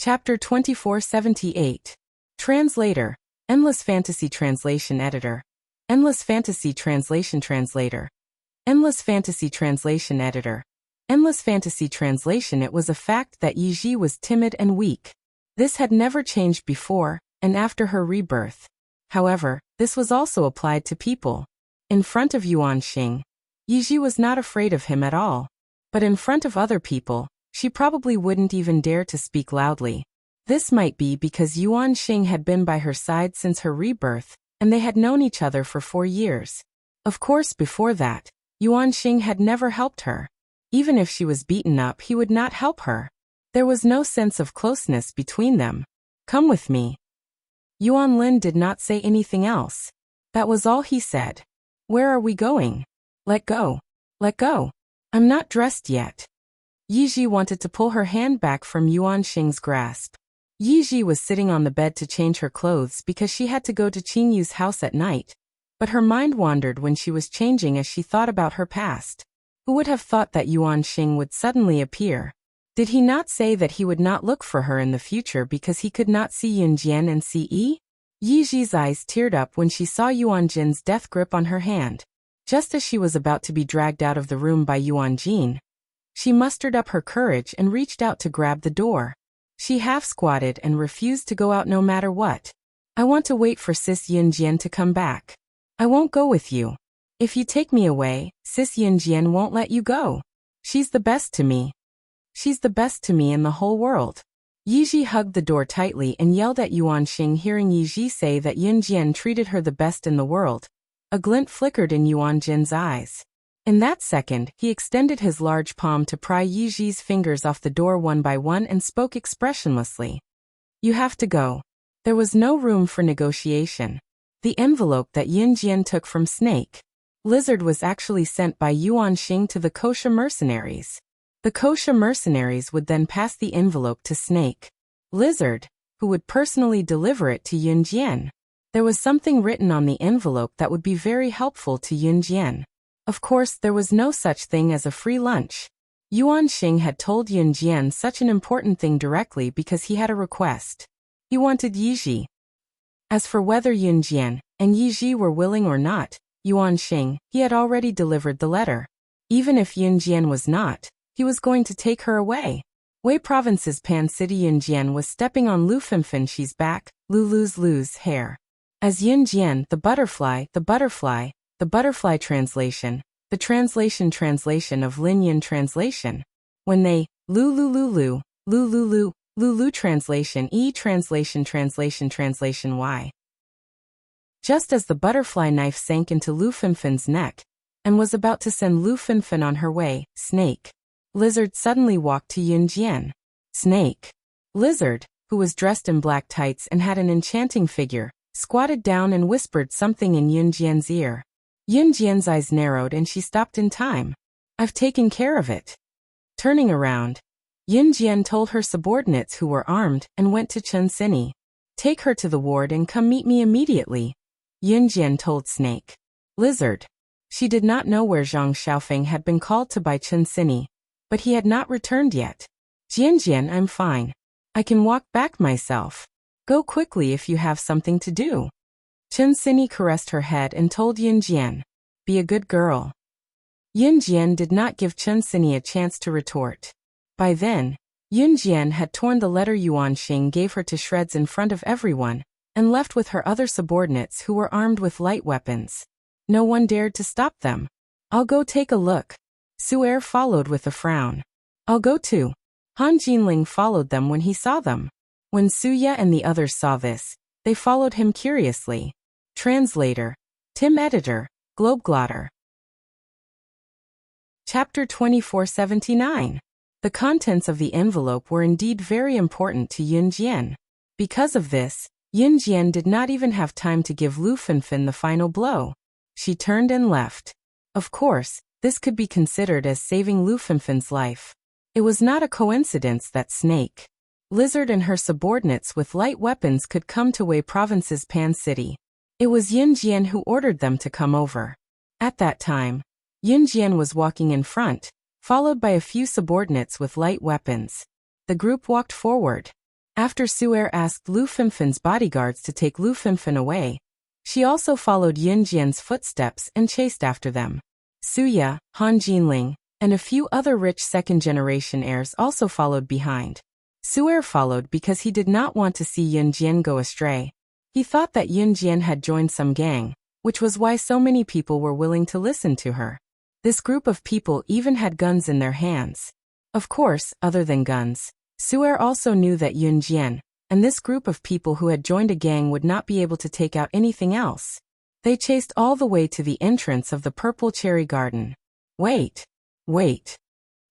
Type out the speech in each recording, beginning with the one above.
Chapter 2478. Translator. Endless Fantasy Translation Editor. Endless Fantasy Translation Translator. Endless Fantasy Translation Editor. Endless Fantasy Translation. It was a fact that Yiji was timid and weak. This had never changed before, and after her rebirth. However, this was also applied to people. In front of Yuan Xing, Yiji was not afraid of him at all. But in front of other people, she probably wouldn't even dare to speak loudly. This might be because Yuan Xing had been by her side since her rebirth, and they had known each other for 4 years. Of course, before that, Yuan Xing had never helped her. Even if she was beaten up, he would not help her. There was no sense of closeness between them. Come with me. Yuan Lin did not say anything else. That was all he said. Where are we going? Let go. Let go. I'm not dressed yet. Yiji wanted to pull her hand back from Yuan Xing's grasp. Yiji was sitting on the bed to change her clothes because she had to go to Qingyu's house at night. But her mind wandered when she was changing as she thought about her past. Who would have thought that Yuan Xing would suddenly appear? Did he not say that he would not look for her in the future because he could not see Yunjian and Ce? Yiji's eyes teared up when she saw Yuan Jin's death grip on her hand. Just as she was about to be dragged out of the room by Yuan Jin, she mustered up her courage and reached out to grab the door. She half-squatted and refused to go out no matter what. I want to wait for Sis Yunjian to come back. I won't go with you. If you take me away, Sis Yunjian won't let you go. She's the best to me. She's the best to me in the whole world. Yiji hugged the door tightly and yelled at Yuan Xing, hearing Yiji say that Yunjian treated her the best in the world. A glint flickered in Yuan Jin's eyes. In that second, he extended his large palm to pry Yiji's fingers off the door one by one and spoke expressionlessly. You have to go. There was no room for negotiation. The envelope that Yunjian took from Snake Lizard was actually sent by Yuan Xing to the Kosha mercenaries. The Kosha mercenaries would then pass the envelope to Snake Lizard, who would personally deliver it to Yunjian. There was something written on the envelope that would be very helpful to Yunjian. Of course, there was no such thing as a free lunch. Yuan Xing had told Yunjian such an important thing directly because he had a request. He wanted Yiji. As for whether Yunjian and Yiji were willing or not, Yuan Xing, he had already delivered the letter. Even if Yunjian was not, he was going to take her away. Wei Province's Pan City. Yunjian was stepping on Lu Fengfenxi's back, Lu's hair. As Yunjian, the butterfly translation, the translation of Lin Yin translation. When they, Lulu translation translation Y. Just as the butterfly knife sank into Lu Fengfen's neck, and was about to send Lu Fengfen on her way, Snake Lizard suddenly walked to Yunjian. Snake Lizard, who was dressed in black tights and had an enchanting figure, squatted down and whispered something in Yunjian's ear. Yunjian's eyes narrowed and she stopped in time. I've taken care of it. Turning around, Yunjian told her subordinates who were armed and went to Chen Sini. Take her to the ward and come meet me immediately. Yunjian told Snake Lizard. She did not know where Zhang Xiaofeng had been called to by Chen Sini, but he had not returned yet. Jianjian, I'm fine. I can walk back myself. Go quickly if you have something to do. Chen Sini caressed her head and told Yunjian, be a good girl. Yunjian did not give Chen Sini a chance to retort. By then, Yunjian had torn the letter Yuan Xing gave her to shreds in front of everyone, and left with her other subordinates who were armed with light weapons. No one dared to stop them. I'll go take a look. Su'er followed with a frown. I'll go too. Han Jinling followed them when he saw them. When Suya and the others saw this, they followed him curiously. Translator. Tim Editor. Globeglotter. Chapter 2479. The contents of the envelope were indeed very important to Yunjian. Because of this, Yunjian did not even have time to give Lu Fengfen the final blow. She turned and left. Of course, this could be considered as saving Lu Fengfen's life. It was not a coincidence that Snake Lizard and her subordinates with light weapons could come to Wei Province's Pan City. It was Yunjian who ordered them to come over. At that time, Yunjian was walking in front, followed by a few subordinates with light weapons. The group walked forward. After Su'er asked Lu Fengfen's bodyguards to take Lu Fengfen away, she also followed Yun Jian's footsteps and chased after them. Suya, Han Jinling, and a few other rich second-generation heirs also followed behind. Su'er followed because he did not want to see Yun Jian go astray. He thought that Yun Jian had joined some gang, which was why so many people were willing to listen to her. This group of people even had guns in their hands. Of course, other than guns, Su'er also knew that Yun Jian and this group of people who had joined a gang would not be able to take out anything else. They chased all the way to the entrance of the Purple Cherry Garden. Wait.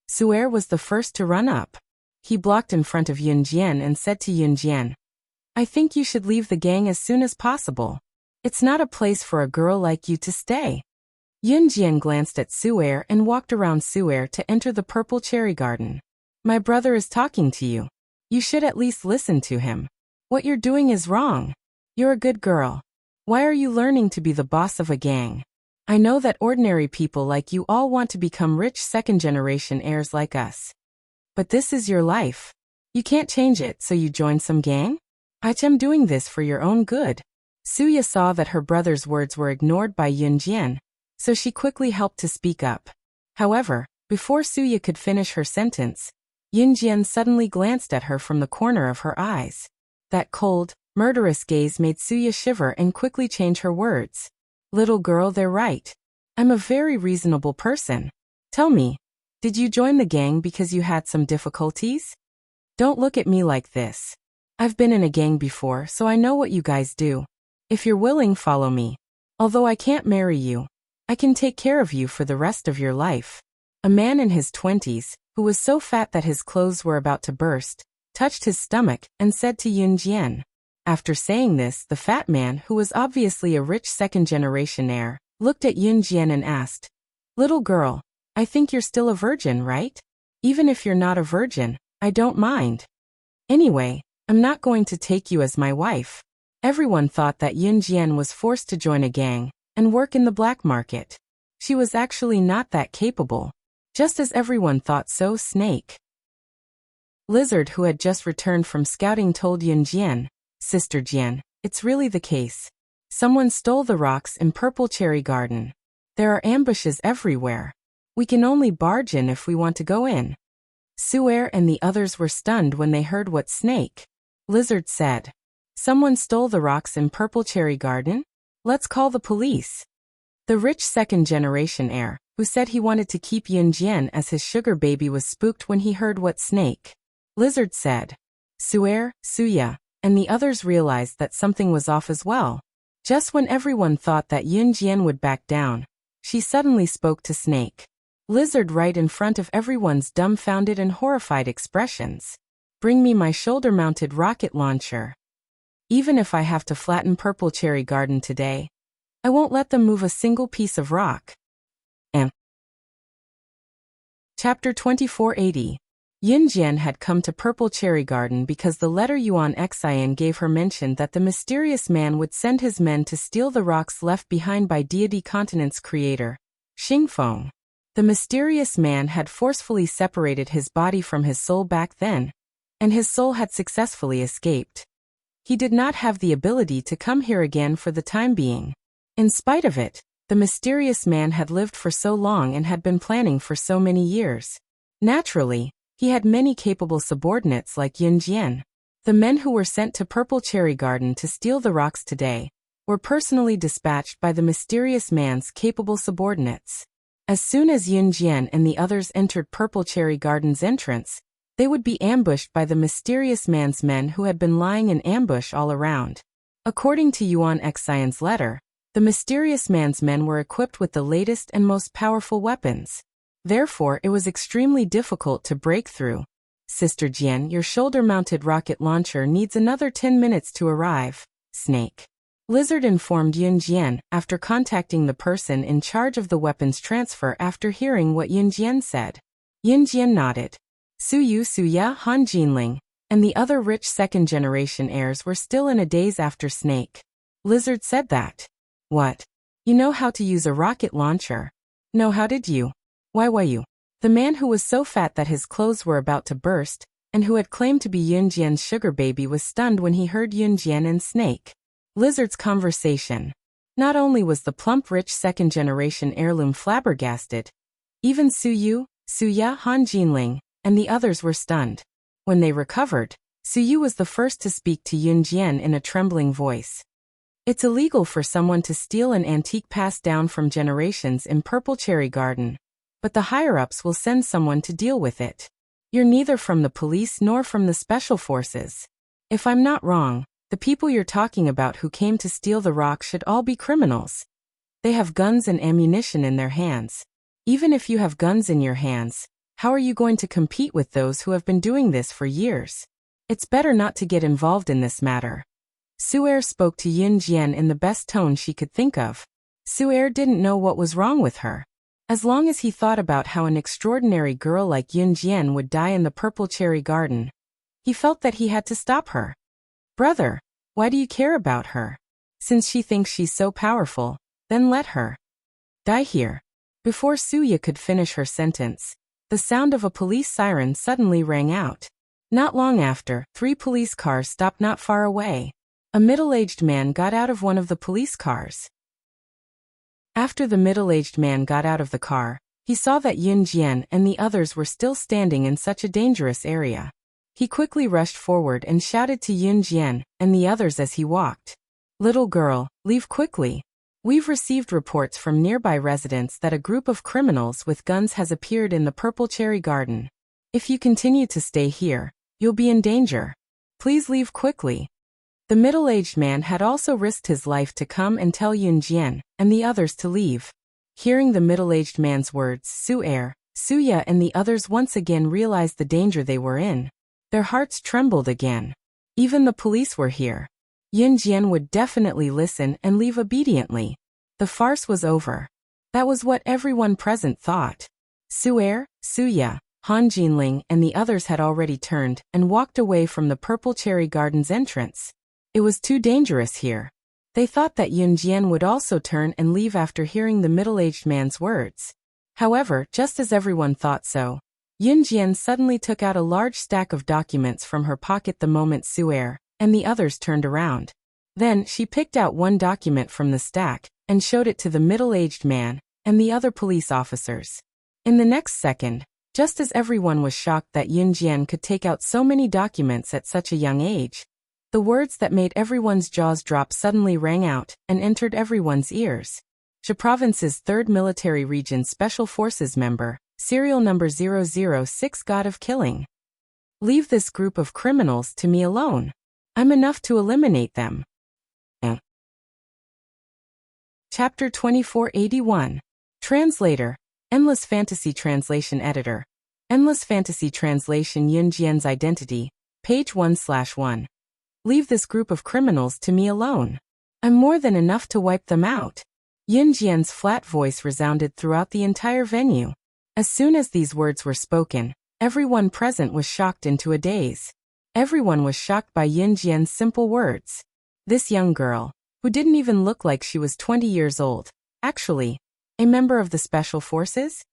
Su'er was the first to run up. He blocked in front of Yun Jian and said to Yun Jian, "I think you should leave the gang as soon as possible. It's not a place for a girl like you to stay." Yun Jian glanced at Su'er and walked around Su'er to enter the Purple Cherry Garden. "My brother is talking to you. You should at least listen to him. What you're doing is wrong. You're a good girl. Why are you learning to be the boss of a gang? I know that ordinary people like you all want to become rich second-generation heirs like us. But this is your life. You can't change it, so you join some gang? I'm doing this for your own good." Suya saw that her brother's words were ignored by Yun Jian, so she quickly helped to speak up. However, before Suya could finish her sentence, Yun Jian suddenly glanced at her from the corner of her eyes. That cold, murderous gaze made Suya shiver and quickly change her words. "Little girl, they're right. I'm a very reasonable person. Tell me, did you join the gang because you had some difficulties? Don't look at me like this. I've been in a gang before, so I know what you guys do. If you're willing, follow me. Although I can't marry you, I can take care of you for the rest of your life." A man in his 20s, who was so fat that his clothes were about to burst, touched his stomach and said to Yun Jian. After saying this, the fat man, who was obviously a rich second-generation heir, looked at Yun Jian and asked, "Little girl, I think you're still a virgin, right? Even if you're not a virgin, I don't mind. Anyway, I'm not going to take you as my wife." Everyone thought that Yun Jian was forced to join a gang and work in the black market. She was actually not that capable. Just as everyone thought so. Snake Lizard, who had just returned from scouting, told Yun Jian, "Sister Jian, it's really the case. Someone stole the rocks in Purple Cherry Garden. There are ambushes everywhere. We can only barge in if we want to go in." Su'er and the others were stunned when they heard what Snake Lizard said. "Someone stole the rocks in Purple Cherry Garden? Let's call the police." The rich second-generation heir, who said he wanted to keep Yun Jian as his sugar baby, was spooked when he heard what Snake Lizard said. Su'er, Suya, and the others realized that something was off as well. Just when everyone thought that Yun Jian would back down, she suddenly spoke to Snake Lizard right in front of everyone's dumbfounded and horrified expressions. "Bring me my shoulder-mounted rocket launcher. Even if I have to flatten Purple Cherry Garden today, I won't let them move a single piece of rock." Chapter 2480. Yun Jian had come to Purple Cherry Garden because the letter Yuan Xian gave her mentioned that the mysterious man would send his men to steal the rocks left behind by Deity Continent's creator, Xingfeng. The mysterious man had forcefully separated his body from his soul back then, and his soul had successfully escaped. He did not have the ability to come here again for the time being. In spite of it, the mysterious man had lived for so long and had been planning for so many years. Naturally, he had many capable subordinates like Yun Jian. The men who were sent to Purple Cherry Garden to steal the rocks today were personally dispatched by the mysterious man's capable subordinates. As soon as Yun Jian and the others entered Purple Cherry Garden's entrance, they would be ambushed by the mysterious man's men who had been lying in ambush all around. According to Yuan Xian's letter, the mysterious man's men were equipped with the latest and most powerful weapons. Therefore, it was extremely difficult to break through. "Sister Jian, your shoulder-mounted rocket launcher needs another 10 minutes to arrive," Snake Lizard informed Yun Jian after contacting the person in charge of the weapons transfer after hearing what Yun Jian said. Yun Jian nodded. Suya, Han Jinling, and the other rich second-generation heirs were still in a daze after Snake Lizard said that. "What? You know how to use a rocket launcher?" "No, how did you?" Why you?" The man, who was so fat that his clothes were about to burst and who had claimed to be Yun Jian's sugar baby, was stunned when he heard Yun Jian and Snake Lizard's conversation. Not only was the plump rich second-generation heirloom flabbergasted, even Su Yu, Su Ya, Han Jinling, and the others were stunned. When they recovered, Su Yu was the first to speak to Yun Jian in a trembling voice. It's illegal for someone to steal an antique passed down from generations in Purple Cherry Garden, but the higher-ups will send someone to deal with it. You're neither from the police nor from the special forces. If I'm not wrong, the people you're talking about who came to steal the rock should all be criminals. They have guns and ammunition in their hands. Even if you have guns in your hands, how are you going to compete with those who have been doing this for years? It's better not to get involved in this matter. Su-er spoke to Yun Jian in the best tone she could think of. Su-er didn't know what was wrong with her. As long as he thought about how an extraordinary girl like Yun Jian would die in the Purple Cherry Garden, he felt that he had to stop her. Brother, why do you care about her? Since she thinks she's so powerful, then let her die here. Before Suya could finish her sentence, the sound of a police siren suddenly rang out. Not long after, 3 police cars stopped not far away. A middle-aged man got out of one of the police cars. After the middle-aged man got out of the car, he saw that Yun Jian and the others were still standing in such a dangerous area. He quickly rushed forward and shouted to Yun Jian and the others as he walked. "Little girl, leave quickly. We've received reports from nearby residents that a group of criminals with guns has appeared in the Purple Cherry Garden. If you continue to stay here, you'll be in danger. Please leave quickly." The middle-aged man had also risked his life to come and tell Yun Jian and the others to leave. Hearing the middle-aged man's words, Su-er, Suya and the others once again realized the danger they were in. Their hearts trembled again. Even the police were here. Yun Jian would definitely listen and leave obediently. The farce was over. That was what everyone present thought. Su-er, Suya, Han Jinling and the others had already turned and walked away from the Purple Cherry Garden's entrance. It was too dangerous here. They thought that Yun Jian would also turn and leave after hearing the middle-aged man's words. However, just as everyone thought so, Yun Jian suddenly took out a large stack of documents from her pocket the moment Su-er and the others turned around. Then she picked out one document from the stack and showed it to the middle-aged man and the other police officers. In the next second, just as everyone was shocked that Yun Jian could take out so many documents at such a young age, the words that made everyone's jaws drop suddenly rang out and entered everyone's ears. Xia Province's 3rd Military Region Special Forces member, serial number 006, God of Killing. Leave this group of criminals to me alone. I'm enough to eliminate them. Chapter 2481. Translator. Endless Fantasy Translation Editor. Endless Fantasy Translation Yun Jian's Identity. Page 1/1. Leave this group of criminals to me alone. I'm more than enough to wipe them out. Yun Jian's flat voice resounded throughout the entire venue. As soon as these words were spoken, everyone present was shocked into a daze. Everyone was shocked by Yun Jian's simple words. This young girl, who didn't even look like she was 20 years old, actually, a member of the Special Forces?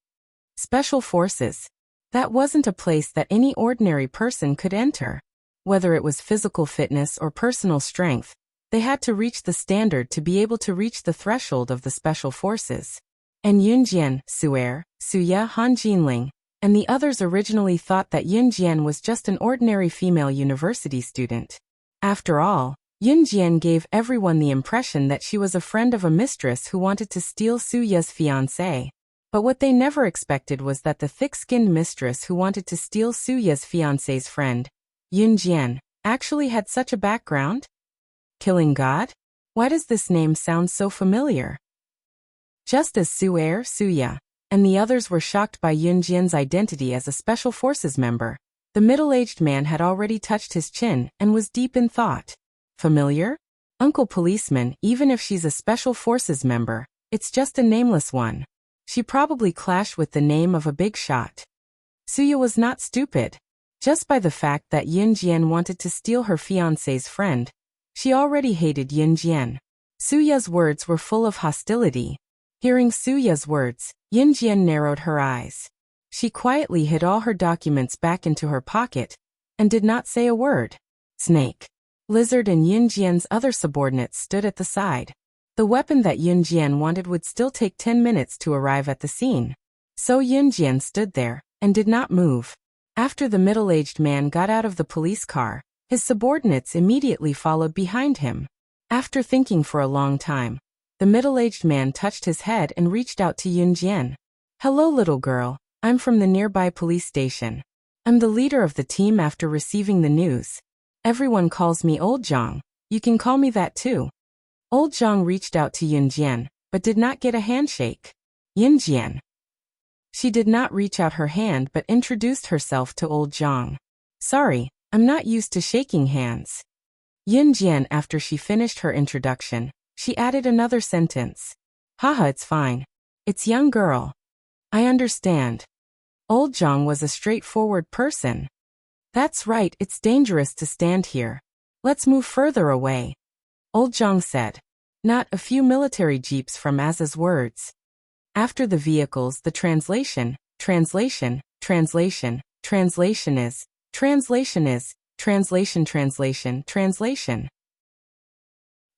Special Forces. That wasn't a place that any ordinary person could enter. Whether it was physical fitness or personal strength, they had to reach the standard to be able to reach the threshold of the Special Forces. And Yun Jian, Su-er, Suya, Han Jinling, and the others originally thought that Yun Jian was just an ordinary female university student. After all, Yun Jian gave everyone the impression that she was a friend of a mistress who wanted to steal Suya's fiancé. But what they never expected was that the thick-skinned mistress who wanted to steal Suya's fiancé's friend, Yun Jian, actually had such a background? Killing God? Why does this name sound so familiar? Just as Su-er, Suya, and the others were shocked by Yun Jian's identity as a Special Forces member, the middle-aged man had already touched his chin and was deep in thought. Familiar? Uncle Policeman, even if she's a Special Forces member, it's just a nameless one. She probably clashed with the name of a big shot. Suya was not stupid. Just by the fact that Yun Jian wanted to steal her fiancé's friend, she already hated Yun Jian. Suya's words were full of hostility. Hearing Suya's words, Yun Jian narrowed her eyes. She quietly hid all her documents back into her pocket and did not say a word. Snake, Lizard and Yun Jian's other subordinates stood at the side. The weapon that Yun Jian wanted would still take 10 minutes to arrive at the scene. So Yun Jian stood there, and did not move. After the middle-aged man got out of the police car, his subordinates immediately followed behind him. After thinking for a long time, the middle-aged man touched his head and reached out to Yun Jian. "Hello, little girl. I'm from the nearby police station. I'm the leader of the team after receiving the news. Everyone calls me Old Zhang. You can call me that too." Old Zhang reached out to Yun Jian, but did not get a handshake. Yun Jian. She did not reach out her hand but introduced herself to Old Zhang. "Sorry, I'm not used to shaking hands." Yun Jian, after she finished her introduction, she added another sentence. "Haha, it's fine. It's young girl. I understand." Old Zhang was a straightforward person. "That's right, it's dangerous to stand here. Let's move further away," Old Zhang said. Not a few military jeeps from Aza's words. After the vehicles, the translation is, translation is, translation.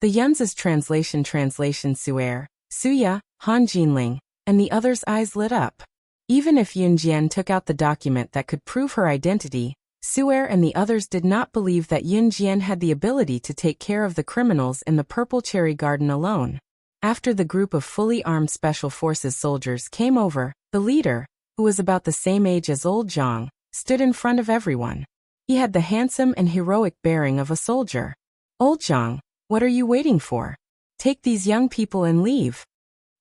The Yun's translation Suer, Suya, Han Jinling, and the others' eyes lit up. Even if Yun Jian took out the document that could prove her identity, Suer and the others did not believe that Yun Jian had the ability to take care of the criminals in the Purple Cherry Garden alone. After the group of fully armed Special Forces soldiers came over, the leader, who was about the same age as Old Zhang, stood in front of everyone. He had the handsome and heroic bearing of a soldier. "Old Zhang, what are you waiting for? Take these young people and leave."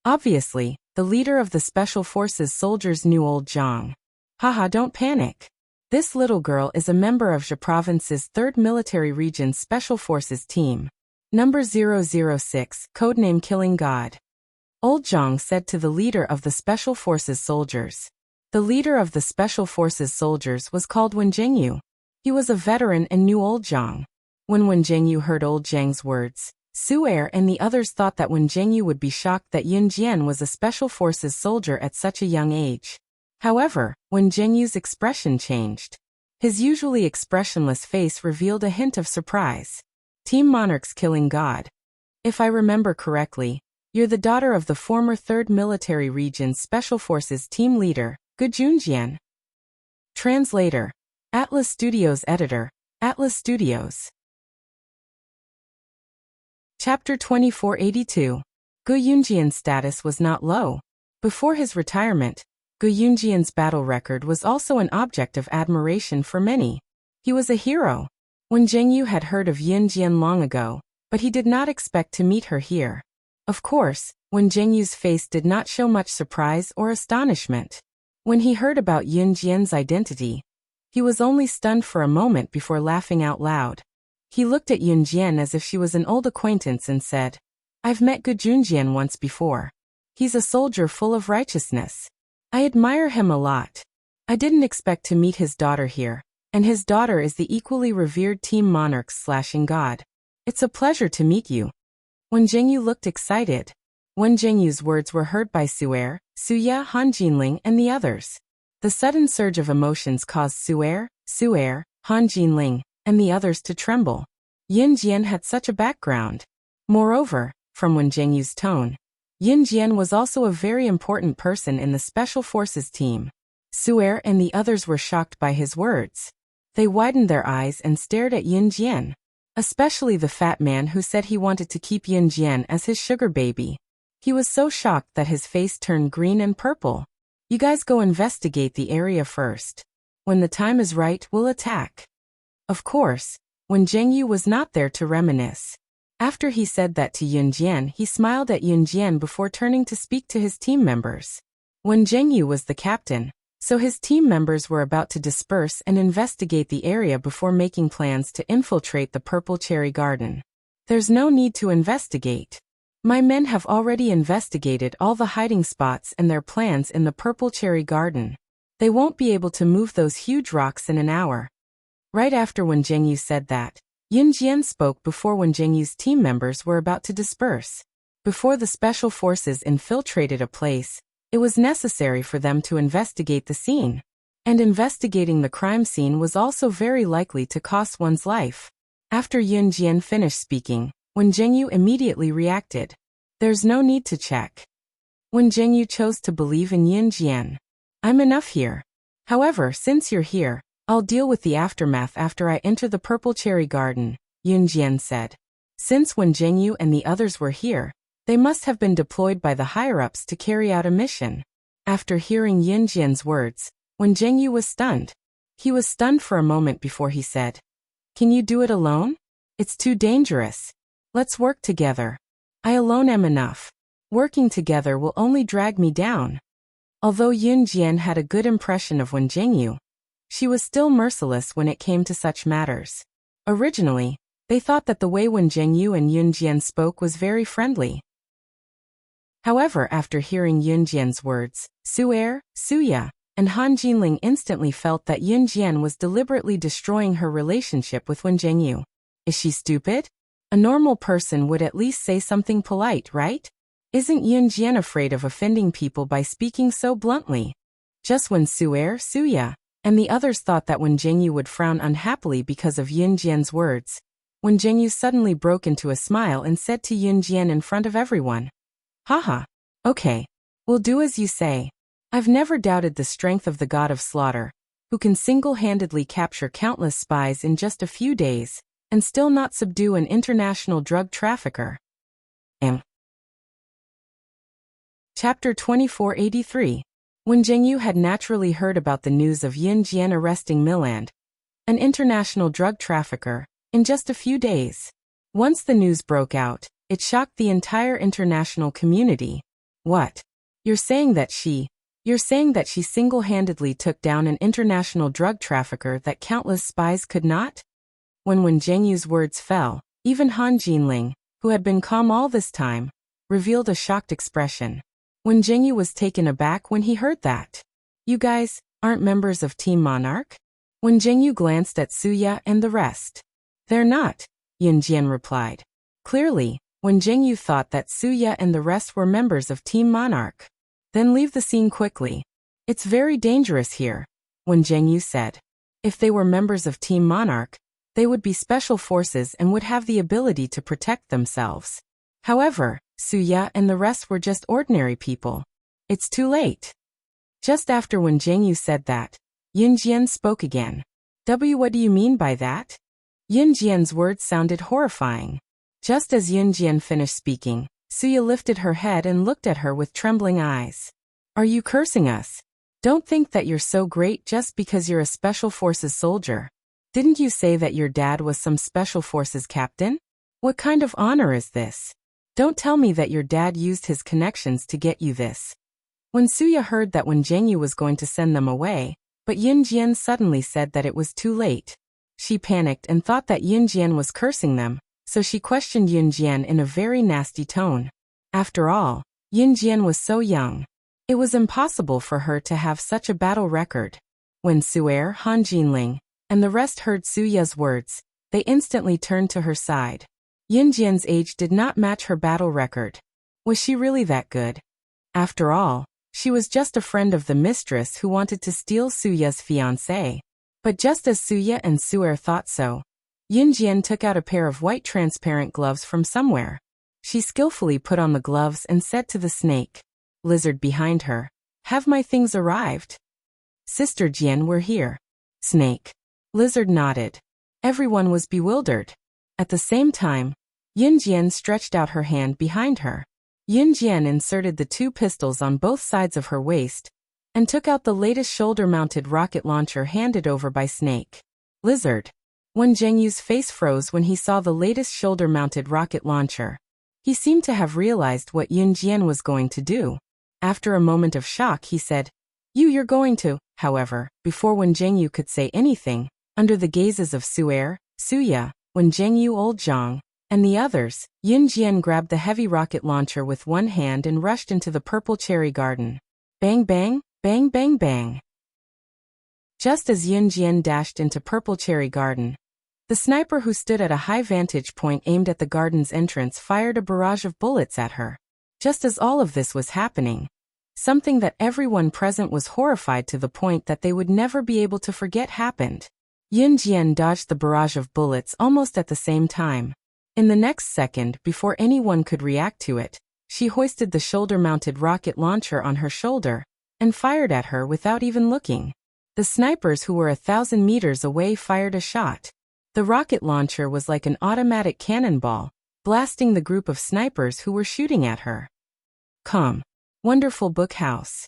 Obviously, the leader of the Special Forces soldiers knew Old Zhang. "Haha, don't panic. This little girl is a member of Zhe Province's 3rd Military Region Special Forces Team. Number 006, codename Killing God," Old Zhang said to the leader of the Special Forces soldiers. The leader of the Special Forces soldiers was called Wen Zhengyu. He was a veteran and knew Old Zhang. When Wen Zhengyu heard Old Zhang's words, Suer and the others thought that Wen Zhengyu would be shocked that Yun Jian was a Special Forces soldier at such a young age. However, Wen Zhengyu's expression changed. His usually expressionless face revealed a hint of surprise. "Team Monarch's Killing God. If I remember correctly, you're the daughter of the former 3rd Military Region Special Forces team leader, Gu Junjian." Translator. Atlas Studios Editor, Atlas Studios. Chapter 2482. Gu Yunjian's status was not low. Before his retirement, Gu Yunjian's battle record was also an object of admiration for many. He was a hero. Wen Zhengyu had heard of Yun Jian long ago, but he did not expect to meet her here. Of course, Wen Zhengyu's face did not show much surprise or astonishment. When he heard about Yun Jian's identity, he was only stunned for a moment before laughing out loud. He looked at Yun Jian as if she was an old acquaintance and said, "I've met Gu Junjian once before. He's a soldier full of righteousness. I admire him a lot. I didn't expect to meet his daughter here, and his daughter is the equally revered Team Monarch's slashing god. It's a pleasure to meet you." Wen Zhengyu looked excited. Wen Zhengyu's words were heard by Suer, Suya, Han Jinling, and the others. The sudden surge of emotions caused Suer, Han Jinling, and the others to tremble. Yun Jian had such a background. Moreover, from Wen Zhengyu's tone, Yun Jian was also a very important person in the Special Forces team. Suer and the others were shocked by his words. They widened their eyes and stared at Yun Jian. Especially the fat man who said he wanted to keep Yun Jian as his sugar baby. He was so shocked that his face turned green and purple. "You guys go investigate the area first. When the time is right, we'll attack." Of course, Wen Zhengyu was not there to reminisce. After he said that to Yun Jian, he smiled at Yun Jian before turning to speak to his team members. Wen Zhengyu was the captain, so his team members were about to disperse and investigate the area before making plans to infiltrate the Purple Cherry Garden. "There's no need to investigate. My men have already investigated all the hiding spots and their plans in the Purple Cherry Garden. They won't be able to move those huge rocks in an hour." Right after Wen Zhengyu said that, Yun Jian spoke before Wen Zhengyu's team members were about to disperse. Before the Special Forces infiltrated a place, it was necessary for them to investigate the scene. And investigating the crime scene was also very likely to cost one's life. After Yun Jian finished speaking, Wen Zhengyu immediately reacted. There's no need to check. Wen Zhengyu chose to believe in Yun Jian. I'm enough here. However, since you're here, I'll deal with the aftermath after I enter the Purple Cherry Garden, Yun Jian said. Since Wen Zhengyu and the others were here, they must have been deployed by the higher-ups to carry out a mission. After hearing Yun Jian's words, Wen Zhengyu was stunned. He was stunned for a moment before he said, Can you do it alone? It's too dangerous. Let's work together. I alone am enough. Working together will only drag me down. Although Yun Jian had a good impression of Wen Zhengyu, she was still merciless when it came to such matters. Originally, they thought that the way Wen Zhengyu and Yun Jian spoke was very friendly. However, after hearing Yun Jian's words, Su'er, Suya, and Han Jinling instantly felt that Yun Jian was deliberately destroying her relationship with Wen Zhengyu. Is she stupid? A normal person would at least say something polite, right? Isn't Yun Jian afraid of offending people by speaking so bluntly? Just when Su'er, Suya, and the others thought that Wen Zhengyu would frown unhappily because of Yun Jian's words, Wen Zhengyu suddenly broke into a smile and said to Yun Jian in front of everyone, Haha. Okay. We'll do as you say. I've never doubted the strength of the god of slaughter, who can single-handedly capture countless spies in just a few days, and still not subdue an international drug trafficker. Chapter 2483. Wen Zhengyu had naturally heard about the news of Yun Jian arresting Milland, an international drug trafficker, in just a few days. Once the news broke out, it shocked the entire international community. What? You're saying that she single-handedly took down an international drug trafficker that countless spies could not? When Wen Zhengyu's words fell, even Han Jinling, who had been calm all this time, revealed a shocked expression. Wen Zhengyu was taken aback when he heard that. You guys aren't members of Team Monarch? Wen Zhengyu glanced at Suya and the rest. They're not, Yun Jian replied. Clearly, Wen Zhengyu thought that Suya and the rest were members of Team Monarch. Then leave the scene quickly. It's very dangerous here, Wen Zhengyu said. If they were members of Team Monarch, they would be special forces and would have the ability to protect themselves. However, Suya and the rest were just ordinary people. It's too late. Just after Wen Zhengyu said that, Yun Jian spoke again. What do you mean by that? Yun Jian's words sounded horrifying. Just as Yun Jian finished speaking, Suya lifted her head and looked at her with trembling eyes. Are you cursing us? Don't think that you're so great just because you're a Special Forces soldier. Didn't you say that your dad was some Special Forces captain? What kind of honor is this? Don't tell me that your dad used his connections to get you this. When Suya heard that Wen Zhengyu was going to send them away, but Yun Jian suddenly said that it was too late. She panicked and thought that Yun Jian was cursing them, so she questioned Yun Jian in a very nasty tone. After all, Yun Jian was so young. It was impossible for her to have such a battle record. When Su'er, Han Jinling, and the rest heard Suya's words, they instantly turned to her side. Yun Jian's age did not match her battle record. Was she really that good? After all, she was just a friend of the mistress who wanted to steal Suya's fiancé. But just as Suya and Su'er thought so, Yun Jian took out a pair of white transparent gloves from somewhere. She skillfully put on the gloves and said to the snake, lizard behind her, Have my things arrived? Sister Jian, we're here. Snake. Lizard nodded. Everyone was bewildered. At the same time, Yun Jian stretched out her hand behind her. Yun Jian inserted the two pistols on both sides of her waist and took out the latest shoulder-mounted rocket launcher handed over by Snake. Lizard. Wen Zhengyu's face froze when he saw the latest shoulder-mounted rocket launcher. He seemed to have realized what Yun Jian was going to do. After a moment of shock, he said, You're going to. However, before Wen Zhengyu could say anything, under the gazes of Su'er, Suya, Wen Zhengyu, Old Zhang, and the others, Yun Jian grabbed the heavy rocket launcher with one hand and rushed into the Purple Cherry Garden. Bang bang, bang bang bang. Just as Yun Jian dashed into Purple Cherry Garden, the sniper who stood at a high vantage point aimed at the garden's entrance fired a barrage of bullets at her. Just as all of this was happening, Something that everyone present was horrified to the point that they would never be able to forget happened. Yin Jian dodged the barrage of bullets almost at the same time. In the next second, before anyone could react to it, she hoisted the shoulder-mounted rocket launcher on her shoulder and fired at her without even looking. The snipers who were 1,000 meters away fired a shot. The rocket launcher was like an automatic cannonball, blasting the group of snipers who were shooting at her. Wonderful Book House.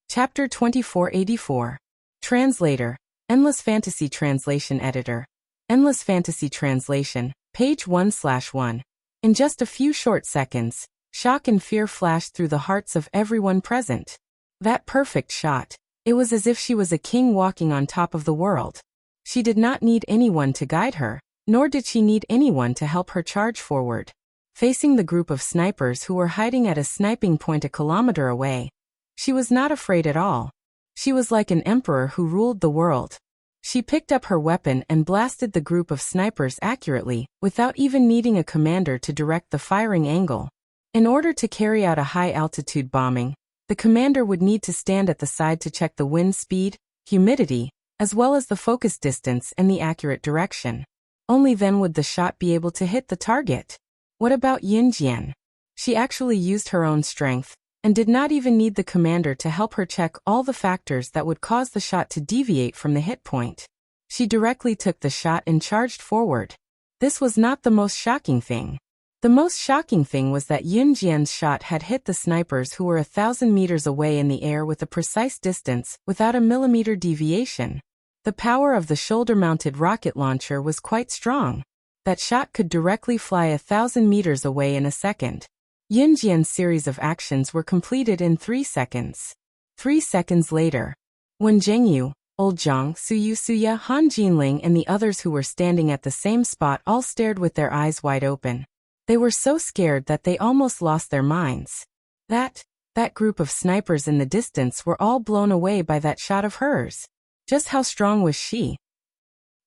Chapter 2484. Translator, Endless Fantasy Translation Editor. Endless Fantasy Translation, page 1/1. In just a few short seconds, shock and fear flashed through the hearts of everyone present. That perfect shot. It was as if she was a king walking on top of the world. She did not need anyone to guide her, nor did she need anyone to help her charge forward. Facing the group of snipers who were hiding at a sniping point a kilometer away, she was not afraid at all. She was like an emperor who ruled the world. She picked up her weapon and blasted the group of snipers accurately, without even needing a commander to direct the firing angle. In order to carry out a high-altitude bombing, the commander would need to stand at the side to check the wind speed, humidity, as well as the focus distance and the accurate direction. Only then would the shot be able to hit the target. What about Yin Jian? She actually used her own strength, and did not even need the commander to help her check all the factors that would cause the shot to deviate from the hit point. She directly took the shot and charged forward. This was not the most shocking thing. The most shocking thing was that Yin Jian's shot had hit the snipers who were 1,000 meters away in the air with a precise distance, without a millimeter deviation. The power of the shoulder-mounted rocket launcher was quite strong. That shot could directly fly 1,000 meters away in a second. Yin Jian's series of actions were completed in 3 seconds. 3 seconds later, when Zhengyu, Old Zhang, Suya, Han Jinling and the others who were standing at the same spot all stared with their eyes wide open. They were so scared that they almost lost their minds. That group of snipers in the distance were all blown away by that shot of hers. Just how strong was she?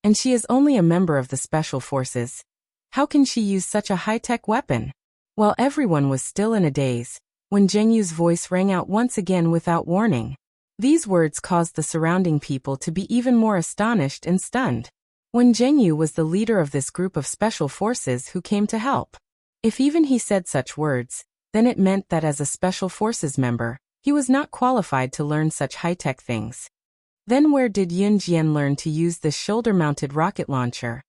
And she is only a member of the Special Forces. How can she use such a high-tech weapon? While everyone was still in a daze, when Zhengyu's voice rang out once again without warning. These words caused the surrounding people to be even more astonished and stunned. When Zhengyu was the leader of this group of Special Forces who came to help. If even he said such words, then it meant that as a Special Forces member, he was not qualified to learn such high-tech things. Then where did Yin Jian learn to use this shoulder-mounted rocket launcher?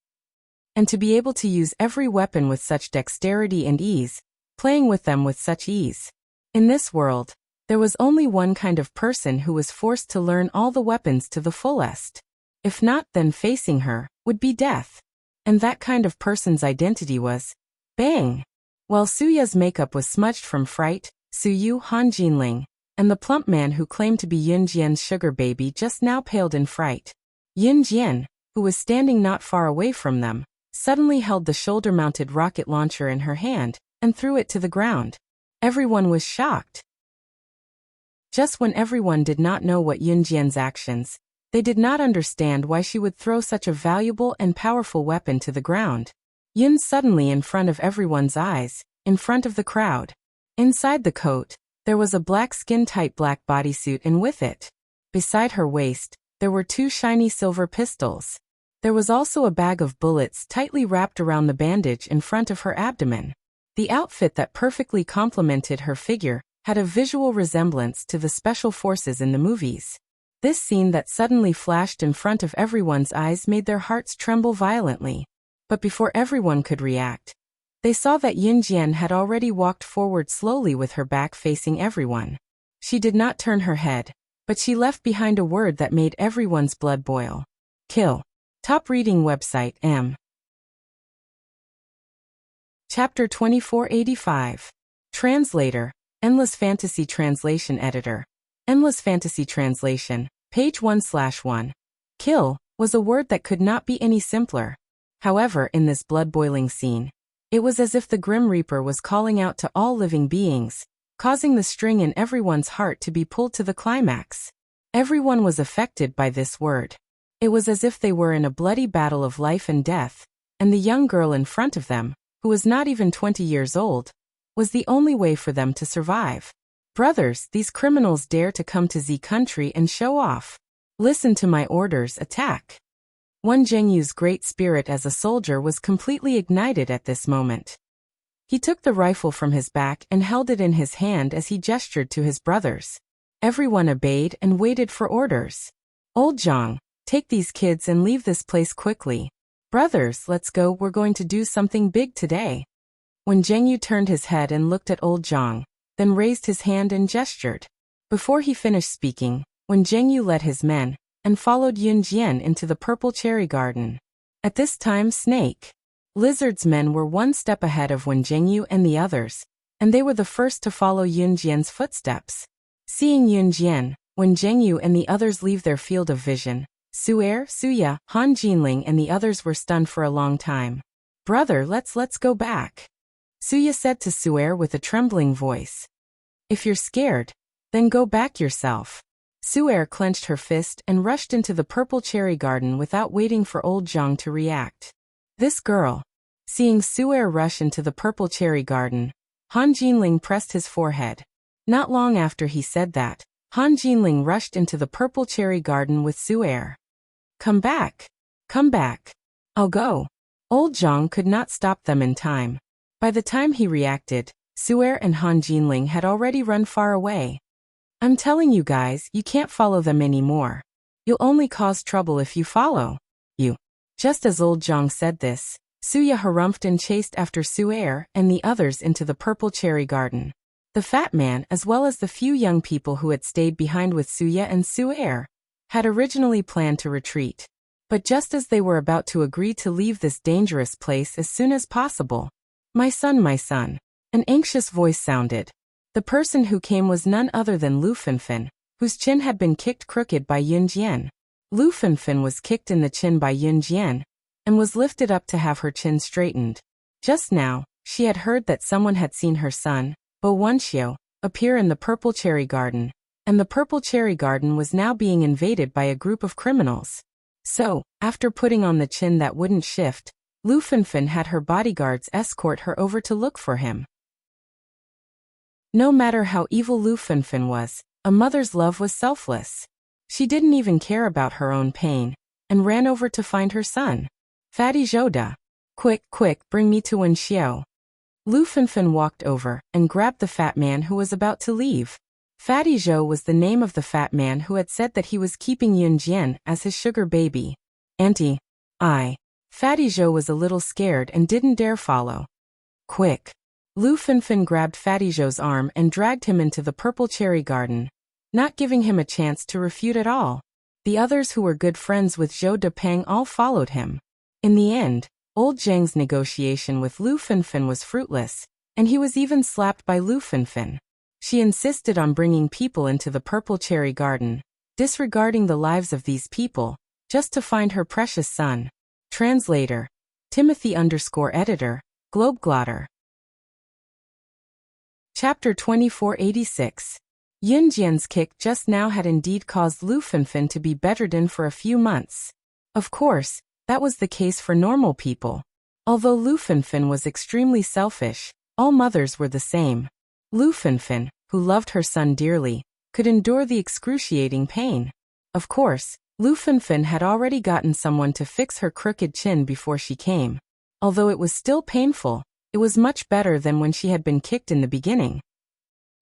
And to be able to use every weapon with such dexterity and ease, playing with them with such ease. In this world, there was only one kind of person who was forced to learn all the weapons to the fullest. If not, then facing her would be death. And that kind of person's identity was Bang! While Suya's makeup was smudged from fright, Suyu, Han Jinling, and the plump man who claimed to be Yin Jian's sugar baby just now paled in fright. Yin Jian, who was standing not far away from them, suddenly held the shoulder-mounted rocket launcher in her hand and threw it to the ground. Everyone was shocked. Just when everyone did not know what Yin Jian's actions, they did not understand why she would throw such a valuable and powerful weapon to the ground. Yin suddenly in front of everyone's eyes, in front of the crowd. Inside the coat, there was a black skin-tight black bodysuit and with it, beside her waist, there were 2 shiny silver pistols. There was also a bag of bullets tightly wrapped around the bandage in front of her abdomen. The outfit that perfectly complemented her figure had a visual resemblance to the Special Forces in the movies. This scene that suddenly flashed in front of everyone's eyes made their hearts tremble violently. But before everyone could react, they saw that Yin Jian had already walked forward slowly with her back facing everyone. She did not turn her head, but she left behind a word that made everyone's blood boil. Kill. Top reading website M. Chapter 2485. Translator, Endless Fantasy Translation Editor. Endless Fantasy Translation, page 1/1. Kill was a word that could not be any simpler. However, in this blood-boiling scene, it was as if the Grim Reaper was calling out to all living beings, causing the string in everyone's heart to be pulled to the climax. Everyone was affected by this word. It was as if they were in a bloody battle of life and death, and the young girl in front of them, who was not even 20 years old, was the only way for them to survive. Brothers, these criminals dare to come to Z country and show off. Listen to my orders, attack. Wen Zhengyu's great spirit as a soldier was completely ignited at this moment. He took the rifle from his back and held it in his hand as he gestured to his brothers. Everyone obeyed and waited for orders. Old Zhang, take these kids and leave this place quickly. Brothers, let's go, we're going to do something big today. When Zhengyu turned his head and looked at old Zhang, then raised his hand and gestured. Before he finished speaking, when Zhengyu led his men, and followed Yun Jian into the purple cherry garden. At this time Snake Lizard's men were one step ahead of Wen Zhengyu and the others, and they were the first to follow Yun Jian's footsteps. Seeing Yun Jian, Wen Zhengyu and the others leave their field of vision, Su'er, Suya, Han Jinling and the others were stunned for a long time. Brother, let's go back. Suya said to Su'er with a trembling voice. If you're scared, then go back yourself. Su'er clenched her fist and rushed into the purple cherry garden without waiting for old Zhang to react. This girl. Seeing Su'er rush into the purple cherry garden, Han Jinling pressed his forehead. Not long after he said that, Han Jinling rushed into the purple cherry garden with Su'er. Come back. Come back. I'll go. Old Zhang could not stop them in time. By the time he reacted, Su'er and Han Jinling had already run far away. I'm telling you guys, you can't follow them anymore. You'll only cause trouble if you follow. You. Just as old Zhang said this, Suya harumphed and chased after Su'er and the others into the purple cherry garden. The fat man, as well as the few young people who had stayed behind with Suya and Su'er, had originally planned to retreat. But just as they were about to agree to leave this dangerous place as soon as possible, my son, an anxious voice sounded. The person who came was none other than Lu Fenfen, whose chin had been kicked crooked by Yun Jian. Lu Fenfen was kicked in the chin by Yun Jian, and was lifted up to have her chin straightened. Just now, she had heard that someone had seen her son, Bo Wenxiu, appear in the purple cherry garden, and the purple cherry garden was now being invaded by a group of criminals. So, after putting on the chin that wouldn't shift, Lu Fenfen had her bodyguards escort her over to look for him. No matter how evil Lu Fenfen was, a mother's love was selfless. She didn't even care about her own pain, and ran over to find her son. Fatty Zhouda. Quick, bring me to Wenxiu. Lu Fenfen walked over and grabbed the fat man who was about to leave. Fatty Zhou was the name of the fat man who had said that he was keeping Yun Jian as his sugar baby. Auntie. Fatty Zhou was a little scared and didn't dare follow. Quick. Lu Fenfen grabbed Fatty Zhou's arm and dragged him into the purple cherry garden, not giving him a chance to refute at all. The others who were good friends with Zhou Depeng all followed him. In the end, old Zhang's negotiation with Lu Fenfen was fruitless, and he was even slapped by Lu Fenfen. She insisted on bringing people into the purple cherry garden, disregarding the lives of these people, just to find her precious son. Translator. Timothy_editor, Globeglotter. Chapter 2486. Yun Jian's kick just now had indeed caused Lu Fenfen to be bedridden for a few months. Of course, that was the case for normal people. Although Lu Fenfen was extremely selfish, all mothers were the same. Lu Fenfen, who loved her son dearly, could endure the excruciating pain. Of course, Lu Fenfen had already gotten someone to fix her crooked chin before she came. Although it was still painful, it was much better than when she had been kicked in the beginning.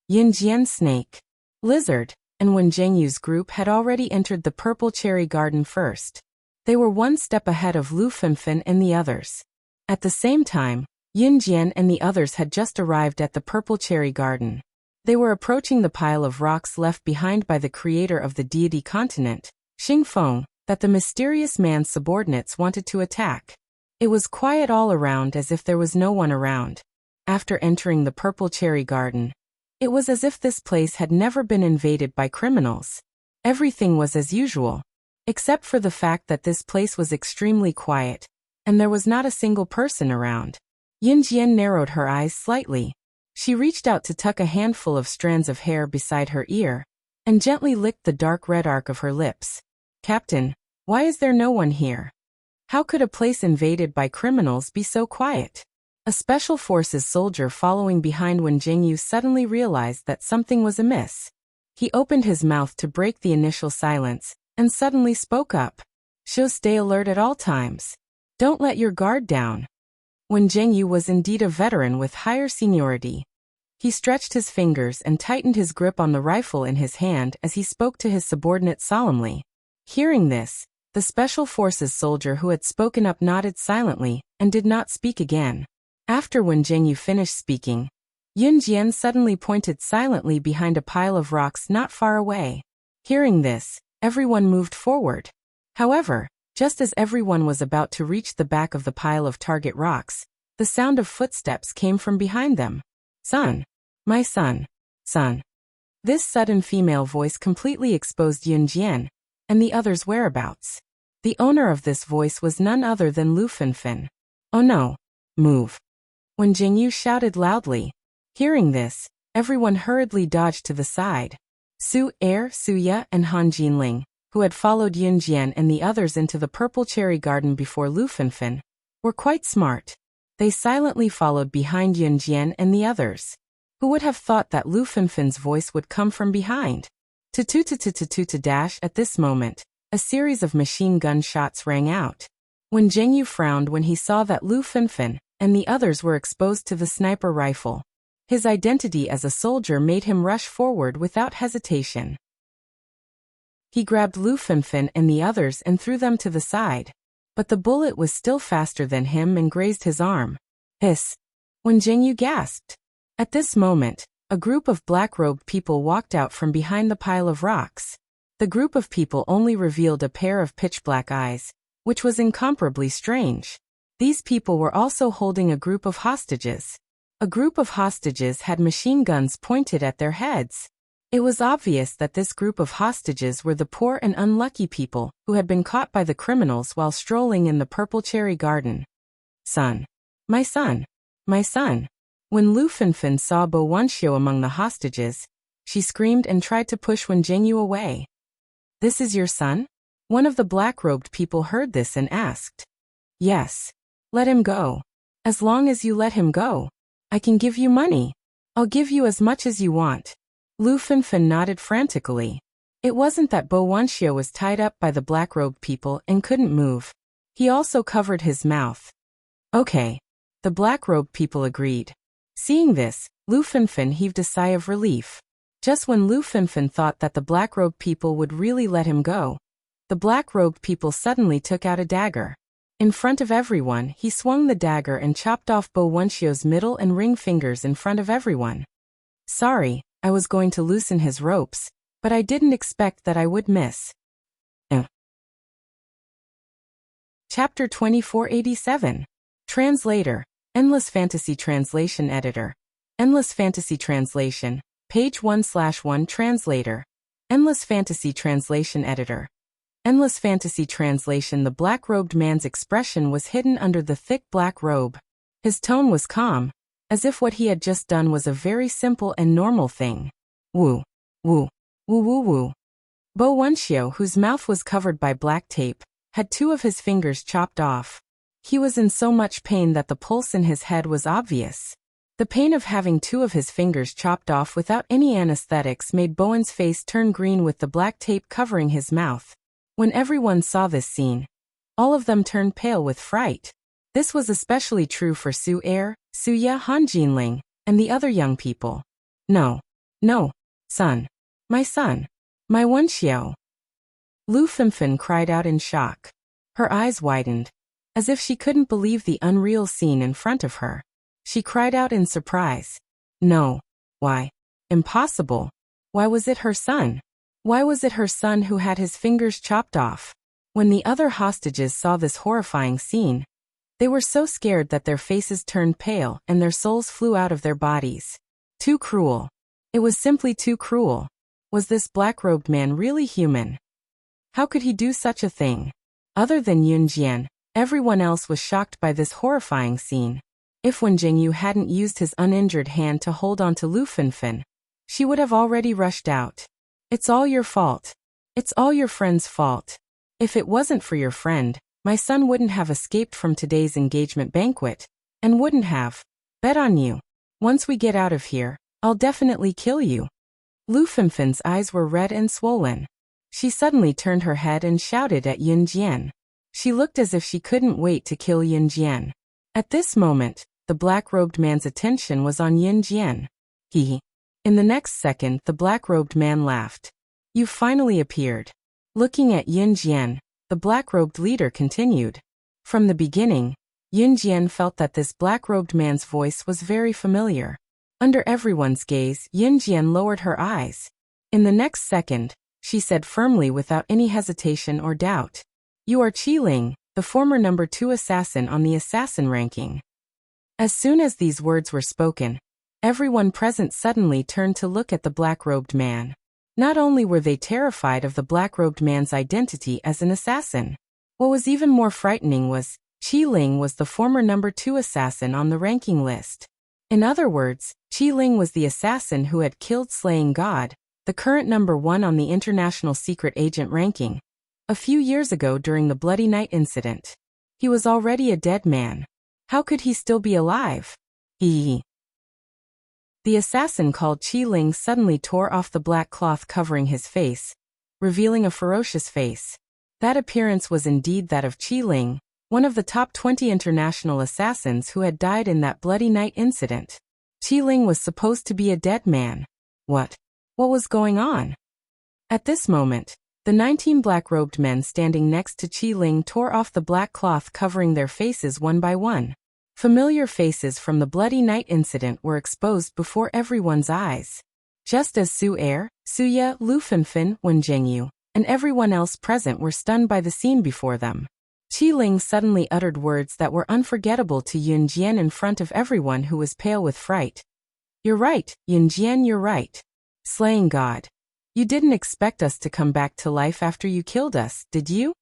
Yun Jian Snake, Lizard, and Wen Zhengyu's group had already entered the purple cherry garden first. They were one step ahead of Lu Fenfen and the others. At the same time, Yun Jian and the others had just arrived at the purple cherry garden. They were approaching the pile of rocks left behind by the creator of the deity continent, Xingfeng, that the mysterious man's subordinates wanted to attack. It was quiet all around as if there was no one around. After entering the purple cherry garden, it was as if this place had never been invaded by criminals. Everything was as usual, except for the fact that this place was extremely quiet, and there was not a single person around. Yun Jian narrowed her eyes slightly. She reached out to tuck a handful of strands of hair beside her ear, and gently licked the dark red arc of her lips. Captain, why is there no one here? How could a place invaded by criminals be so quiet? A special forces soldier following behind Wen Jingyu suddenly realized that something was amiss. He opened his mouth to break the initial silence, and suddenly spoke up. Stay alert at all times. Don't let your guard down. Wen Jingyu was indeed a veteran with higher seniority. He stretched his fingers and tightened his grip on the rifle in his hand as he spoke to his subordinate solemnly. Hearing this, the special forces soldier who had spoken up nodded silently and did not speak again. After Wen Jingyu finished speaking, Yun Jian suddenly pointed silently behind a pile of rocks not far away. Hearing this, everyone moved forward. However, just as everyone was about to reach the back of the pile of target rocks, the sound of footsteps came from behind them. Son. My son. Son. This sudden female voice completely exposed Yun Jian and the others' whereabouts. The owner of this voice was none other than Lu Fenfen. Oh no. Move. Wen Jingyu shouted loudly. Hearing this, everyone hurriedly dodged to the side. Suya, and Han Jinling, who had followed Yun Jian and the others into the purple cherry garden before Lu Fenfen, were quite smart. They silently followed behind Yun Jian and the others. Who would have thought that Lu Fenfen's voice would come from behind? Dash at this moment, a series of machine gun shots rang out. Wen Jingyu frowned when he saw that Lu Fenfen and the others were exposed to the sniper rifle. His identity as a soldier made him rush forward without hesitation. He grabbed Lu Fenfen and the others and threw them to the side. But the bullet was still faster than him and grazed his arm. Hiss! Wen Jingyu gasped. At this moment, a group of black-robed people walked out from behind the pile of rocks. The group of people only revealed a pair of pitch-black eyes, which was incomparably strange. These people were also holding a group of hostages. A group of hostages had machine guns pointed at their heads. It was obvious that this group of hostages were the poor and unlucky people who had been caught by the criminals while strolling in the purple cherry garden. Son. My son. My son. When Lu Fenfen saw Bo Wuxia among the hostages, she screamed and tried to push Wen Jingyu away. This is your son? One of the black-robed people heard this and asked. Yes. Let him go. As long as you let him go, I can give you money. I'll give you as much as you want. Lu Fenfen nodded frantically. It wasn't that Bo Wuxia was tied up by the black-robed people and couldn't move. He also covered his mouth. Okay. The black-robed people agreed. Seeing this, Lu Fenfen heaved a sigh of relief. Just when Lu Fenfen thought that the black-robed people would really let him go, the black-robed people suddenly took out a dagger. In front of everyone, he swung the dagger and chopped off Bo Wuxia's middle and ring fingers in front of everyone. Sorry, I was going to loosen his ropes, but I didn't expect that I would miss. Chapter 2487. Translator. Endless Fantasy Translation Editor. Endless Fantasy Translation. Page 1/1 Translator. Endless Fantasy Translation Editor. Endless Fantasy Translation. The black-robed man's expression was hidden under the thick black robe. His tone was calm, as if what he had just done was a very simple and normal thing. Woo. Woo. Woo woo woo. Bo Wuxia, whose mouth was covered by black tape, had 2 of his fingers chopped off. He was in so much pain that the pulse in his head was obvious. The pain of having 2 of his fingers chopped off without any anesthetics made Bowen's face turn green with the black tape covering his mouth. When everyone saw this scene, all of them turned pale with fright. This was especially true for Suya, Han Jinling, and the other young people. No. No. Son. My son. My Wuxia. Lu Fenfen cried out in shock. Her eyes widened, as if she couldn't believe the unreal scene in front of her. She cried out in surprise. No. Why? Impossible. Why was it her son? Why was it her son who had his fingers chopped off? When the other hostages saw this horrifying scene, they were so scared that their faces turned pale and their souls flew out of their bodies. Too cruel. It was simply too cruel. Was this black-robed man really human? How could he do such a thing? Other than Yun Jian, everyone else was shocked by this horrifying scene. If Wen Jingyu hadn't used his uninjured hand to hold on to Lu Fenfen, she would have already rushed out. It's all your fault. It's all your friend's fault. If it wasn't for your friend, my son wouldn't have escaped from today's engagement banquet. And wouldn't have. Bet on you. Once we get out of here, I'll definitely kill you. Lu Fengfen's eyes were red and swollen. She suddenly turned her head and shouted at Yun Jian. She looked as if she couldn't wait to kill Yun Jian. At this moment, the black-robed man's attention was on Yun Jian. He. In the next second, the black-robed man laughed. You finally appeared. Looking at Yun Jian, the black-robed leader continued. From the beginning, Yun Jian felt that this black-robed man's voice was very familiar. Under everyone's gaze, Yun Jian lowered her eyes. In the next second, she said firmly without any hesitation or doubt. You are Qi Ling, the former number 2 assassin on the assassin ranking. As soon as these words were spoken, everyone present suddenly turned to look at the black-robed man. Not only were they terrified of the black-robed man's identity as an assassin, what was even more frightening was, Qi Ling was the former number 2 assassin on the ranking list. In other words, Qi Ling was the assassin who had killed Slaying God, the current number 1 on the international secret agent ranking. A few years ago during the Bloody Night incident. He was already a dead man. How could he still be alive? The assassin called Qi Ling suddenly tore off the black cloth covering his face, revealing a ferocious face. That appearance was indeed that of Qi Ling, one of the top 20 international assassins who had died in that Bloody Night incident. Qi Ling was supposed to be a dead man. What was going on? At this moment, the 19 black-robed men standing next to Qi Ling tore off the black cloth covering their faces one by one. Familiar faces from the Bloody Night incident were exposed before everyone's eyes. Just as Su Er, Suya, Lu Fengfen, Wen Zhengyu, and everyone else present were stunned by the scene before them. Qi Ling suddenly uttered words that were unforgettable to Yun Jian in front of everyone who was pale with fright. You're right, Yun Jian, you're right. Slaying God. You didn't expect us to come back to life after you killed us, did you?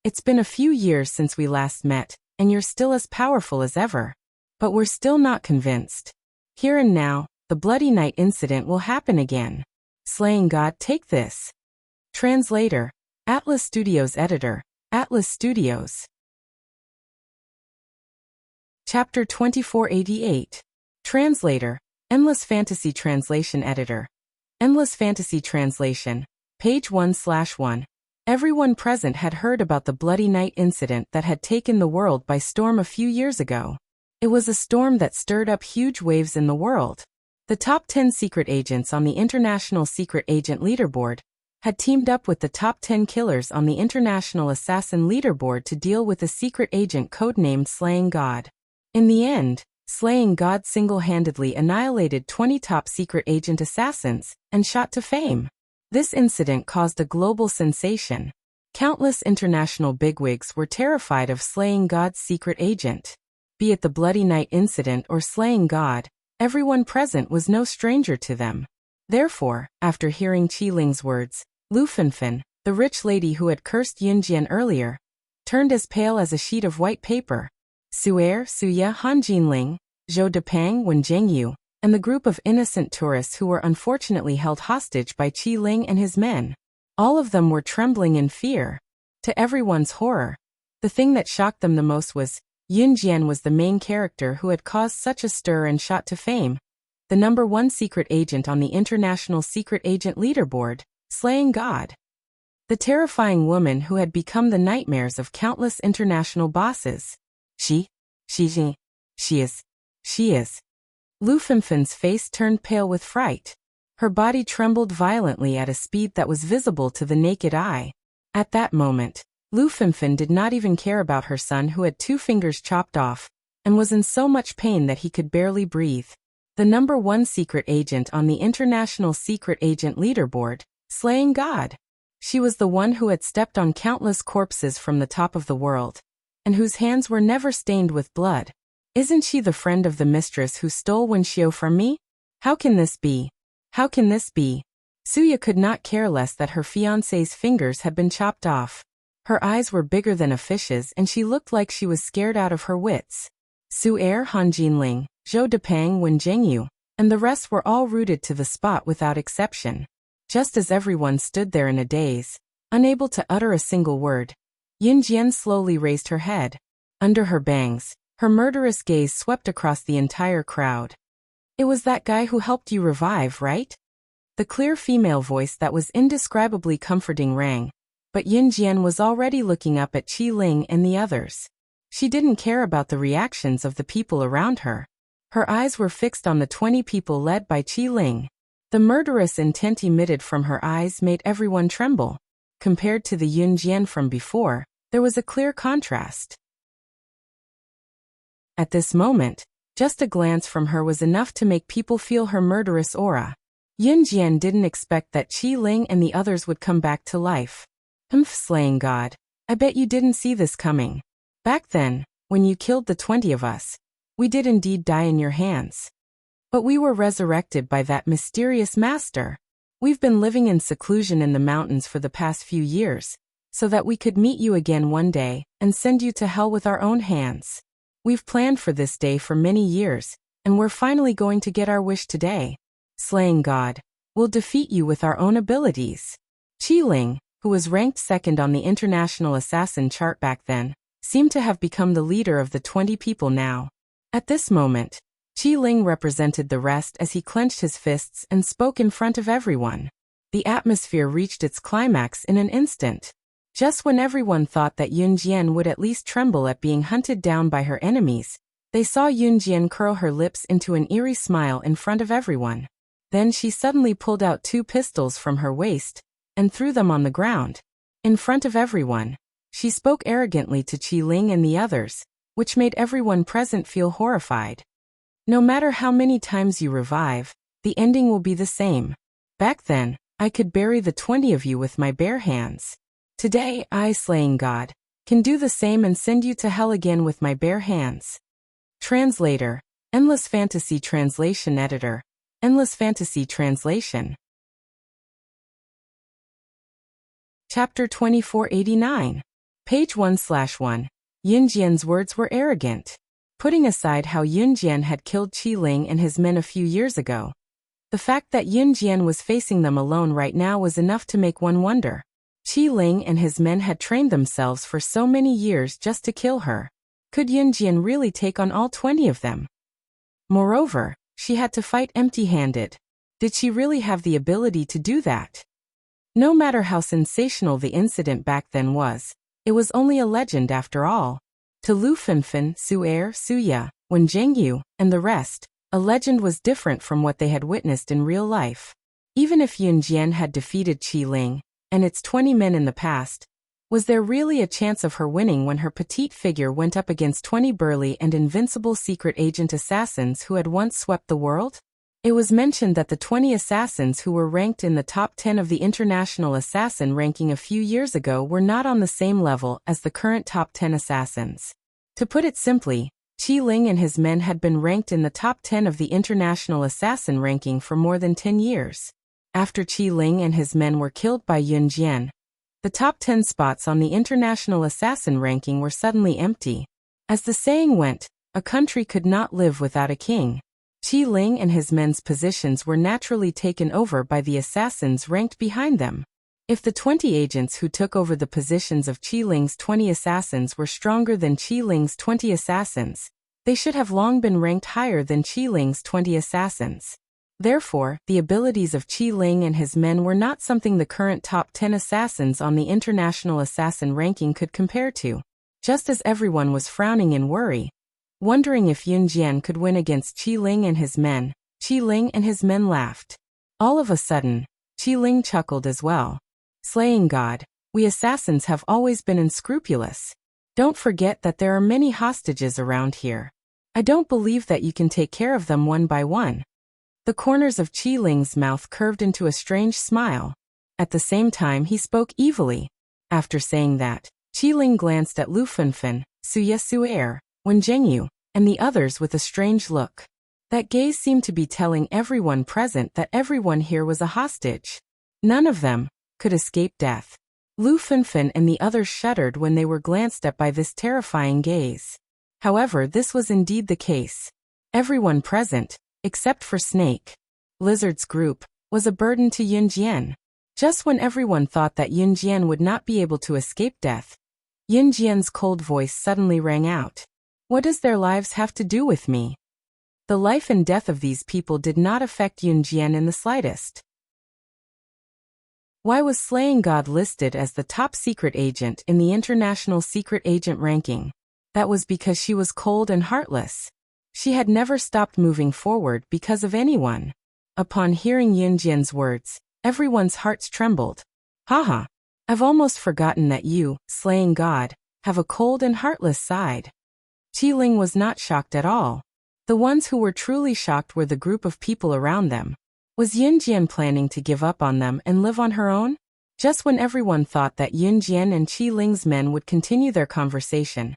It's been a few years since we last met, and you're still as powerful as ever. But we're still not convinced. Here and now, the Bloody Night incident will happen again. Slaying God, take this. Translator. Atlas Studios Editor. Atlas Studios. Chapter 2488. Translator. Endless Fantasy Translation Editor. Endless Fantasy Translation. Page 1/1. Everyone present had heard about the Bloody Night incident that had taken the world by storm a few years ago. It was a storm that stirred up huge waves in the world. The top 10 secret agents on the International Secret Agent Leaderboard had teamed up with the top 10 killers on the International Assassin Leaderboard to deal with a secret agent codenamed Slaying God. In the end, Slaying God single-handedly annihilated 20 top secret agent assassins and shot to fame. This incident caused a global sensation. Countless international bigwigs were terrified of Slaying God's secret agent. Be it the Bloody Night incident or Slaying God, everyone present was no stranger to them. Therefore, after hearing Qi Ling's words, Lu Fengfen, the rich lady who had cursed Yun Jian earlier, turned as pale as a sheet of white paper. Su Er, Suya, Han Jinling, Zhou Depang, Wen Zhengyu, and the group of innocent tourists who were unfortunately held hostage by Qi Ling and his men. All of them were trembling in fear. To everyone's horror, the thing that shocked them the most was, Yun Jian was the main character who had caused such a stir and shot to fame. The number 1 secret agent on the International Secret Agent Leaderboard, Slaying God. The terrifying woman who had become the nightmares of countless international bosses. She is. Lu Fengfen's face turned pale with fright. Her body trembled violently at a speed that was visible to the naked eye. At that moment, Lu Fengfen did not even care about her son who had 2 fingers chopped off, and was in so much pain that he could barely breathe. The number 1 secret agent on the International Secret Agent Leaderboard, Slaying God. She was the one who had stepped on countless corpses from the top of the world, and whose hands were never stained with blood. Isn't she the friend of the mistress who stole Wuxia from me? How can this be? How can this be? Suya could not care less that her fiancé's fingers had been chopped off. Her eyes were bigger than a fish's and she looked like she was scared out of her wits. Su Er, Han Jinling, Zhou Depang, Wen Zhengyu, and the rest were all rooted to the spot without exception. Just as everyone stood there in a daze, unable to utter a single word, Yun Jian slowly raised her head. Under her bangs, Her murderous gaze swept across the entire crowd. It was that guy who helped you revive, right? The clear female voice that was indescribably comforting rang, but Yin Jian was already looking up at Qi Ling and the others. She didn't care about the reactions of the people around her. Her eyes were fixed on the 20 people led by Qi Ling. The murderous intent emitted from her eyes made everyone tremble. Compared to the Yin Jian from before, there was a clear contrast. At this moment, just a glance from her was enough to make people feel her murderous aura. Yin Jian didn't expect that Qi Ling and the others would come back to life. Slaying God, I bet you didn't see this coming. Back then, when you killed the 20 of us, we did indeed die in your hands. But we were resurrected by that mysterious master. We've been living in seclusion in the mountains for the past few years, so that we could meet you again one day and send you to hell with our own hands. We've planned for this day for many years, and we're finally going to get our wish today. Slaying God, we'll defeat you with our own abilities. Qi Ling, who was ranked second on the international assassin chart back then, seemed to have become the leader of the 20 people now. At this moment, Qi Ling represented the rest as he clenched his fists and spoke in front of everyone. The atmosphere reached its climax in an instant. Just when everyone thought that Yun Jian would at least tremble at being hunted down by her enemies, they saw Yun Jian curl her lips into an eerie smile in front of everyone. Then she suddenly pulled out 2 pistols from her waist and threw them on the ground. In front of everyone, she spoke arrogantly to Qi Ling and the others, which made everyone present feel horrified. No matter how many times you revive, the ending will be the same. Back then, I could bury the 20 of you with my bare hands. Today, I, Slaying God, can do the same and send you to hell again with my bare hands. Translator, Endless Fantasy Translation Editor, Endless Fantasy Translation. Chapter 2489. Page 1/1. Yin Jian's words were arrogant. Putting aside how Yin Jian had killed Qi Ling and his men a few years ago, the fact that Yin Jian was facing them alone right now was enough to make one wonder. Qi Ling and his men had trained themselves for so many years just to kill her. Could Yin Jian really take on all 20 of them? Moreover, she had to fight empty-handed. Did she really have the ability to do that? No matter how sensational the incident back then was, it was only a legend after all. To Lu Fenfen, Su Er, Su Ya, Wen Zhengyu, and the rest, a legend was different from what they had witnessed in real life. Even if Yin Jian had defeated Qi Ling and its 20 men in the past, was there really a chance of her winning when her petite figure went up against 20 burly and invincible secret agent assassins who had once swept the world? It was mentioned that the 20 assassins who were ranked in the top 10 of the international assassin ranking a few years ago were not on the same level as the current top 10 assassins. To put it simply, Qi Ling and his men had been ranked in the top 10 of the international assassin ranking for more than 10 years. After Qi Ling and his men were killed by Yun Jian, the top 10 spots on the international assassin ranking were suddenly empty. As the saying went, a country could not live without a king. Qi Ling and his men's positions were naturally taken over by the assassins ranked behind them. If the 20 agents who took over the positions of Qi Ling's 20 assassins were stronger than Qi Ling's 20 assassins, they should have long been ranked higher than Qi Ling's 20 assassins. Therefore, the abilities of Qi Ling and his men were not something the current top 10 assassins on the international assassin ranking could compare to. Just as everyone was frowning in worry, wondering if Yun Jian could win against Qi Ling and his men, Qi Ling and his men laughed. All of a sudden, Qi Ling chuckled as well. Slaying God, we assassins have always been unscrupulous. Don't forget that there are many hostages around here. I don't believe that you can take care of them one by one. The corners of Qi Ling's mouth curved into a strange smile. At the same time he spoke evilly. After saying that, Qi Ling glanced at Lu Fenfen, Su Ye Su Er, Wen Zhengyu, and the others with a strange look. That gaze seemed to be telling everyone present that everyone here was a hostage. None of them could escape death. Lu Fenfen and the others shuddered when they were glanced at by this terrifying gaze. However, this was indeed the case. Everyone present, except for Snake Lizard's group, was a burden to Yun Jian. Just when everyone thought that Yun Jian would not be able to escape death, Yun Jian's cold voice suddenly rang out. What does their lives have to do with me? The life and death of these people did not affect Yun Jian in the slightest. Why was slaying God listed as the top secret agent in the international secret agent ranking? That was because she was cold and heartless. She had never stopped moving forward because of anyone. Upon hearing Yun Jian's words, everyone's hearts trembled. Haha. I've almost forgotten that you, slaying God, have a cold and heartless side. Qi Ling was not shocked at all. The ones who were truly shocked were the group of people around them. Was Yun Jian planning to give up on them and live on her own? Just when everyone thought that Yun Jian and Qi Ling's men would continue their conversation,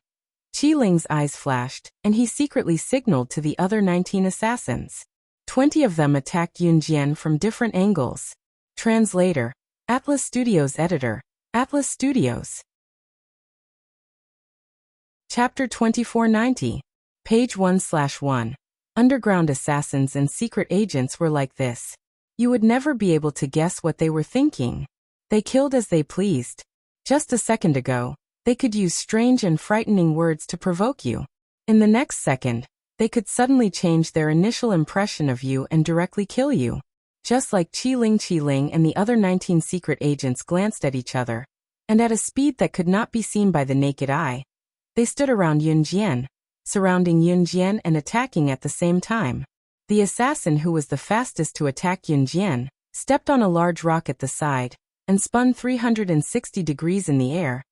Qi Ling's eyes flashed, and he secretly signaled to the other 19 assassins. 20 of them attacked Yun Jian from different angles. Translator, Atlas Studios Editor, Atlas Studios. Chapter 2490. Page 1/1. Underground assassins and secret agents were like this. You would never be able to guess what they were thinking. They killed as they pleased. Just a second ago, they could use strange and frightening words to provoke you. In the next second, they could suddenly change their initial impression of you and directly kill you. Just like Qi Ling and the other 19 secret agents glanced at each other, and at a speed that could not be seen by the naked eye, they stood around Yun Jian, surrounding Yun Jian and attacking at the same time. The assassin who was the fastest to attack Yun Jian stepped on a large rock at the side and spun 360 degrees in the air,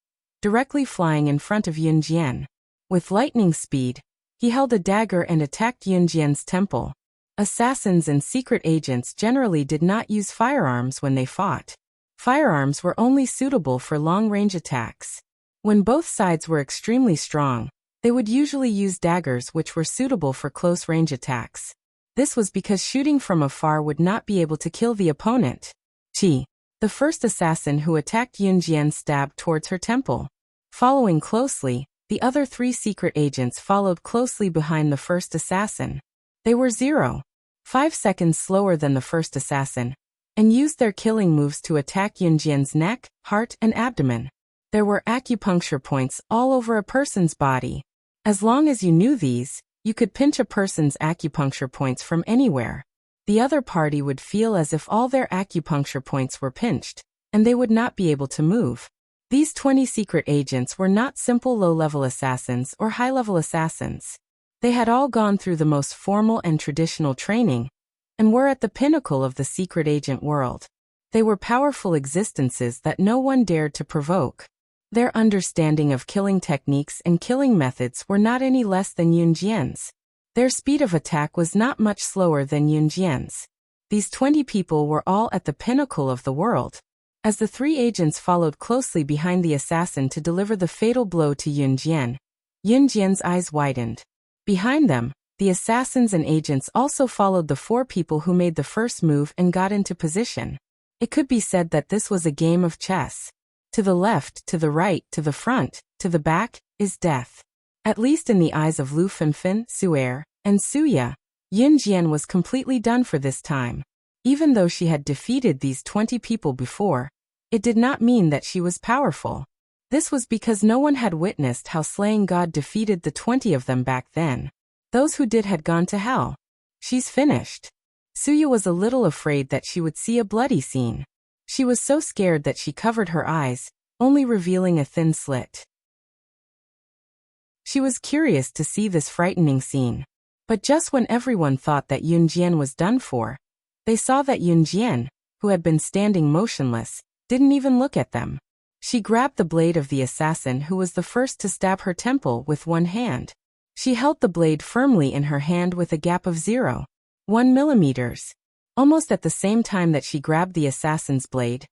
directly flying in front of Yun Jian. With lightning speed, he held a dagger and attacked Yun Jian's temple. Assassins and secret agents generally did not use firearms when they fought. Firearms were only suitable for long-range attacks. When both sides were extremely strong, they would usually use daggers which were suitable for close-range attacks. This was because shooting from afar would not be able to kill the opponent. Qi, the first assassin who attacked Yun Jian, stabbed towards her temple. Following closely, the other 3 secret agents followed closely behind the first assassin. They were 0.5 seconds slower than the first assassin, and used their killing moves to attack Yun Jian's neck, heart, and abdomen. There were acupuncture points all over a person's body. As long as you knew these, you could pinch a person's acupuncture points from anywhere. The other party would feel as if all their acupuncture points were pinched, and they would not be able to move. These 20 secret agents were not simple low-level assassins or high-level assassins. They had all gone through the most formal and traditional training, and were at the pinnacle of the secret agent world. They were powerful existences that no one dared to provoke. Their understanding of killing techniques and killing methods were not any less than Yun Jian's. Their speed of attack was not much slower than Yun Jian's. These 20 people were all at the pinnacle of the world. As the 3 agents followed closely behind the assassin to deliver the fatal blow to Yun Jian's eyes widened. Behind them, the assassins and agents also followed the 4 people who made the first move and got into position. It could be said that this was a game of chess. To the left, to the right, to the front, to the back, is death. At least in the eyes of Lu Fenfen, Su'er, and Suya, Yun Jian was completely done for this time. Even though she had defeated these 20 people before, it did not mean that she was powerful. This was because no one had witnessed how slaying God defeated the 20 of them back then. Those who did had gone to hell. She's finished. Suya was a little afraid that she would see a bloody scene. She was so scared that she covered her eyes, only revealing a thin slit. She was curious to see this frightening scene. But just when everyone thought that Yun Jian was done for, they saw that Yun Jian, who had been standing motionless, didn't even look at them. She grabbed the blade of the assassin who was the first to stab her temple with one hand. She held the blade firmly in her hand with a gap of 0.1 millimeters. Almost at the same time that she grabbed the assassin's blade,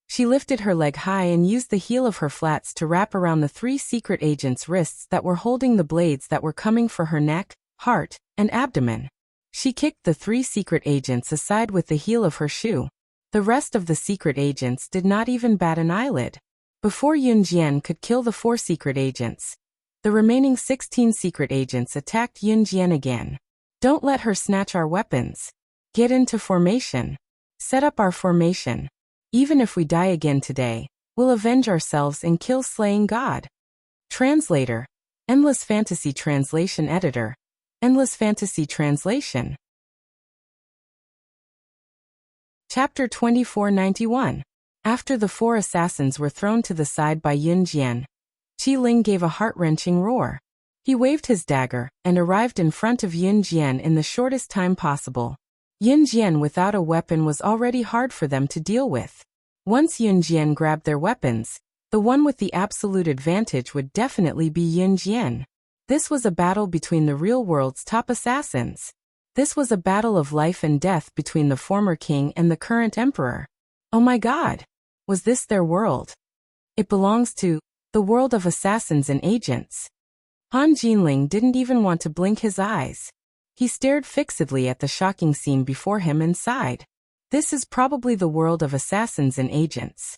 she lifted her leg high and used the heel of her flats to wrap around the 3 secret agents' wrists that were holding the blades that were coming for her neck, heart, and abdomen. She kicked the 3 secret agents aside with the heel of her shoe. The rest of the secret agents did not even bat an eyelid. Before Yun Jian could kill the 4 secret agents, the remaining 16 secret agents attacked Yun Jian again. Don't let her snatch our weapons. Get into formation. Set up our formation. Even if we die again today, we'll avenge ourselves and kill slaying God. Translator. Endless Fantasy Translation Editor. Endless Fantasy Translation. Chapter 2491. After the 4 assassins were thrown to the side by Yun Jian, Qi Ling gave a heart-wrenching roar. He waved his dagger and arrived in front of Yun Jian in the shortest time possible. Yun Jian without a weapon was already hard for them to deal with. Once Yun Jian grabbed their weapons, the one with the absolute advantage would definitely be Yun Jian. This was a battle between the real world's top assassins. This was a battle of life and death between the former king and the current emperor. Oh my god! Was this their world? It belongs to the world of assassins and agents. Han Jinling didn't even want to blink his eyes. He stared fixedly at the shocking scene before him and sighed. This is probably the world of assassins and agents.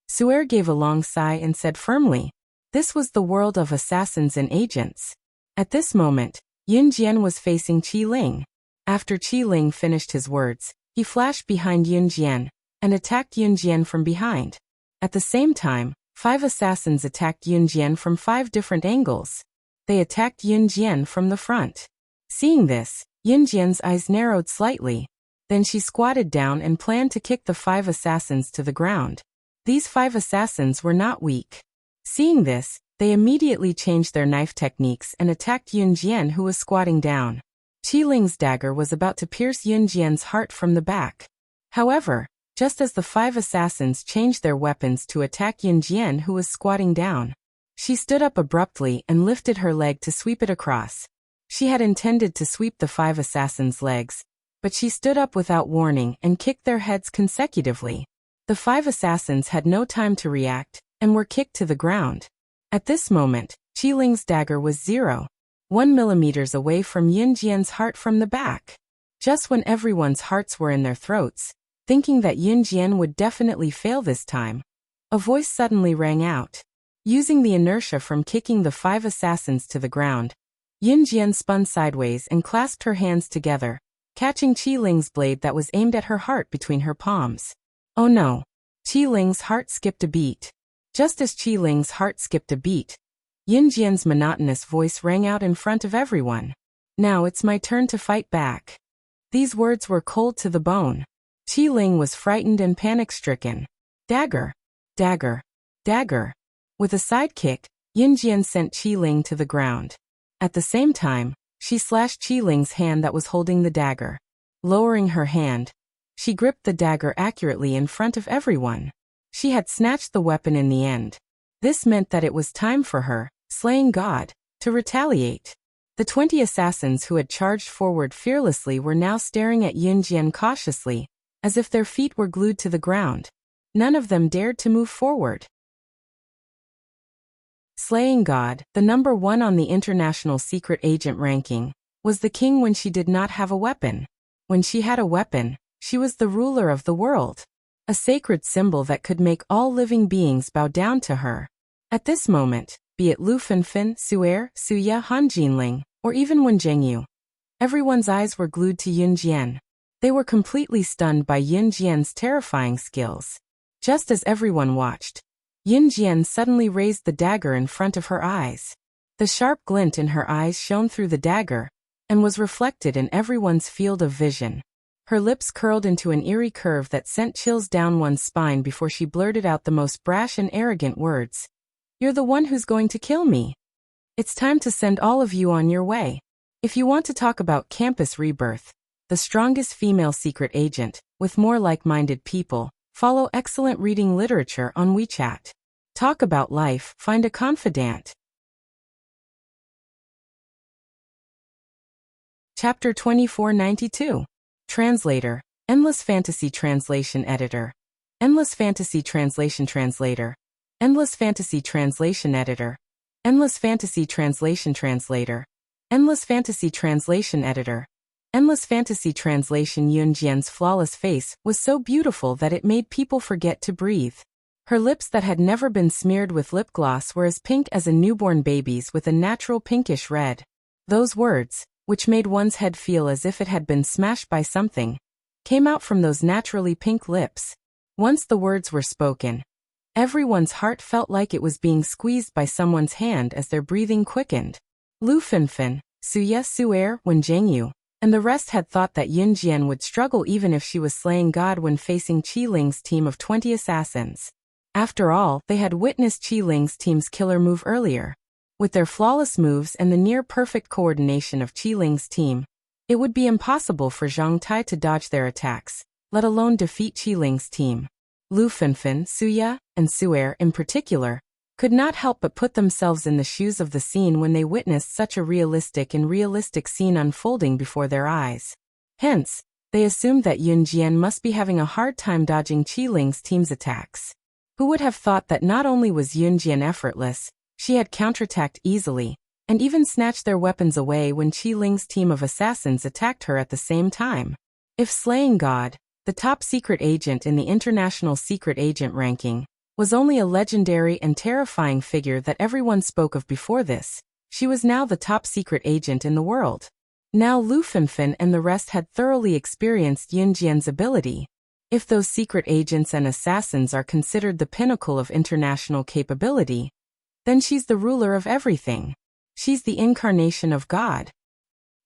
Su'er gave a long sigh and said firmly, this was the world of assassins and agents. At this moment, Yun Jian was facing Qi Ling. After Qi Ling finished his words, he flashed behind Yun Jian and attacked Yun Jian from behind. At the same time, 5 assassins attacked Yun Jian from 5 different angles. They attacked Yun Jian from the front. Seeing this, Yun Jian's eyes narrowed slightly. Then she squatted down and planned to kick the 5 assassins to the ground. These 5 assassins were not weak. Seeing this, they immediately changed their knife techniques and attacked Yun Jian, who was squatting down. Qi Ling's dagger was about to pierce Yun Jian's heart from the back. However, just as the 5 assassins changed their weapons to attack Yun Jian, who was squatting down, she stood up abruptly and lifted her leg to sweep it across. She had intended to sweep the 5 assassins' legs, but she stood up without warning and kicked their heads consecutively. The 5 assassins had no time to react and were kicked to the ground. At this moment, Qi Ling's dagger was 0.1 millimeters away from Yun Jian's heart from the back. Just when everyone's hearts were in their throats, thinking that Yun Jian would definitely fail this time, a voice suddenly rang out. Using the inertia from kicking the 5 assassins to the ground, Yun Jian spun sideways and clasped her hands together, catching Qi Ling's blade that was aimed at her heart between her palms. Oh no! Qi Ling's heart skipped a beat. Just as Qi Ling's heart skipped a beat, Yun Jian's monotonous voice rang out in front of everyone. Now it's my turn to fight back. These words were cold to the bone. Qi Ling was frightened and panic-stricken. Dagger! Dagger! Dagger! With a side kick, Yun Jian sent Qi Ling to the ground. At the same time, she slashed Qi Ling's hand that was holding the dagger. Lowering her hand, she gripped the dagger accurately in front of everyone. She had snatched the weapon in the end. This meant that it was time for her, slaying God, to retaliate. The 20 assassins who had charged forward fearlessly were now staring at Yun Jian cautiously, as if their feet were glued to the ground. None of them dared to move forward. Slaying God, the number 1 on the international secret agent ranking, was the king when she did not have a weapon. When she had a weapon, she was the ruler of the world. A sacred symbol that could make all living beings bow down to her. At this moment, be it Lu Fenfen, Su'er, Suya, Han Jinling, or even Wen Zhengyu, everyone's eyes were glued to Yun Jian. They were completely stunned by Yun Jian's terrifying skills. Just as everyone watched, Yun Jian suddenly raised the dagger in front of her eyes. The sharp glint in her eyes shone through the dagger, and was reflected in everyone's field of vision. Her lips curled into an eerie curve that sent chills down one's spine before she blurted out the most brash and arrogant words. You're the one who's going to kill me. It's time to send all of you on your way. If you want to talk about campus rebirth, the strongest female secret agent, with more like-minded people, follow excellent reading literature on WeChat. Talk about life, find a confidant. Chapter 2492. Translator. Endless Fantasy Translation Editor. Endless Fantasy Translation Translator. Endless Fantasy Translation Editor. Endless Fantasy Translation Translator. Endless Fantasy Translation Editor. Endless Fantasy Translation. Yun Jian's flawless face was so beautiful that it made people forget to breathe. Her lips that had never been smeared with lip gloss were as pink as a newborn baby's with a natural pinkish red. Those words, which made one's head feel as if it had been smashed by something, came out from those naturally pink lips. Once the words were spoken, Everyone's heart felt like it was being squeezed by someone's hand as their breathing quickened. Lu Fenfen, Suya Suer, Wen Zhengyu, and the rest had thought that Yun Jian would struggle even if she was slaying God when facing Qi Ling's team of 20 assassins. After all, they had witnessed Qi Ling's team's killer move earlier. With their flawless moves and the near-perfect coordination of Qi Ling's team, it would be impossible for Zhang Tai to dodge their attacks, let alone defeat Qi Ling's team. Lu Fenfen, Suya, and Suer in particular, could not help but put themselves in the shoes of the scene when they witnessed such a realistic scene unfolding before their eyes. Hence, they assumed that Yun Jian must be having a hard time dodging Qi Ling's team's attacks. Who would have thought that not only was Yun Jian effortless, she had counterattacked easily, and even snatched their weapons away when Qi Ling's team of assassins attacked her at the same time. If slaying God, the top secret agent in the international secret agent ranking, was only a legendary and terrifying figure that everyone spoke of before this, she was now the top secret agent in the world. Now Lu Fenfen and the rest had thoroughly experienced Yun Jian's ability. If those secret agents and assassins are considered the pinnacle of international capability, then she's the ruler of everything. She's the incarnation of God.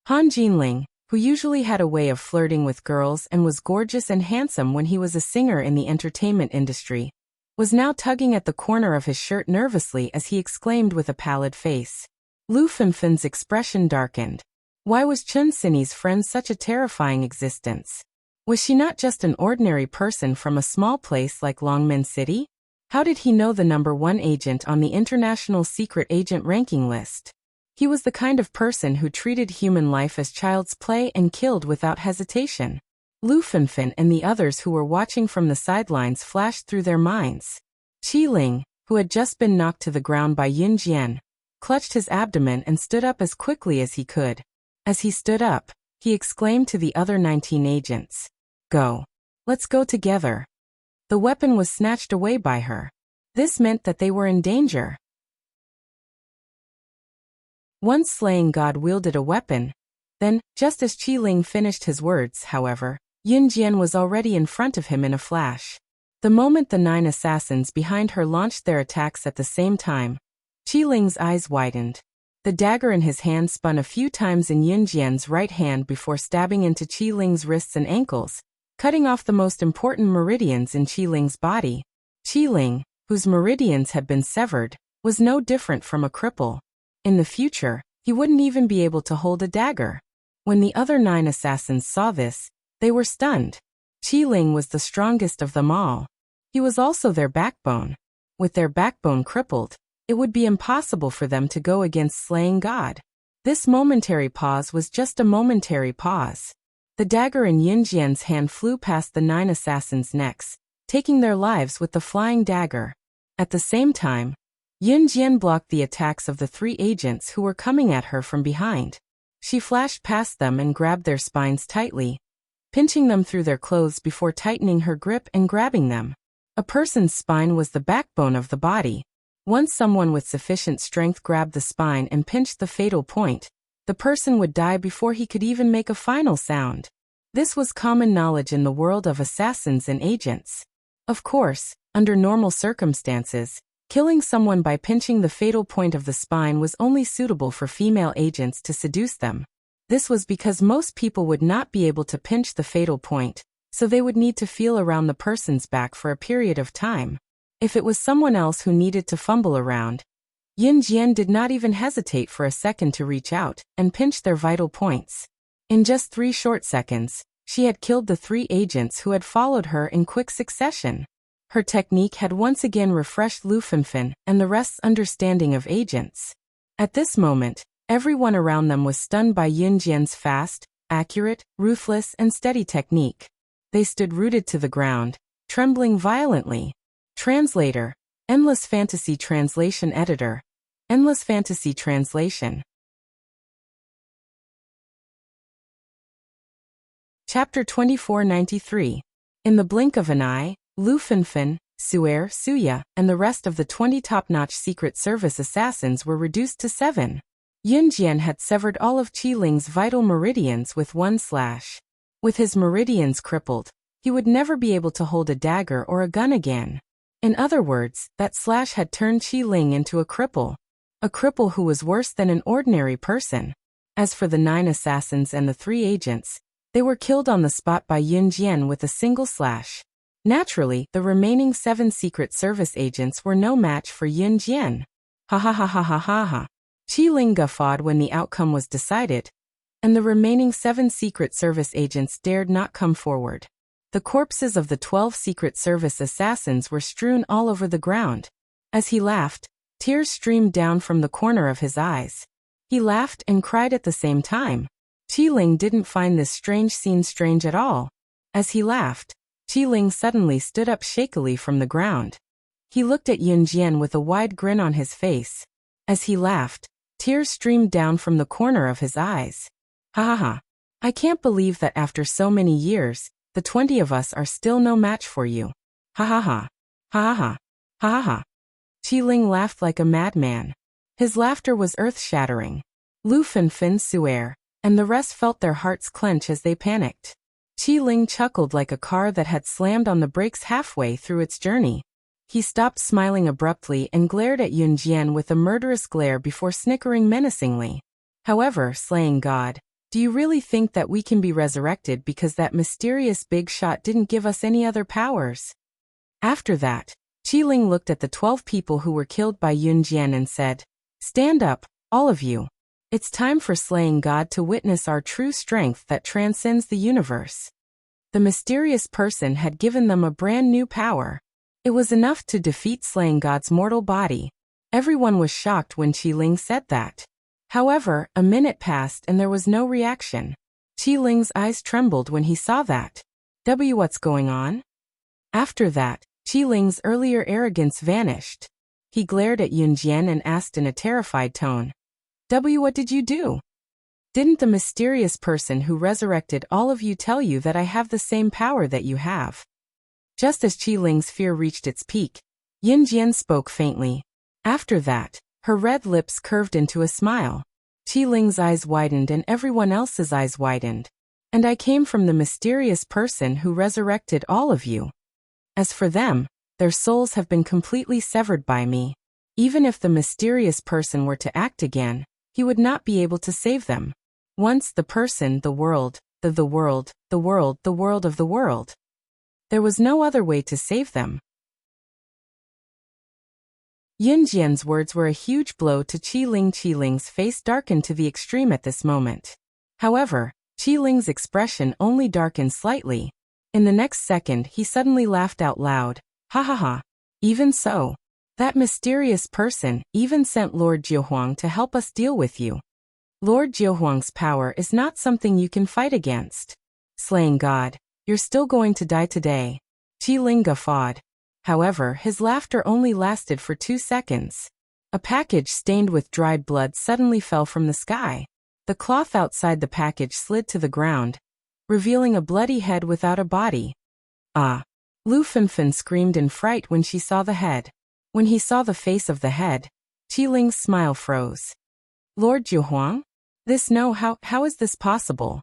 Han Jinling, who usually had a way of flirting with girls and was gorgeous and handsome when he was a singer in the entertainment industry, was now tugging at the corner of his shirt nervously as he exclaimed with a pallid face. Lu Fenfen's expression darkened. Why was Chun Sini's friend such a terrifying existence? Was she not just an ordinary person from a small place like Longmen City? How did he know the #1 agent on the international secret agent ranking list? He was the kind of person who treated human life as child's play and killed without hesitation. Lu Fenfen and the others who were watching from the sidelines flashed through their minds. Qi Ling, who had just been knocked to the ground by Yun Jian, clutched his abdomen and stood up as quickly as he could. As he stood up, he exclaimed to the other 19 agents, "Go. Let's go together." The weapon was snatched away by her. This meant that they were in danger. Once slaying God wielded a weapon, then, just as Qi Ling finished his words, however, Yun Jian was already in front of him in a flash. The moment the 9 assassins behind her launched their attacks at the same time, Qi Ling's eyes widened. The dagger in his hand spun a few times in Yun Jian's right hand before stabbing into Qi Ling's wrists and ankles, cutting off the most important meridians in Qi Ling's body. Qi Ling, whose meridians had been severed, was no different from a cripple. In the future, he wouldn't even be able to hold a dagger. When the other 9 assassins saw this, they were stunned. Qi Ling was the strongest of them all. He was also their backbone. With their backbone crippled, it would be impossible for them to go against slaying God. This momentary pause was just a momentary pause. The dagger in Yun Jian's hand flew past the 9 assassins' necks, taking their lives with the flying dagger. At the same time, Yun Jian blocked the attacks of the 3 agents who were coming at her from behind. She flashed past them and grabbed their spines tightly, pinching them through their clothes before tightening her grip and grabbing them. A person's spine was the backbone of the body. Once someone with sufficient strength grabbed the spine and pinched the fatal point, the person would die before he could even make a final sound. This was common knowledge in the world of assassins and agents. Of course, under normal circumstances, killing someone by pinching the fatal point of the spine was only suitable for female agents to seduce them. This was because most people would not be able to pinch the fatal point, so they would need to feel around the person's back for a period of time. If it was someone else who needed to fumble around, Yun Jian did not even hesitate for a second to reach out and pinch their vital points. In just 3 short seconds, she had killed the 3 agents who had followed her in quick succession. Her technique had once again refreshed Lu Fenfen and the rest's understanding of agents. At this moment, everyone around them was stunned by Yun Jian's fast, accurate, ruthless, and steady technique. They stood rooted to the ground, trembling violently. Translator, Endless Fantasy Translation Editor, Endless Fantasy Translation. Chapter 2493. In the blink of an eye, Lu Fenfen, Suer, Suya, and the rest of the 20 top-notch Secret Service assassins were reduced to 7. Yun Jian had severed all of Qi Ling's vital meridians with one slash. With his meridians crippled, he would never be able to hold a dagger or a gun again. In other words, that slash had turned Qi Ling into a cripple who was worse than an ordinary person. As for the 9 assassins and the 3 agents, they were killed on the spot by Yun Jian with a single slash. Naturally, the remaining 7 Secret Service agents were no match for Yun Jian. Ha ha ha ha ha ha ha. Qi Ling guffawed when the outcome was decided, and the remaining 7 Secret Service agents dared not come forward. The corpses of the 12 Secret Service assassins were strewn all over the ground. As he laughed, tears streamed down from the corner of his eyes. He laughed and cried at the same time. Qi Ling didn't find this strange scene strange at all. As he laughed, Qi Ling suddenly stood up shakily from the ground. He looked at Yun Jian with a wide grin on his face. As he laughed, tears streamed down from the corner of his eyes. Ha ha ha. I can't believe that after so many years, the 20 of us are still no match for you. Ha ha ha. Ha ha ha. Ha ha ha. Qi Ling laughed like a madman. His laughter was earth-shattering. Lu Fenfen Suer, and the rest felt their hearts clench as they panicked. Qi Ling chuckled like a car that had slammed on the brakes halfway through its journey. He stopped smiling abruptly and glared at Yun Jian with a murderous glare before snickering menacingly. However, slaying God, do you really think that we can be resurrected because that mysterious big shot didn't give us any other powers? After that, Qi Ling looked at the 12 people who were killed by Yun Jian and said, "Stand up, all of you. It's time for slaying God to witness our true strength that transcends the universe." The mysterious person had given them a brand new power. It was enough to defeat slaying God's mortal body. Everyone was shocked when Qi Ling said that. However, a minute passed and there was no reaction. Qi Ling's eyes trembled when he saw that. What's going on? After that, Qi Ling's earlier arrogance vanished. He glared at Yun Jian and asked in a terrified tone, What did you do? Didn't the mysterious person who resurrected all of you tell you that I have the same power that you have? Just as Qi Ling's fear reached its peak, Yun Jian spoke faintly. After that, her red lips curved into a smile. Qi Ling's eyes widened and everyone else's eyes widened. And I came from the mysterious person who resurrected all of you. As for them, their souls have been completely severed by me. Even if the mysterious person were to act again, he would not be able to save them. Once the person, the world, the world, the world, the world of the world. There was no other way to save them. Yun Jian's words were a huge blow to Qi Ling. Qi Ling's face darkened to the extreme at this moment. However, Qi Ling's expression only darkened slightly. In the next second he suddenly laughed out loud. Ha ha ha. Even so. That mysterious person even sent Lord Jiuhuang to help us deal with you. Lord Jiuhuang's power is not something you can fight against. Slaying God, you're still going to die today. Qi Ling guffawed. However, his laughter only lasted for 2 seconds. A package stained with dried blood suddenly fell from the sky. The cloth outside the package slid to the ground, revealing a bloody head without a body. Ah! Lu Fenfen screamed in fright when she saw the head. When he saw the face of the head, Qi Ling's smile froze. Lord Jiuhuang? How is this possible?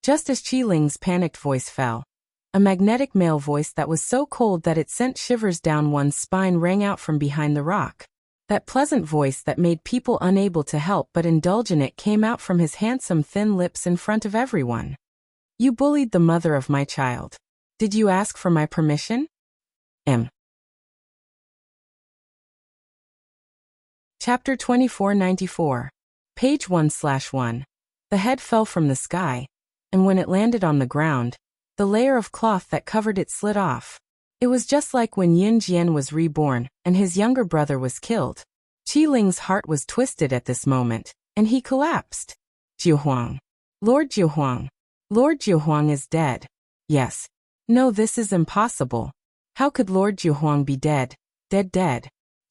Just as Qi Ling's panicked voice fell, a magnetic male voice that was so cold that it sent shivers down one's spine rang out from behind the rock. That pleasant voice that made people unable to help but indulge in it came out from his handsome thin lips in front of everyone. You bullied the mother of my child. Did you ask for my permission? Chapter 2494. Page 1/1. The head fell from the sky, and when it landed on the ground, the layer of cloth that covered it slid off. It was just like when Yun Jian was reborn and his younger brother was killed. Qi Ling's heart was twisted at this moment, and he collapsed. Jiuhuang. Lord Jiuhuang. Lord Jiuhuang is dead. Yes. No, this is impossible. How could Lord Jiuhuang be dead? Dead.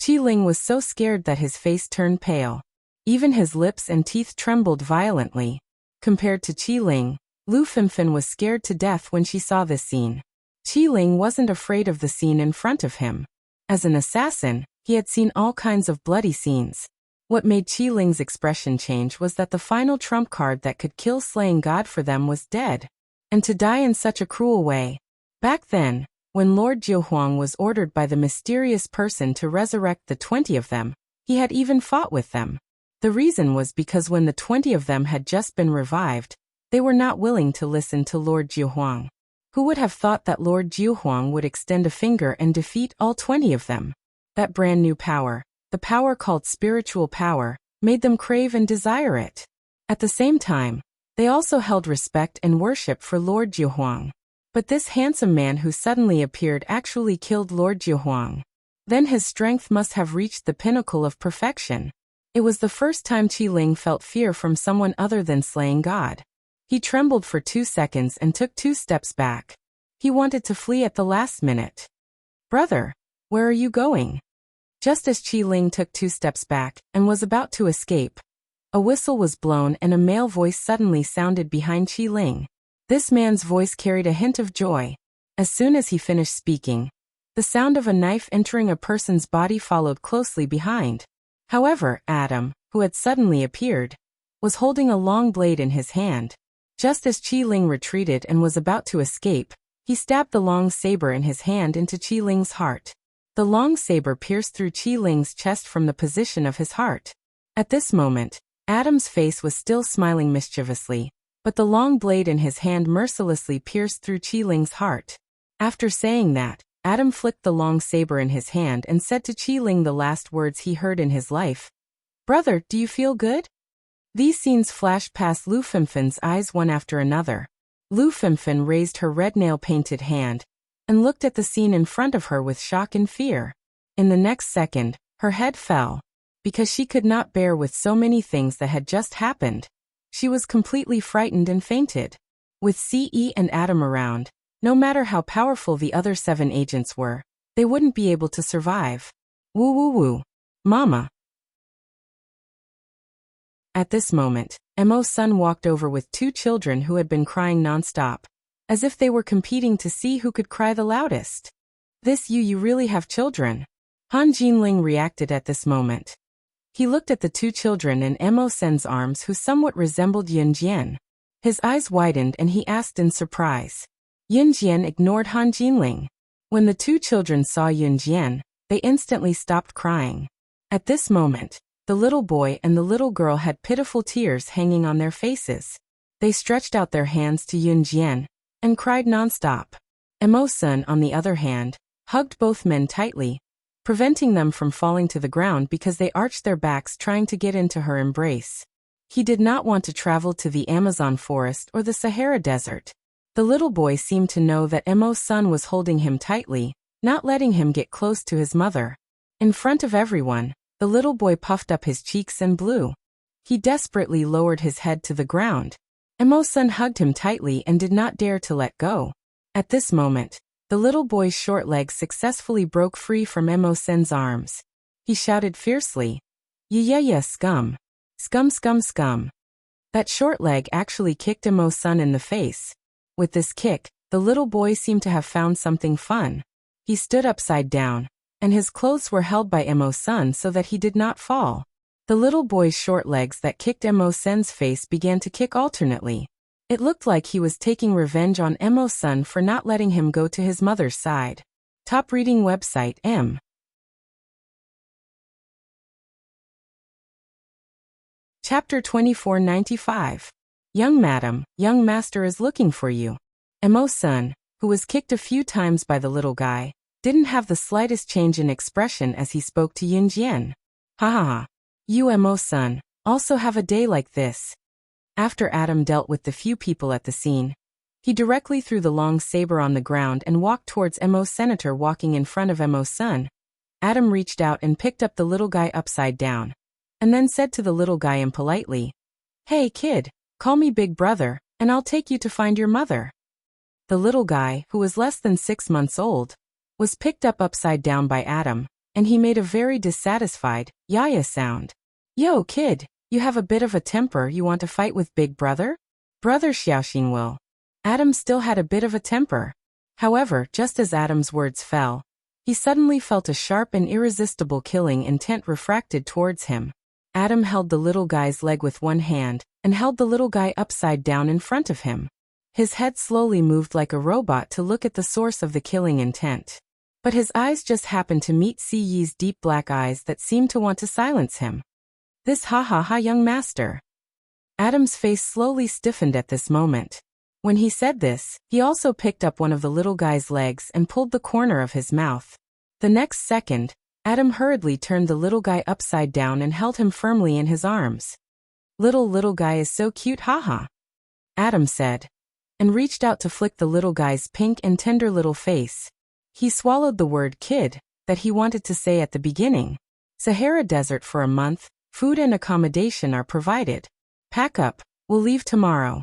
Qi Ling was so scared that his face turned pale. Even his lips and teeth trembled violently. Compared to Qi Ling, Lu Fenfen was scared to death when she saw this scene. Qi Ling wasn't afraid of the scene in front of him. As an assassin, he had seen all kinds of bloody scenes. What made Qi Ling's expression change was that the final trump card that could kill slaying God for them was dead. And to die in such a cruel way. Back then, When Lord Jiuhuang was ordered by the mysterious person to resurrect the 20 of them, he had even fought with them. The reason was because when the 20 of them had just been revived, they were not willing to listen to Lord Jiuhuang. Who would have thought that Lord Jiuhuang would extend a finger and defeat all 20 of them? That brand new power, the power called spiritual power, made them crave and desire it. At the same time, they also held respect and worship for Lord Jiuhuang. But this handsome man who suddenly appeared actually killed Lord Jiuhuang. Then his strength must have reached the pinnacle of perfection. It was the first time Qi Ling felt fear from someone other than slaying God. He trembled for 2 seconds and took 2 steps back. He wanted to flee at the last minute. "Brother, where are you going?" Just as Qi Ling took 2 steps back and was about to escape, a whistle was blown and a male voice suddenly sounded behind Qi Ling. This man's voice carried a hint of joy. As soon as he finished speaking, the sound of a knife entering a person's body followed closely behind. However, Adam, who had suddenly appeared, was holding a long blade in his hand. Just as Qi Ling retreated and was about to escape, he stabbed the long saber in his hand into Qi Ling's heart. The long saber pierced through Qi Ling's chest from the position of his heart. At this moment, Adam's face was still smiling mischievously, but the long blade in his hand mercilessly pierced through Qi Ling's heart. After saying that, Adam flicked the long saber in his hand and said to Qi Ling the last words he heard in his life. "Brother, do you feel good?" These scenes flashed past Lu Fengfen's eyes one after another. Lu Fengfen raised her red nail-painted hand and looked at the scene in front of her with shock and fear. In the next second, her head fell, because she could not bear with so many things that had just happened. She was completely frightened and fainted. With Ce and Adam around, no matter how powerful the other 7 agents were, they wouldn't be able to survive. Woo woo woo. Mama. At this moment, Mo's son walked over with 2 children who had been crying non-stop, as if they were competing to see who could cry the loudest. "This you really have children?" Han Jinling reacted at this moment. He looked at the 2 children in Mo Sen's arms who somewhat resembled Yun Jian. His eyes widened and he asked in surprise. Yun Jian ignored Han Jinling. When the 2 children saw Yun Jian, they instantly stopped crying. At this moment, the little boy and the little girl had pitiful tears hanging on their faces. They stretched out their hands to Yun Jian and cried nonstop. Mo Sen, on the other hand, hugged both men tightly, preventing them from falling to the ground because they arched their backs trying to get into her embrace. He did not want to travel to the Amazon forest or the Sahara Desert. The little boy seemed to know that Mo's son was holding him tightly, not letting him get close to his mother. In front of everyone, the little boy puffed up his cheeks and blew. He desperately lowered his head to the ground. Mo's son hugged him tightly and did not dare to let go. At this moment, the little boy's short legs successfully broke free from Mo Sen's arms. He shouted fiercely, "Yeah, scum. Scum, scum, scum." That short leg actually kicked Mo's son in the face. With this kick, the little boy seemed to have found something fun. He stood upside down, and his clothes were held by Mo's son so that he did not fall. The little boy's short legs that kicked Mo Sen's face began to kick alternately. It looked like he was taking revenge on Mo's son for not letting him go to his mother's side. Top reading website M. Chapter 2495. Young madam, young master is looking for you. Mo's son, who was kicked a few times by the little guy, didn't have the slightest change in expression as he spoke to Yun Jian. "Ha ha ha. You Mo's son, also have a day like this." After Adam dealt with the few people at the scene, he directly threw the long saber on the ground and walked towards Mo's senator walking in front of Mo's son. Adam reached out and picked up the little guy upside down, and then said to the little guy impolitely, "Hey kid, call me big brother, and I'll take you to find your mother." The little guy, who was less than 6 months old, was picked up upside down by Adam, and he made a very dissatisfied, yaya sound. "Yo kid, you have a bit of a temper. You want to fight with big brother?" "Brother Xiaoxing will." Adam still had a bit of a temper. However, just as Adam's words fell, he suddenly felt a sharp and irresistible killing intent refracted towards him. Adam held the little guy's leg with one hand, and held the little guy upside down in front of him. His head slowly moved like a robot to look at the source of the killing intent. But his eyes just happened to meet Si Yi's deep black eyes that seemed to want to silence him. This ha ha ha, young master. Adam's face slowly stiffened at this moment. When he said this, he also picked up one of the little guy's legs and pulled the corner of his mouth. The next second, Adam hurriedly turned the little guy upside down and held him firmly in his arms. Little guy is so cute, haha, Adam said, and reached out to flick the little guy's pink and tender little face. He swallowed the word kid that he wanted to say at the beginning. Sahara Desert for a month, food and accommodation are provided. Pack up, we'll leave tomorrow.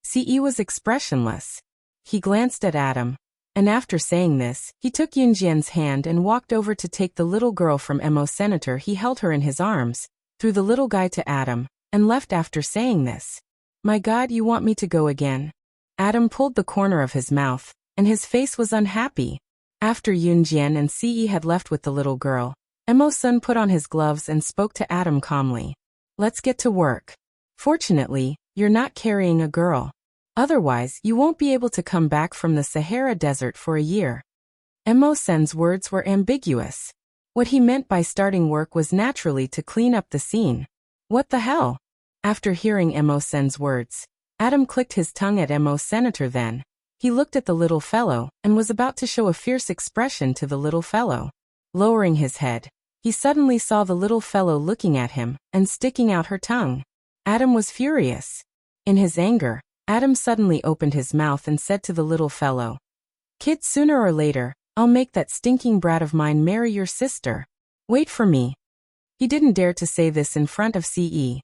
Ce was expressionless. He glanced at Adam, and after saying this, he took Yunjian's hand and walked over to take the little girl from Mo Senator. He held her in his arms, threw the little guy to Adam, and left after saying this. My God, you want me to go again? Adam pulled the corner of his mouth, and his face was unhappy. After Yunjian and Ce had left with the little girl, Mo-sun put on his gloves and spoke to Adam calmly. Let's get to work. Fortunately, you're not carrying a girl. Otherwise, you won't be able to come back from the Sahara Desert for a year. Mo-sun's words were ambiguous. What he meant by starting work was naturally to clean up the scene. What the hell? After hearing Mo-sun's words, Adam clicked his tongue at Mo Senator. Then he looked at the little fellow and was about to show a fierce expression to the little fellow. Lowering his head, he suddenly saw the little fellow looking at him and sticking out her tongue. Adam was furious. In his anger, Adam suddenly opened his mouth and said to the little fellow, Kid, sooner or later, I'll make that stinking brat of mine marry your sister. Wait for me. He didn't dare to say this in front of Ce.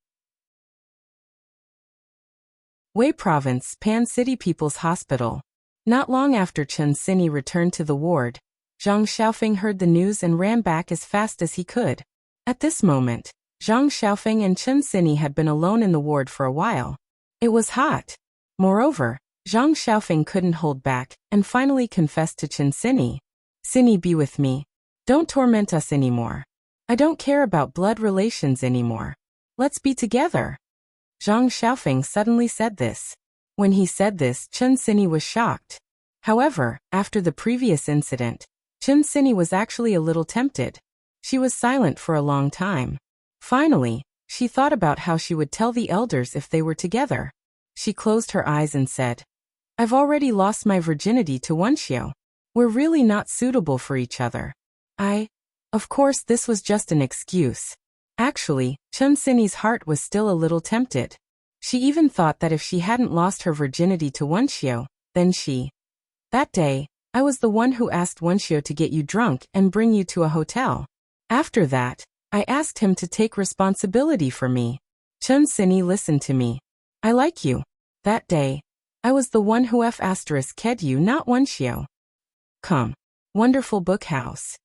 Wei Province, Pan City People's Hospital. Not long after Chen Sini returned to the ward, Zhang Xiaofeng heard the news and ran back as fast as he could. At this moment, Zhang Xiaofeng and Chen Sini had been alone in the ward for a while. It was hot. Moreover, Zhang Xiaofeng couldn't hold back and finally confessed to Chen Sini. Sini, be with me. Don't torment us anymore. I don't care about blood relations anymore. Let's be together. Zhang Xiaofeng suddenly said this. When he said this, Chen Sini was shocked. However, after the previous incident, Chen Sini was actually a little tempted. She was silent for a long time. Finally, she thought about how she would tell the elders if they were together. She closed her eyes and said, I've already lost my virginity to Wuxia. We're really not suitable for each other. Of course, this was just an excuse. Actually, Chen Sini's heart was still a little tempted. She even thought that if she hadn't lost her virginity to Wuxia, then That day, I was the one who asked Wuxia to get you drunk and bring you to a hotel. After that, I asked him to take responsibility for me. Chen Sini listened to me. I like you. That day, I was the one who ked you, not Wuxia. Come. Wonderful book house.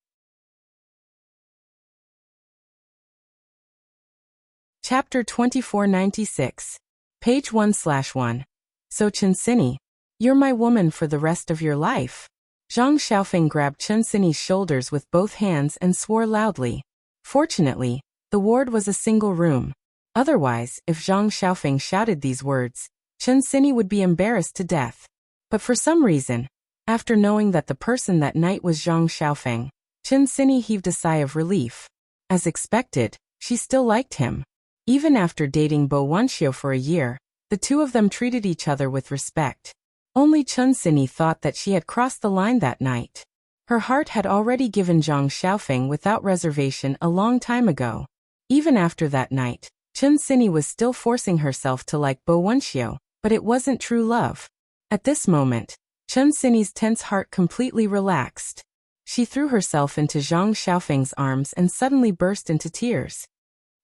Chapter 2496. Page 1/1. So Chen Sini, you're my woman for the rest of your life. Zhang Xiaofeng grabbed Chen Sini's shoulders with both hands and swore loudly. Fortunately, the ward was a single room. Otherwise, if Zhang Xiaofeng shouted these words, Chen Sini would be embarrassed to death. But for some reason, after knowing that the person that night was Zhang Xiaofeng, Chen Sini heaved a sigh of relief. As expected, she still liked him. Even after dating Bo Wuxia for a year, the two of them treated each other with respect. Only Chen Sini thought that she had crossed the line that night. Her heart had already given Zhang Xiaofeng without reservation a long time ago. Even after that night, Chen Sini was still forcing herself to like Bo Wuxia, but it wasn't true love. At this moment, Chen Sini's tense heart completely relaxed. She threw herself into Zhang Xiaofeng's arms and suddenly burst into tears.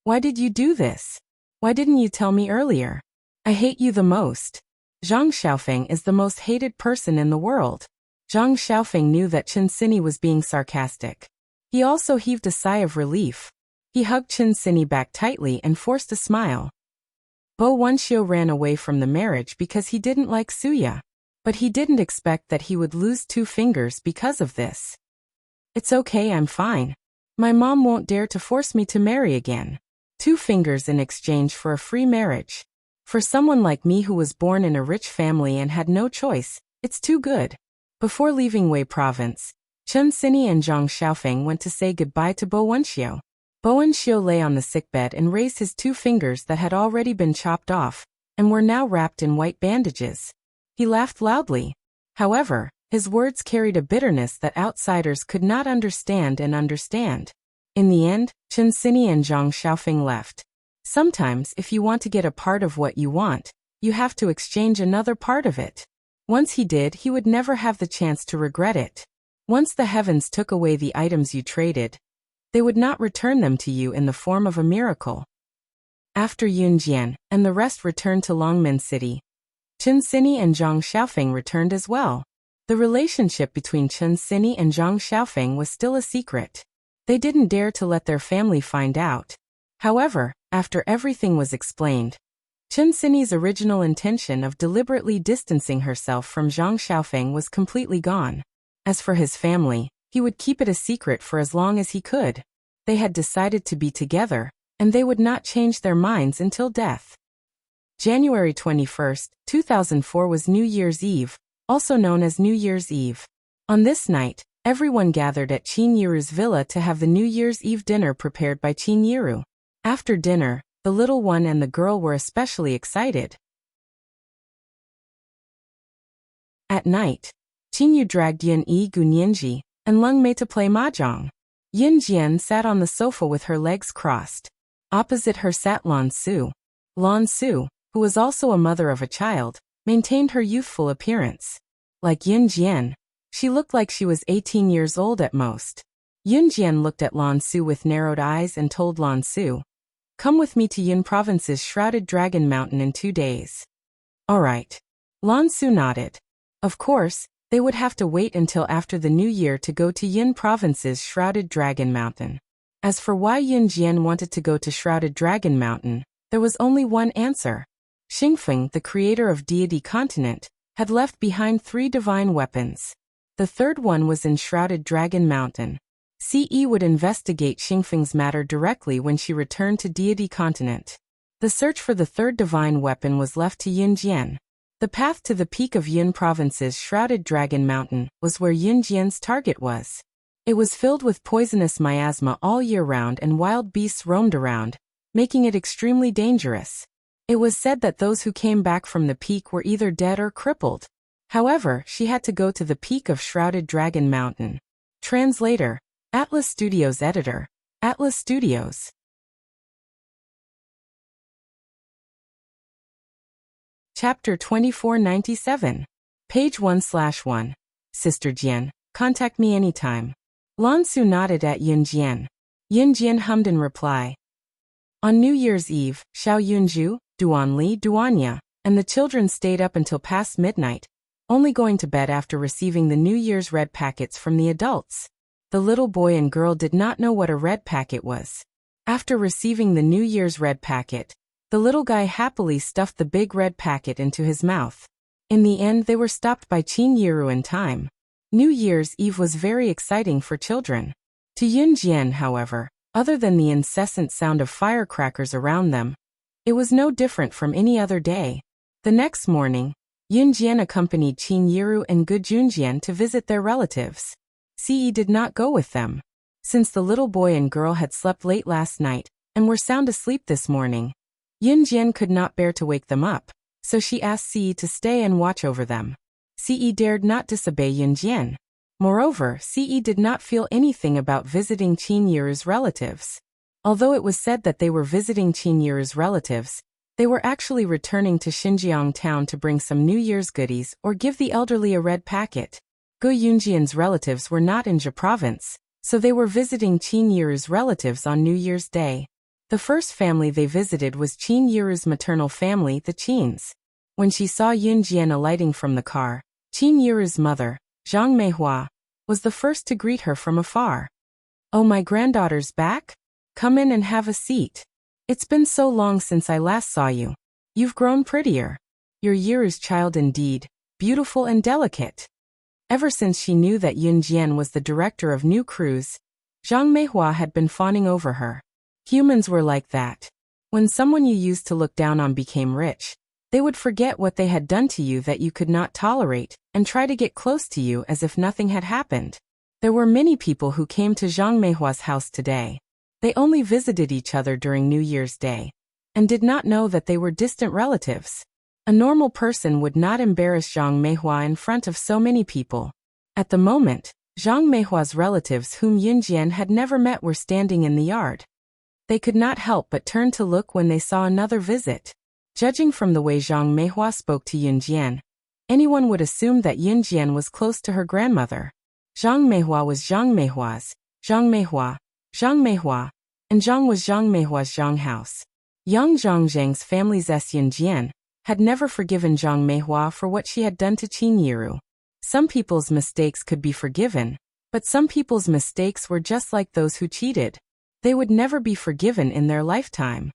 Why did you do this? Why didn't you tell me earlier? I hate you the most. Zhang Xiaofeng is the most hated person in the world. Zhang Xiaofeng knew that Chen Sini was being sarcastic. He also heaved a sigh of relief. He hugged Chen Sini back tightly and forced a smile. Bo Wuxia ran away from the marriage because he didn't like Suya. But he didn't expect that he would lose 2 fingers because of this. It's okay, I'm fine. My mom won't dare to force me to marry again. 2 fingers in exchange for a free marriage. For someone like me who was born in a rich family and had no choice, it's too good. Before leaving Wei province, Chen Sini and Zhang Xiaofeng went to say goodbye to Bo Wenxiu. Bo Wenxiu lay on the sickbed and raised his 2 fingers that had already been chopped off, and were now wrapped in white bandages. He laughed loudly. However, his words carried a bitterness that outsiders could not understand. In the end, Chen Sini and Zhang Xiaofeng left. Sometimes, if you want to get a part of what you want, you have to exchange another part of it. Once he did, he would never have the chance to regret it. Once the heavens took away the items you traded, they would not return them to you in the form of a miracle. After Yun Jian and the rest returned to Longmen City, Chen Sini and Zhang Xiaofeng returned as well. The relationship between Chen Sini and Zhang Xiaofeng was still a secret. They didn't dare to let their family find out. However, after everything was explained, Chen Sini's original intention of deliberately distancing herself from Zhang Xiaofeng was completely gone. As for his family, he would keep it a secret for as long as he could. They had decided to be together, and they would not change their minds until death. January 21, 2004 was New Year's Eve, also known as New Year's Eve. On this night, everyone gathered at Qin Yiru's villa to have the New Year's Eve dinner prepared by Qin Yiru. After dinner, the little one and the girl were especially excited. At night, Qin Yu dragged Yin Yi Gu Nianji and Leng Mei to play mahjong. Yin Jian sat on the sofa with her legs crossed. Opposite her sat Lan Su. Lan Su, who was also a mother of a child, maintained her youthful appearance. Like Yin Jian, she looked like she was 18 years old at most. Yun Jian looked at Lan Su with narrowed eyes and told Lan Su, "Come with me to Yun Province's Shrouded Dragon Mountain in 2 days." All right. Lan Su nodded. Of course, they would have to wait until after the new year to go to Yun Province's Shrouded Dragon Mountain. As for why Yun Jian wanted to go to Shrouded Dragon Mountain, there was only one answer. Xingfeng, the creator of Deity Continent, had left behind 3 divine weapons. The third one was in Shrouded Dragon Mountain. CE would investigate Xingfeng's matter directly when she returned to Deity Continent. The search for the third divine weapon was left to Yun Jian. The path to the peak of Yun Province's Shrouded Dragon Mountain was where Yun Jian's target was. It was filled with poisonous miasma all year round and wild beasts roamed around, making it extremely dangerous. It was said that those who came back from the peak were either dead or crippled. However, she had to go to the peak of Shrouded Dragon Mountain. Translator, Atlas Studios Editor, Atlas Studios. Chapter 2497. Page 1/1. Sister Jian, contact me anytime. Lan Su nodded at Yun Jian. Yun Jian hummed in reply. On New Year's Eve, Xiao Yunju, Duan Li, Duanya, and the children stayed up until past midnight, only going to bed after receiving the New Year's red packets from the adults. The little boy and girl did not know what a red packet was. After receiving the New Year's red packet, the little guy happily stuffed the big red packet into his mouth. In the end, they were stopped by Qin Yiru in time. New Year's Eve was very exciting for children. To Yun Jian, however, other than the incessant sound of firecrackers around them, it was no different from any other day. The next morning, Yun Jian accompanied Qin Yiru and Gu Junjian to visit their relatives. Ce did not go with them. Since the little boy and girl had slept late last night and were sound asleep this morning, Yun Jian could not bear to wake them up, so she asked Ce to stay and watch over them. Ce dared not disobey Yun Jian. Moreover, Ce did not feel anything about visiting Qin Yiru's relatives. Although it was said that they were visiting Qin Yiru's relatives, they were actually returning to Xinjiang town to bring some New Year's goodies or give the elderly a red packet. Gu Yunjian's relatives were not in Jia province, so they were visiting Qin Yiru's relatives on New Year's Day. The first family they visited was Qin Yiru's maternal family, the Qins. When she saw Yun Jian alighting from the car, Qin Yiru's mother, Zhang Meihua, was the first to greet her from afar. "Oh, my granddaughter's back? Come in and have a seat. It's been so long since I last saw you. You've grown prettier. You're Yiru's child indeed, beautiful and delicate." Ever since she knew that Yun Jian was the director of new crews, Zhang Meihua had been fawning over her. Humans were like that. When someone you used to look down on became rich, they would forget what they had done to you that you could not tolerate, and try to get close to you as if nothing had happened. There were many people who came to Zhang Meihua's house today. They only visited each other during New Year's Day, and did not know that they were distant relatives. A normal person would not embarrass Zhang Meihua in front of so many people. At the moment, Zhang Meihua's relatives whom Yunjian had never met were standing in the yard. They could not help but turn to look when they saw another visit. Judging from the way Zhang Meihua spoke to Yunjian, anyone would assume that Yunjian was close to her grandmother. Zhang Meihua was Zhang Meihua's, Zhang Meihua, and Zhang was Zhang Meihua's Zhang house. Young Zhang Zhang's family's Yunjian had never forgiven Zhang Meihua for what she had done to Qin Yiru. Some people's mistakes could be forgiven, but some people's mistakes were just like those who cheated. They would never be forgiven in their lifetime.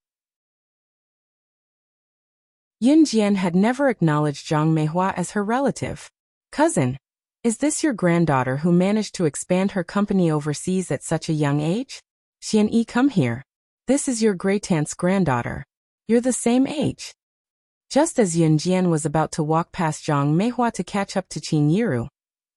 Yunjian had never acknowledged Zhang Meihua as her relative. Cousin, is this your granddaughter who managed to expand her company overseas at such a young age? Xian-yi, come here. This is your great-aunt's granddaughter. You're the same age. Just as Yunjian was about to walk past Zhang Meihua to catch up to Qin Yiru,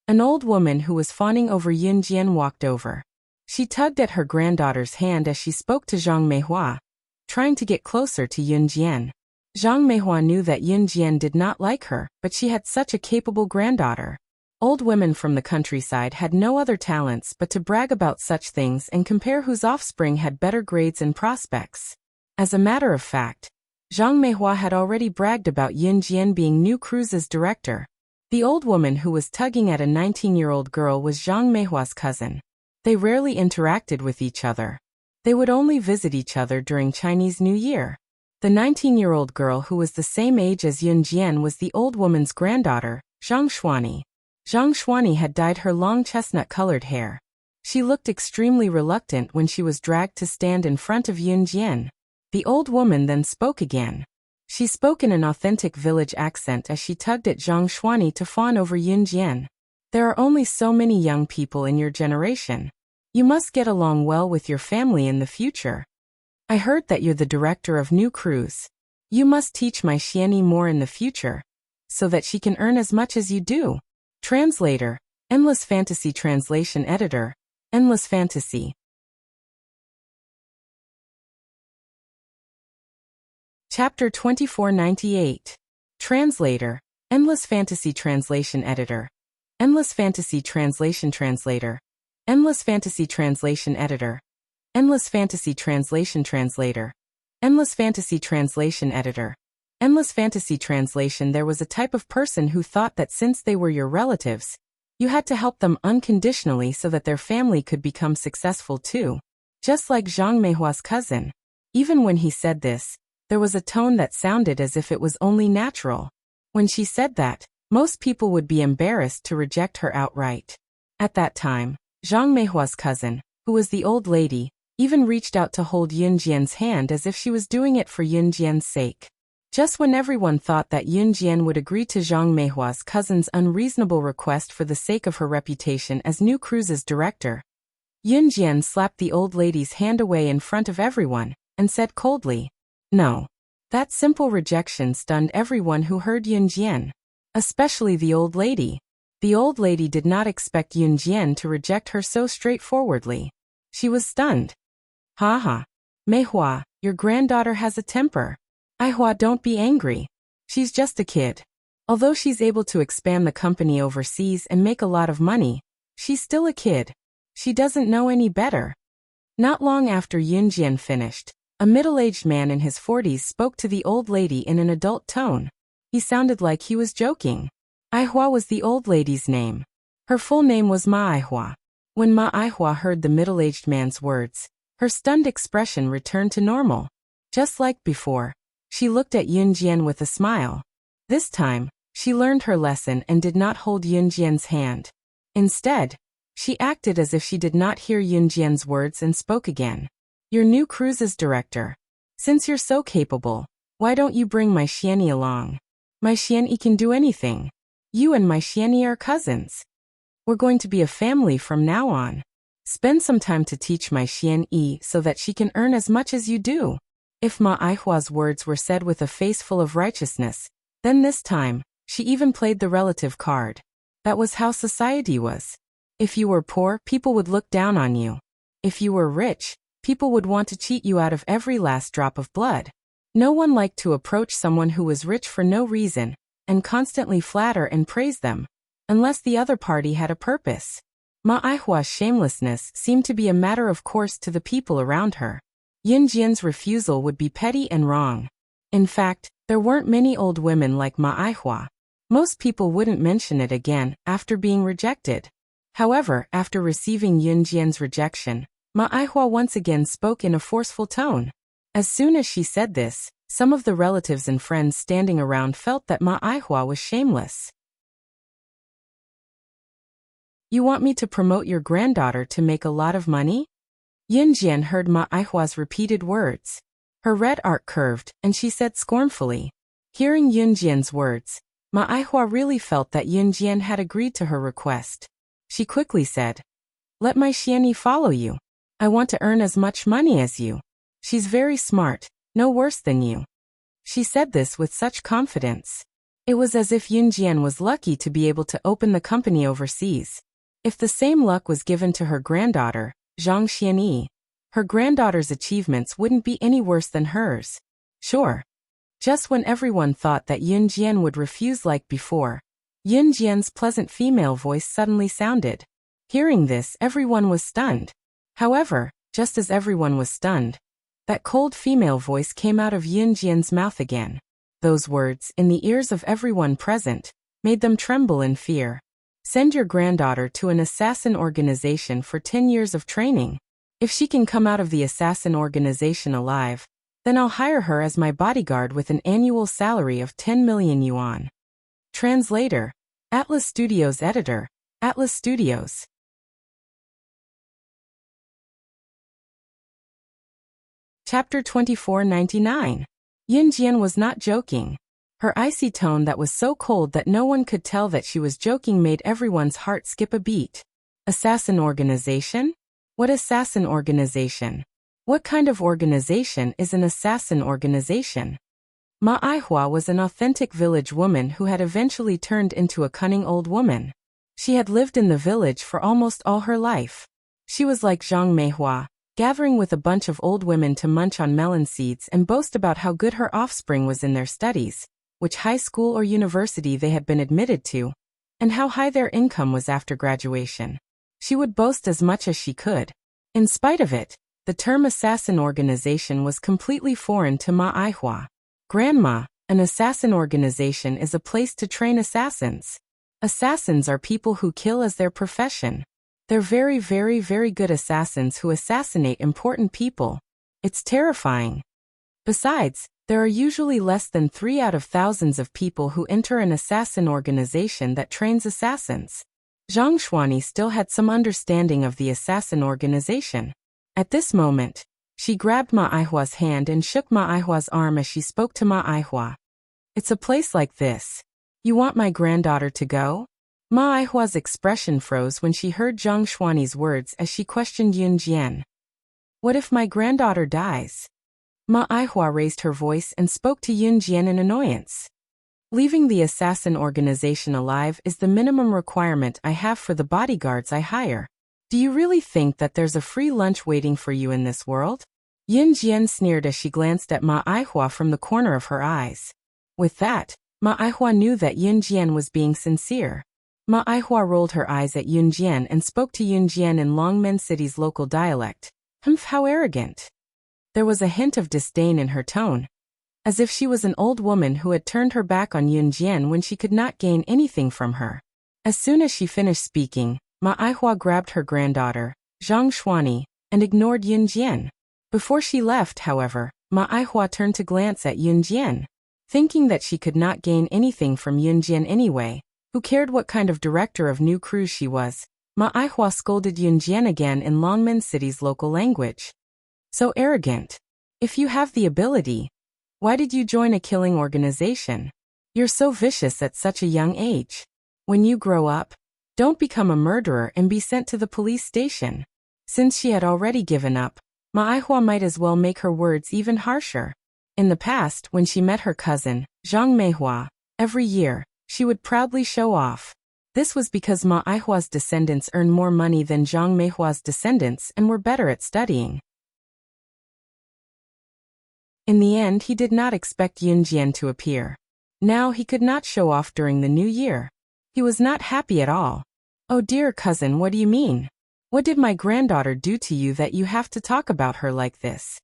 an old woman who was fawning over Yunjian walked over. She tugged at her granddaughter's hand as she spoke to Zhang Meihua, trying to get closer to Yunjian. Zhang Meihua knew that Yunjian did not like her, but she had such a capable granddaughter. Old women from the countryside had no other talents but to brag about such things and compare whose offspring had better grades and prospects. As a matter of fact, Zhang Meihua had already bragged about Yunjian being New Cruise's director. The old woman who was tugging at a 19-year-old girl was Zhang Meihua's cousin. They rarely interacted with each other. They would only visit each other during Chinese New Year. The 19-year-old girl who was the same age as Yunjian was the old woman's granddaughter, Zhang Xuani. Zhang Xuani had dyed her long chestnut-colored hair. She looked extremely reluctant when she was dragged to stand in front of Yunjian. The old woman then spoke again. She spoke in an authentic village accent as she tugged at Zhang Xuani to fawn over Yunjian. There are only so many young people in your generation. You must get along well with your family in the future. I heard that you're the director of New Cruise. You must teach my Xianyi more in the future, so that she can earn as much as you do. Translator, Endless Fantasy Translation Editor, Endless Fantasy. Chapter 2498. Translator, Endless Fantasy Translation Editor, Endless Fantasy Translation Translator, Endless Fantasy Translation Editor, Endless Fantasy Translation Translator, Endless Fantasy Translation Editor, Endless Fantasy Translation. There was a type of person who thought that since they were your relatives, you had to help them unconditionally so that their family could become successful too. Just like Zhang Meihua's cousin. Even when he said this, there was a tone that sounded as if it was only natural. When she said that, most people would be embarrassed to reject her outright. At that time, Zhang Meihua's cousin, who was the old lady, even reached out to hold Yunjian's hand as if she was doing it for Yunjian's sake. Just when everyone thought that Yunjian would agree to Zhang Meihua's cousin's unreasonable request for the sake of her reputation as New Cruise's director, Yunjian slapped the old lady's hand away in front of everyone, and said coldly, "No." That simple rejection stunned everyone who heard Yunjian, especially the old lady. The old lady did not expect Yunjian to reject her so straightforwardly. She was stunned. "Ha ha. Meihua, your granddaughter has a temper. Aihua, don't be angry. She's just a kid. Although she's able to expand the company overseas and make a lot of money, she's still a kid. She doesn't know any better." Not long after Yunjian finished, a middle-aged man in his 40s spoke to the old lady in an adult tone. He sounded like he was joking. Aihua was the old lady's name. Her full name was Ma Aihua. When Ma Aihua heard the middle-aged man's words, her stunned expression returned to normal. Just like before, she looked at Yunjian with a smile. This time, she learned her lesson and did not hold Yunjian's hand. Instead, she acted as if she did not hear Yunjian's words and spoke again. "You're New Cruise's director. Since you're so capable, why don't you bring my Xianyi along? My Xianyi can do anything. You and my Xianyi are cousins. We're going to be a family from now on. Spend some time to teach my Xianyi so that she can earn as much as you do." If Ma Aihua's words were said with a face full of righteousness, then this time, she even played the relative card. That was how society was. If you were poor, people would look down on you. If you were rich, people would want to cheat you out of every last drop of blood. No one liked to approach someone who was rich for no reason, and constantly flatter and praise them, unless the other party had a purpose. Ma Aihua's shamelessness seemed to be a matter of course to the people around her. Yun Jian's refusal would be petty and wrong. In fact, there weren't many old women like Ma Aihua. Most people wouldn't mention it again after being rejected. However, after receiving Yun Jian's rejection, Ma Aihua once again spoke in a forceful tone. As soon as she said this, some of the relatives and friends standing around felt that Ma Aihua was shameless. You want me to promote your granddaughter to make a lot of money? Yun Jian heard Ma Aihua's repeated words. Her red arc curved, and she said scornfully. Hearing Yun Jian's words, Ma Aihua really felt that Yun Jian had agreed to her request. She quickly said, "Let my Xianyi follow you. I want to earn as much money as you. She's very smart, no worse than you." She said this with such confidence. It was as if Yun Jian was lucky to be able to open the company overseas. If the same luck was given to her granddaughter, Zhang Xianyi, her granddaughter's achievements wouldn't be any worse than hers. Sure. Just when everyone thought that Yun Jian would refuse like before, Yun Jian's pleasant female voice suddenly sounded. Hearing this, everyone was stunned. However, just as everyone was stunned, that cold female voice came out of Yun Jian's mouth again. Those words, in the ears of everyone present, made them tremble in fear. Send your granddaughter to an assassin organization for 10 years of training. If she can come out of the assassin organization alive, then I'll hire her as my bodyguard with an annual salary of 10 million yuan. Translator, Atlas Studios Editor, Atlas Studios. Chapter 2499. Yun Jian was not joking. Her icy tone that was so cold that no one could tell that she was joking made everyone's heart skip a beat. Assassin organization? What assassin organization? What kind of organization is an assassin organization? Ma Aihua was an authentic village woman who had eventually turned into a cunning old woman. She had lived in the village for almost all her life. She was like Zhang Meihua, gathering with a bunch of old women to munch on melon seeds and boast about how good her offspring was in their studies, which high school or university they had been admitted to, and how high their income was after graduation. She would boast as much as she could. In spite of it, the term assassin organization was completely foreign to Ma Aihua. Grandma, an assassin organization is a place to train assassins. Assassins are people who kill as their profession. They're very, very, very good assassins who assassinate important people. It's terrifying. Besides, there are usually less than 3 out of thousands of people who enter an assassin organization that trains assassins. Zhang Xuani still had some understanding of the assassin organization. At this moment, she grabbed Ma Aihua's hand and shook Ma Aihua's arm as she spoke to Ma Aihua. It's a place like this. You want my granddaughter to go? Ma Aihua's expression froze when she heard Zhang Xuani's words as she questioned Yun Jian. What if my granddaughter dies? Ma Aihua raised her voice and spoke to Yun Jian in annoyance. Leaving the assassin organization alive is the minimum requirement I have for the bodyguards I hire. Do you really think that there's a free lunch waiting for you in this world? Yun Jian sneered as she glanced at Ma Aihua from the corner of her eyes. With that, Ma Aihua knew that Yun Jian was being sincere. Ma Aihua rolled her eyes at Yun Jian and spoke to Yun Jian in Longmen City's local dialect. Humph, how arrogant. There was a hint of disdain in her tone, as if she was an old woman who had turned her back on Yun Jian when she could not gain anything from her. As soon as she finished speaking, Ma Aihua grabbed her granddaughter, Zhang Xuani, and ignored Yun Jian. Before she left, however, Ma Aihua turned to glance at Yun Jian. Thinking that she could not gain anything from Yun Jian anyway, who cared what kind of director of new crews she was, Ma Aihua scolded Yun Jian again in Longmen City's local language. So arrogant. If you have the ability, why did you join a killing organization? You're so vicious at such a young age. When you grow up, don't become a murderer and be sent to the police station. Since she had already given up, Ma'aihua might as well make her words even harsher. In the past, when she met her cousin, Zhang Meihua, every year, she would proudly show off. This was because Ma'aihua's descendants earned more money than Zhang Meihua's descendants and were better at studying. In the end, he did not expect Yunjian to appear. Now he could not show off during the new year. He was not happy at all. "Oh dear cousin, what do you mean? What did my granddaughter do to you that you have to talk about her like this?"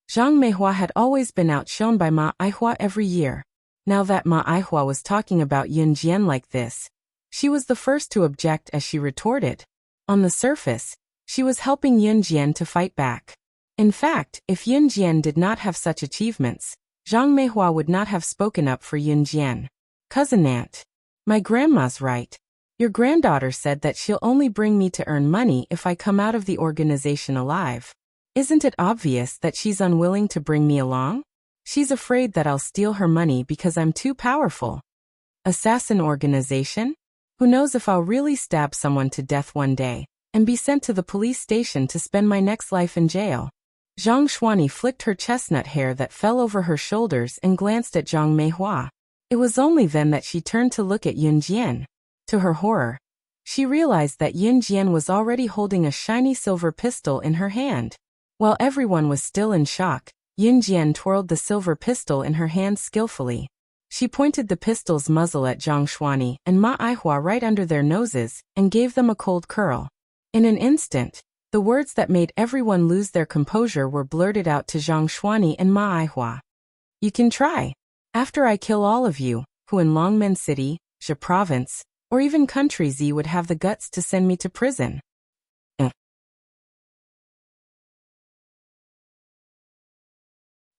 Zhang Meihua had always been outshone by Ma'aihua every year. Now that Ma'aihua was talking about Yunjian like this, she was the first to object as she retorted. On the surface, she was helping Yunjian to fight back. In fact, if Yunjian did not have such achievements, Zhang Meihua would not have spoken up for Yunjian. "Cousin aunt, my grandma's right. Your granddaughter said that she'll only bring me to earn money if I come out of the organization alive. Isn't it obvious that she's unwilling to bring me along? She's afraid that I'll steal her money because I'm too powerful. Assassin organization? Who knows if I'll really stab someone to death one day and be sent to the police station to spend my next life in jail." Zhang Xuani flicked her chestnut hair that fell over her shoulders and glanced at Zhang Meihua. It was only then that she turned to look at Yunjian. To her horror, she realized that Yunjian was already holding a shiny silver pistol in her hand. While everyone was still in shock, Yunjian twirled the silver pistol in her hand skillfully. She pointed the pistol's muzzle at Zhang Xuani and Ma'aihua right under their noses and gave them a cold curl. In an instant, the words that made everyone lose their composure were blurted out to Zhang Xuani and Ma'aihua. "You can try. After I kill all of you, who in Longmen City, Xia Province, or even Country Z would have the guts to send me to prison."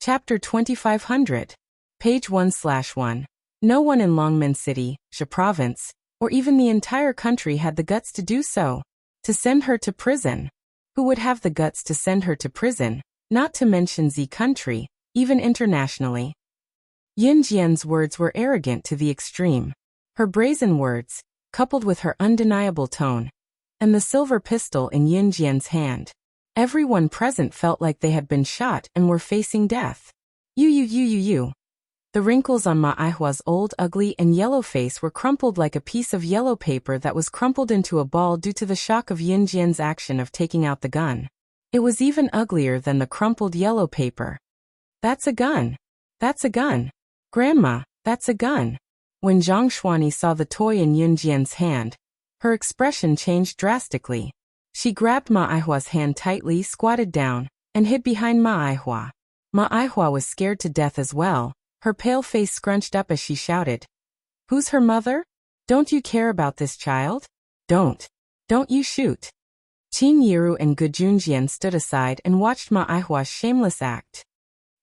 Chapter 2500. Page 1/1. No one in Longmen City, Xia Province, or even the entire country had the guts to do so. To send her to prison. Who would have the guts to send her to prison, not to mention Z country, even internationally? Yunjian's words were arrogant to the extreme. Her brazen words, coupled with her undeniable tone, and the silver pistol in Yunjian's hand. Everyone present felt like they had been shot and were facing death. You. The wrinkles on Ma'aihua's old, ugly, and yellow face were crumpled like a piece of yellow paper that was crumpled into a ball due to the shock of Yunjian's action of taking out the gun. It was even uglier than the crumpled yellow paper. "That's a gun. That's a gun. Grandma, that's a gun." When Zhang Xuani saw the toy in Yunjian's hand, her expression changed drastically. She grabbed Ma'aihua's hand tightly, squatted down, and hid behind Ma'aihua. Ma'aihua was scared to death as well. Her pale face scrunched up as she shouted, "Who's her mother? Don't you care about this child? Don't you shoot." Qin Yiru and Gujunjian stood aside and watched Ma'aihua's shameless act.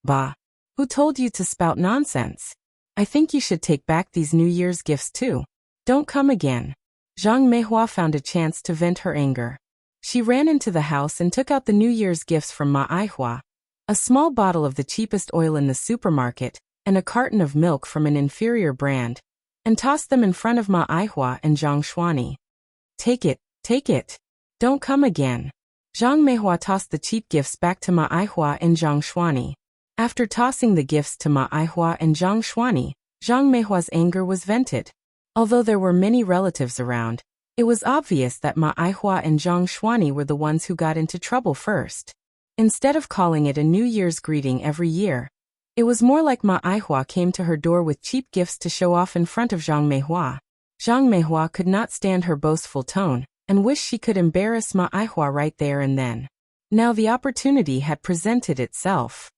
"Bah! Who told you to spout nonsense? I think you should take back these New Year's gifts too. Don't come again." Zhang Meihua found a chance to vent her anger. She ran into the house and took out the New Year's gifts from Ma'aihua, a small bottle of the cheapest oil in the supermarket, and a carton of milk from an inferior brand, and tossed them in front of Ma'aihua and Zhang Xuani. Take it. Don't come again." Zhang Meihua tossed the cheap gifts back to Ma'aihua and Zhang Xuani. After tossing the gifts to Ma'aihua and Zhang Xuani, Zhang Meihua's anger was vented. Although there were many relatives around, it was obvious that Ma'aihua and Zhang Xuani were the ones who got into trouble first. Instead of calling it a New Year's greeting every year, it was more like Ma'aihua came to her door with cheap gifts to show off in front of Zhang Meihua. Zhang Meihua could not stand her boastful tone, and wished she could embarrass Ma'aihua right there and then. Now the opportunity had presented itself.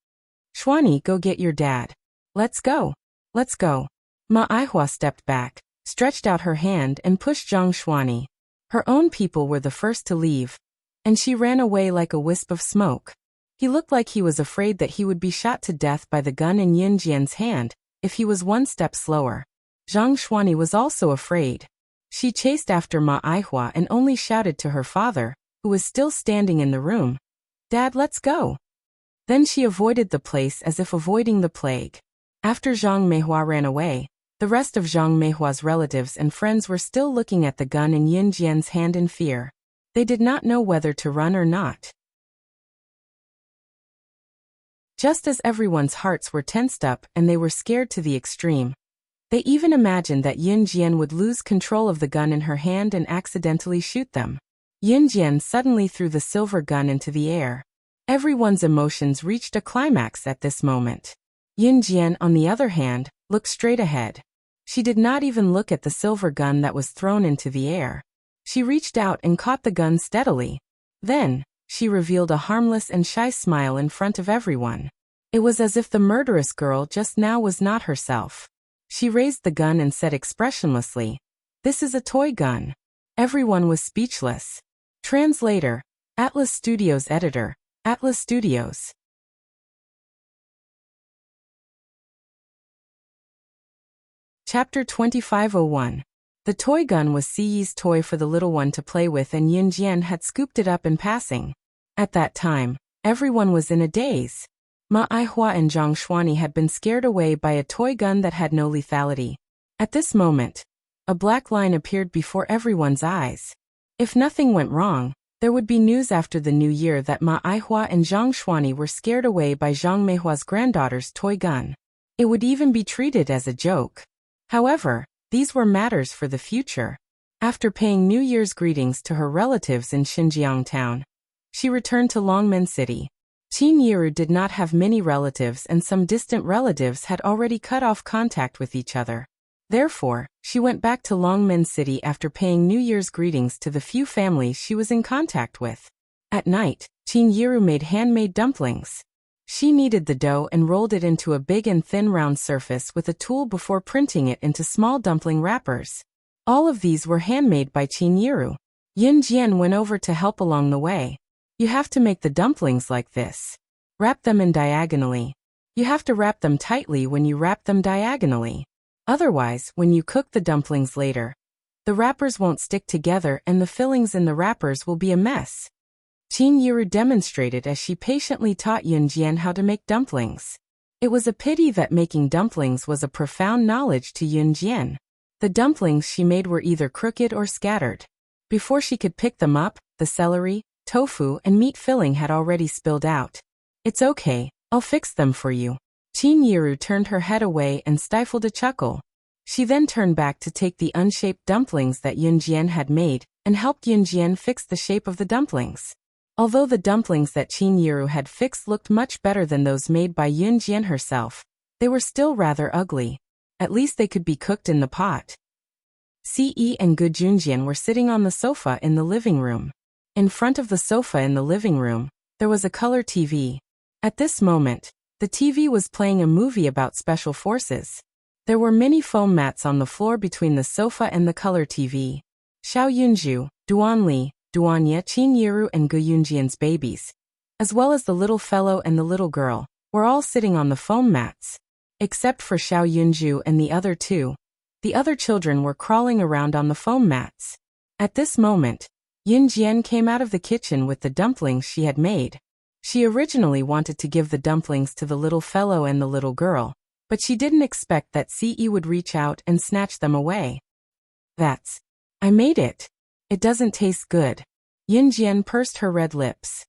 "Xuani, go get your dad. Let's go. Ma'aihua stepped back, stretched out her hand and pushed Zhang Xuani. Her own people were the first to leave, and she ran away like a wisp of smoke. He looked like he was afraid that he would be shot to death by the gun in Yunjian's hand if he was one step slower. Zhang Xuani was also afraid. She chased after Ma'aihua and only shouted to her father, who was still standing in the room, "Dad, let's go." Then she avoided the place as if avoiding the plague. After Zhang Meihua ran away, the rest of Zhang Meihua's relatives and friends were still looking at the gun in Yunjian's hand in fear. They did not know whether to run or not. Just as everyone's hearts were tensed up and they were scared to the extreme. They even imagined that Yun Jian would lose control of the gun in her hand and accidentally shoot them. Yun Jian suddenly threw the silver gun into the air. Everyone's emotions reached a climax at this moment. Yun Jian, on the other hand, looked straight ahead. She did not even look at the silver gun that was thrown into the air. She reached out and caught the gun steadily. Then, she revealed a harmless and shy smile in front of everyone. It was as if the murderous girl just now was not herself. She raised the gun and said expressionlessly, "This is a toy gun." Everyone was speechless. Translator, Atlas Studios Editor, Atlas Studios. Chapter 2501. The toy gun was Siyi's toy for the little one to play with, and Yun Jian had scooped it up in passing. At that time, everyone was in a daze. Ma Aihua and Zhang Shuani had been scared away by a toy gun that had no lethality. At this moment, a black line appeared before everyone's eyes. If nothing went wrong, there would be news after the new year that Ma Aihua and Zhang Shuani were scared away by Zhang Meihua's granddaughter's toy gun. It would even be treated as a joke. However, these were matters for the future. After paying New Year's greetings to her relatives in Xinjiang town, she returned to Longmen City. Qin Yiru did not have many relatives, and some distant relatives had already cut off contact with each other. Therefore, she went back to Longmen City after paying New Year's greetings to the few families she was in contact with. At night, Qin Yiru made handmade dumplings. She kneaded the dough and rolled it into a big and thin round surface with a tool before printing it into small dumpling wrappers. All of these were handmade by Qin Yiru. Yun Jian went over to help along the way. "You have to make the dumplings like this. Wrap them in diagonally. You have to wrap them tightly when you wrap them diagonally. Otherwise, when you cook the dumplings later, the wrappers won't stick together and the fillings in the wrappers will be a mess." Qin Yiru demonstrated as she patiently taught Yun Jian how to make dumplings. It was a pity that making dumplings was a profound knowledge to Yun Jian. The dumplings she made were either crooked or scattered. Before she could pick them up, the celery, tofu, and meat filling had already spilled out. "It's okay, I'll fix them for you." Qin Yiru turned her head away and stifled a chuckle. She then turned back to take the unshaped dumplings that Yun Jian had made, and helped Yun Jian fix the shape of the dumplings. Although the dumplings that Qin Yiru had fixed looked much better than those made by Yun Jian herself, they were still rather ugly. At least they could be cooked in the pot. Ce and Gu Junjian were sitting on the sofa in the living room. In front of the sofa in the living room, there was a color TV. At this moment, the TV was playing a movie about special forces. There were many foam mats on the floor between the sofa and the color TV. Xiao Yunju, Duan Li, Duanya, Qin Yiru, and Gu Yunjian's babies, as well as the little fellow and the little girl, were all sitting on the foam mats. Except for Xiao Yunju and the other two, the other children were crawling around on the foam mats. At this moment, Yun Jian came out of the kitchen with the dumplings she had made. She originally wanted to give the dumplings to the little fellow and the little girl, but she didn't expect that Ce would reach out and snatch them away. I made it. It doesn't taste good." Yun Jian pursed her red lips.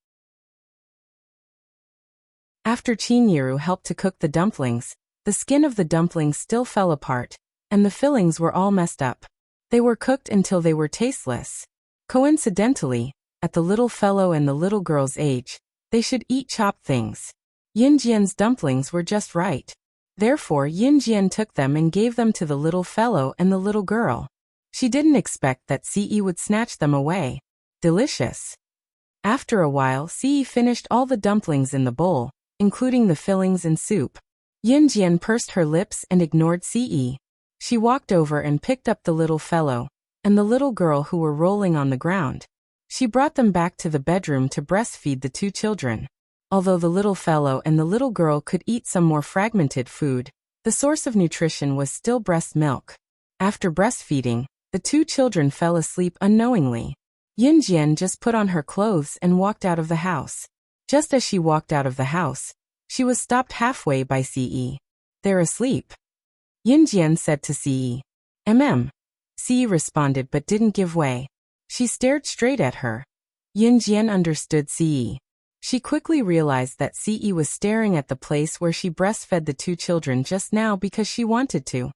After Qin Yiru helped to cook the dumplings, the skin of the dumplings still fell apart, and the fillings were all messed up. They were cooked until they were tasteless. Coincidentally, at the little fellow and the little girl's age, they should eat chopped things. Yun Jian's dumplings were just right. Therefore, Yun Jian took them and gave them to the little fellow and the little girl. She didn't expect that Ce would snatch them away. Delicious. After a while, Ce finished all the dumplings in the bowl, including the fillings and soup. Yun Jian pursed her lips and ignored Ce. She walked over and picked up the little fellow and the little girl who were rolling on the ground. She brought them back to the bedroom to breastfeed the two children. Although the little fellow and the little girl could eat some more fragmented food, the source of nutrition was still breast milk. After breastfeeding, the two children fell asleep unknowingly. Yun Jian just put on her clothes and walked out of the house. Just as she walked out of the house, she was stopped halfway by Ce. "They're asleep," Yun Jian said to Ce. Ce responded but didn't give way. She stared straight at her. Yun Jian understood Ce. She quickly realized that Ce was staring at the place where she breastfed the two children just now because she wanted to.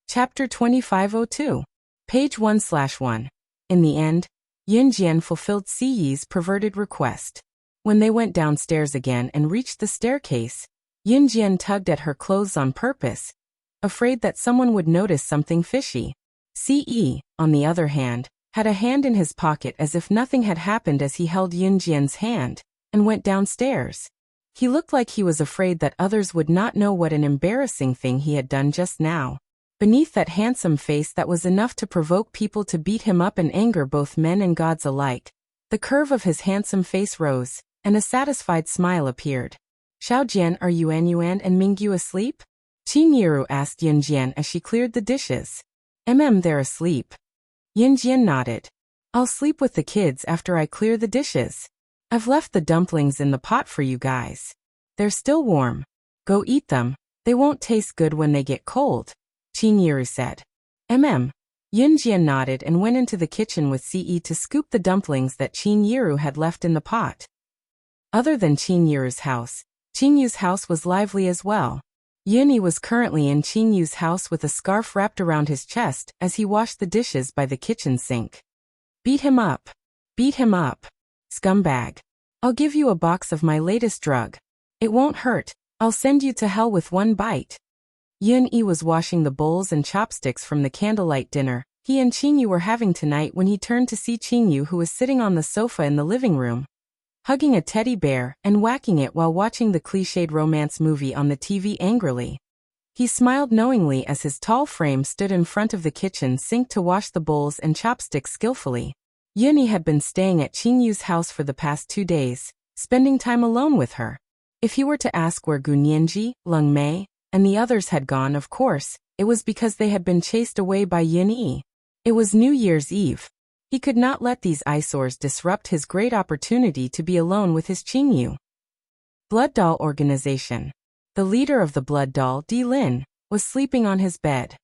Chapter 2502. Page 1/1. In the end, Yunjian fulfilled Ce's perverted request. When they went downstairs again and reached the staircase, Yunjian tugged at her clothes on purpose, afraid that someone would notice something fishy. Ce, on the other hand, had a hand in his pocket as if nothing had happened as he held Yunjian's hand and went downstairs. He looked like he was afraid that others would not know what an embarrassing thing he had done just now. Beneath that handsome face that was enough to provoke people to beat him up and anger both men and gods alike, the curve of his handsome face rose, and a satisfied smile appeared. Xiaojian, are Yuan and Mingyu asleep? Qin Yiru asked Yunjian as she cleared the dishes. They're asleep. Yunjian nodded. I'll sleep with the kids after I clear the dishes. I've left the dumplings in the pot for you guys. They're still warm. Go eat them. They won't taste good when they get cold, Qin Yiru said. Yunjian nodded and went into the kitchen with Ce to scoop the dumplings that Qin Yiru had left in the pot. Other than Qin Yiru's house, Qin Yu's house was lively as well. Yunyi was currently in Qin Yu's house with a scarf wrapped around his chest as he washed the dishes by the kitchen sink. Beat him up. Beat him up. Scumbag. I'll give you a box of my latest drug. It won't hurt. I'll send you to hell with one bite. Yunyi was washing the bowls and chopsticks from the candlelight dinner he and Qin Yu were having tonight when he turned to see Qin Yu, who was sitting on the sofa in the living room, hugging a teddy bear and whacking it while watching the cliched romance movie on the TV angrily. He smiled knowingly as his tall frame stood in front of the kitchen sink to wash the bowls and chopsticks skillfully. Yunyi had been staying at Qin Yu's house for the past 2 days, spending time alone with her. If he were to ask where Gu Nianji, Leng Mei, and the others had gone, of course, it was because they had been chased away by Yunyi. It was New Year's Eve. He could not let these eyesores disrupt his great opportunity to be alone with his Qin Yu. Blood Doll Organization. The leader of the Blood Doll, Di Lin, was sleeping on his bed.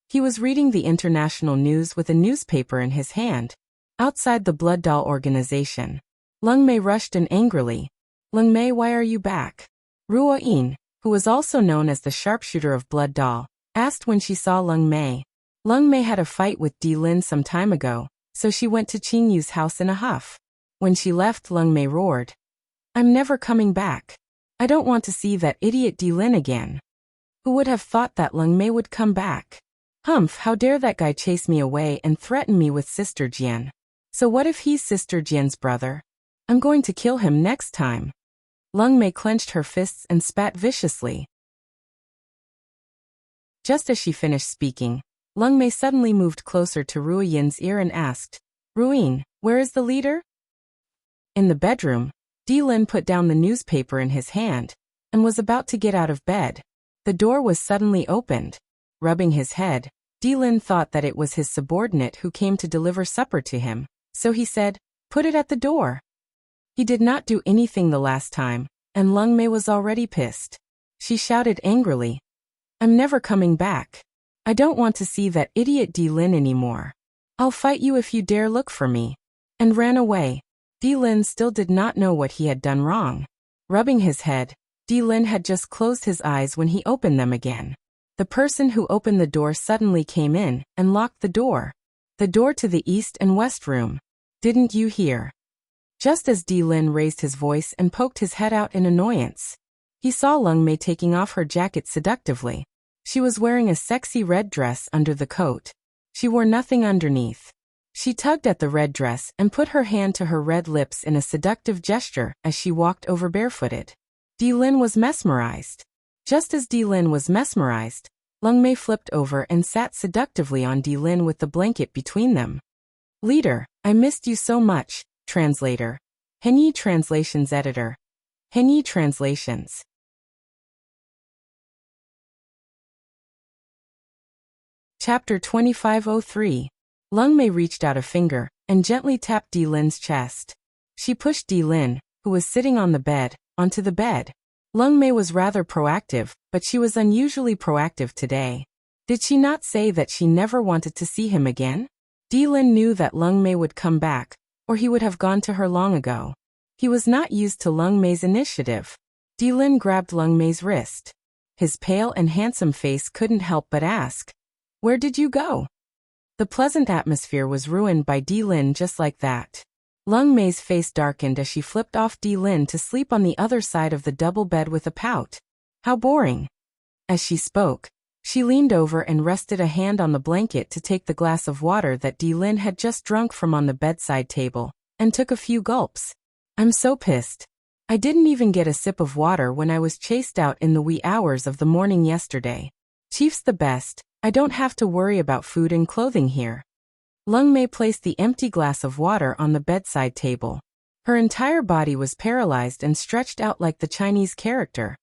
He was reading the international news with a newspaper in his hand. Outside the Blood Doll Organization, Leng Mei rushed in angrily. Leng Mei, why are you back? Ruo Yin, who was also known as the sharpshooter of Blood Doll, asked when she saw Leng Mei. Leng Mei had a fight with Di Lin some time ago, so she went to Qin Yu's house in a huff. When she left, Leng Mei roared, I'm never coming back. I don't want to see that idiot Di Lin again. Who would have thought that Leng Mei would come back? Humph, how dare that guy chase me away and threaten me with Sister Jian. So what if he's Sister Jian's brother? I'm going to kill him next time. Leng Mei clenched her fists and spat viciously. Just as she finished speaking, Leng Mei suddenly moved closer to Ruo Yin's ear and asked, Ruin, where is the leader? In the bedroom, Di Lin put down the newspaper in his hand and was about to get out of bed. The door was suddenly opened. Rubbing his head, Di Lin thought that it was his subordinate who came to deliver supper to him, so he said, Put it at the door. He did not do anything the last time, and Leng Mei was already pissed. She shouted angrily, I'm never coming back. I don't want to see that idiot Di Lin anymore. I'll fight you if you dare look for me. And ran away. Di Lin still did not know what he had done wrong. Rubbing his head, Di Lin had just closed his eyes when he opened them again. The person who opened the door suddenly came in and locked the door. The door to the east and west room. Didn't you hear? Just as Di Lin raised his voice and poked his head out in annoyance, he saw Leng Mei taking off her jacket seductively. She was wearing a sexy red dress under the coat. She wore nothing underneath. She tugged at the red dress and put her hand to her red lips in a seductive gesture as she walked over barefooted. Di Lin was mesmerized. Just as Di Lin was mesmerized, Leng Mei flipped over and sat seductively on Di Lin with the blanket between them. Leader, I missed you so much. Translator. Henyi Translations Editor. Henyi Translations. Chapter 2503. Leng Mei reached out a finger and gently tapped Di Lin's chest. She pushed Di Lin, who was sitting on the bed, onto the bed. Leng Mei was rather proactive, but she was unusually proactive today. Did she not say that she never wanted to see him again? Lin knew that Lung Mei would come back, or he would have gone to her long ago. He was not used to Lung Mei's initiative. Lin grabbed Lung Mei's wrist. His pale and handsome face couldn't help but ask, "Where did you go?" The pleasant atmosphere was ruined by Lin just like that. Lung Mei's face darkened as she flipped off Lin to sleep on the other side of the double bed with a pout. How boring. As she spoke, she leaned over and rested a hand on the blanket to take the glass of water that Lin had just drunk from on the bedside table, and took a few gulps. "I'm so pissed. I didn't even get a sip of water when I was chased out in the wee hours of the morning yesterday. Chief's the best, I don't have to worry about food and clothing here." Lung Mei placed the empty glass of water on the bedside table. Her entire body was paralyzed and stretched out like the Chinese character,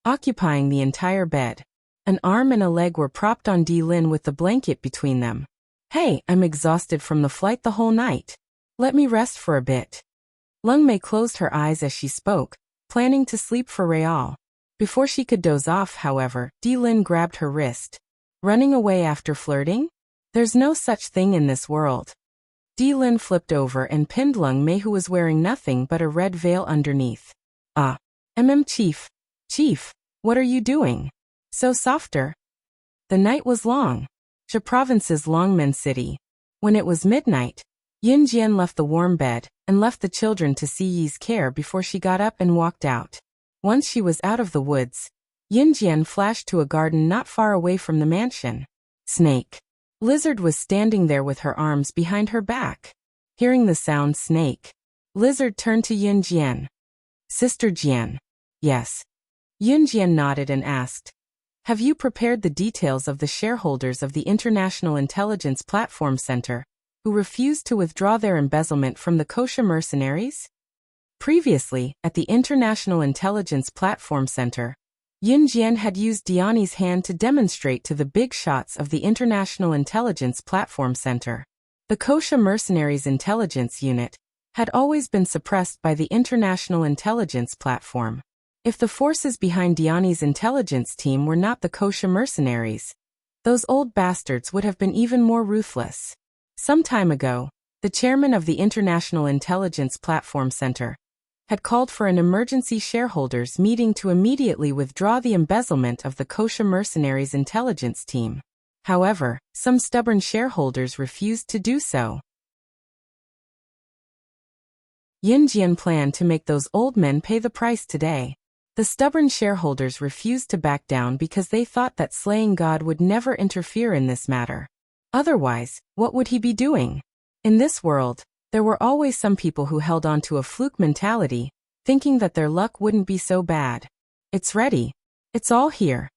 occupying the entire bed. An arm and a leg were propped on Lin with the blanket between them. "Hey, I'm exhausted from the flight the whole night. Let me rest for a bit." Lung Mei closed her eyes as she spoke, planning to sleep for real. Before she could doze off, however, Lin grabbed her wrist. "Running away after flirting? There's no such thing in this world." Lin flipped over and pinned Lung Mei, who was wearing nothing but a red veil underneath. Chief. Chief, what are you doing? So softer." The night was long. Xia Province's Longmen City. When it was midnight, Yin Jian left the warm bed and left the children to Si Yi's care before she got up and walked out. Once she was out of the woods, Yin Jian flashed to a garden not far away from the mansion. Snake. Lizard was standing there with her arms behind her back. Hearing the sound snake, Lizard turned to Yin Jian. "Sister Jian." "Yes." Yin Jian nodded and asked, "Have you prepared the details of the shareholders of the International Intelligence Platform Center, who refused to withdraw their embezzlement from the kosher mercenaries?" Previously, at the International Intelligence Platform Center, Yin Jian had used Diani's hand to demonstrate to the big shots of the International Intelligence Platform Center. The kosher mercenaries intelligence unit had always been suppressed by the International Intelligence Platform. If the forces behind Diani's intelligence team were not the kosher mercenaries, those old bastards would have been even more ruthless. Some time ago, the chairman of the International Intelligence Platform Center had called for an emergency shareholders meeting to immediately withdraw the embezzlement of the kosher mercenaries intelligence team. However, some stubborn shareholders refused to do so. Yin Jian planned to make those old men pay the price today. The stubborn shareholders refused to back down because they thought that slaying God would never interfere in this matter. Otherwise, what would he be doing? In this world, there were always some people who held on to a fluke mentality, thinking that their luck wouldn't be so bad. "It's ready. It's all here."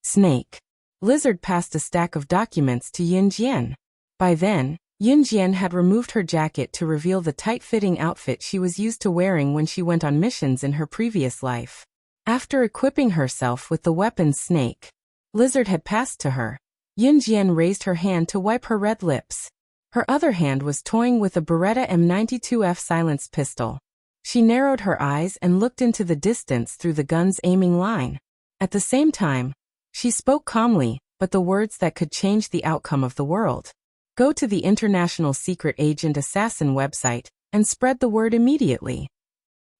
Snake. Lizard passed a stack of documents to Yin Jian. By then, Yin Jian had removed her jacket to reveal the tight-fitting outfit she was used to wearing when she went on missions in her previous life. After equipping herself with the weapon Snake, Lizard had passed to her, Yin Jian raised her hand to wipe her red lips. Her other hand was toying with a Beretta M92F silenced pistol. She narrowed her eyes and looked into the distance through the gun's aiming line. At the same time, she spoke calmly, but the words that could change the outcome of the world. "Go to the International Secret Agent Assassin website and spread the word immediately.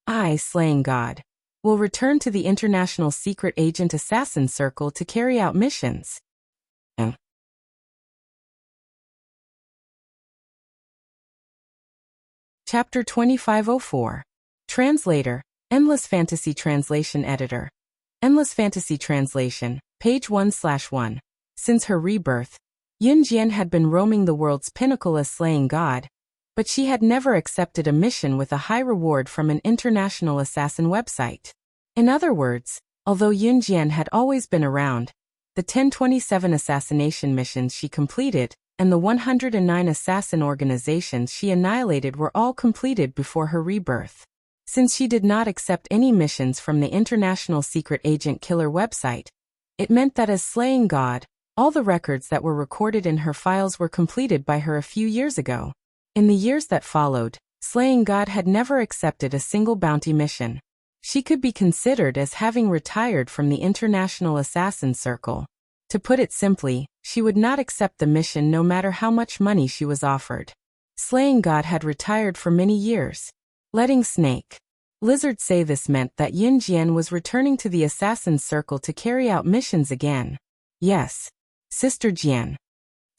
I, Slaying God, will return to the International Secret Agent Assassin Circle to carry out missions." Chapter 2504. Translator, Endless Fantasy Translation Editor. Endless Fantasy Translation, page 1/1. Since her rebirth, Yin Jian had been roaming the world's pinnacle as Slaying God, but she had never accepted a mission with a high reward from an international assassin website. In other words, although Yin Jian had always been around, the 1027 assassination missions she completed and the 109 assassin organizations she annihilated were all completed before her rebirth. Since she did not accept any missions from the International Secret Agent Killer website, it meant that as Slaying God, all the records that were recorded in her files were completed by her a few years ago. In the years that followed, Slaying God had never accepted a single bounty mission. She could be considered as having retired from the International Assassin Circle. To put it simply, She would not accept the mission no matter how much money she was offered. Slaying God had retired for many years. Letting Snake Lizard say this meant that Yin Jian was returning to the assassin's circle to carry out missions again. Yes, Sister Jian.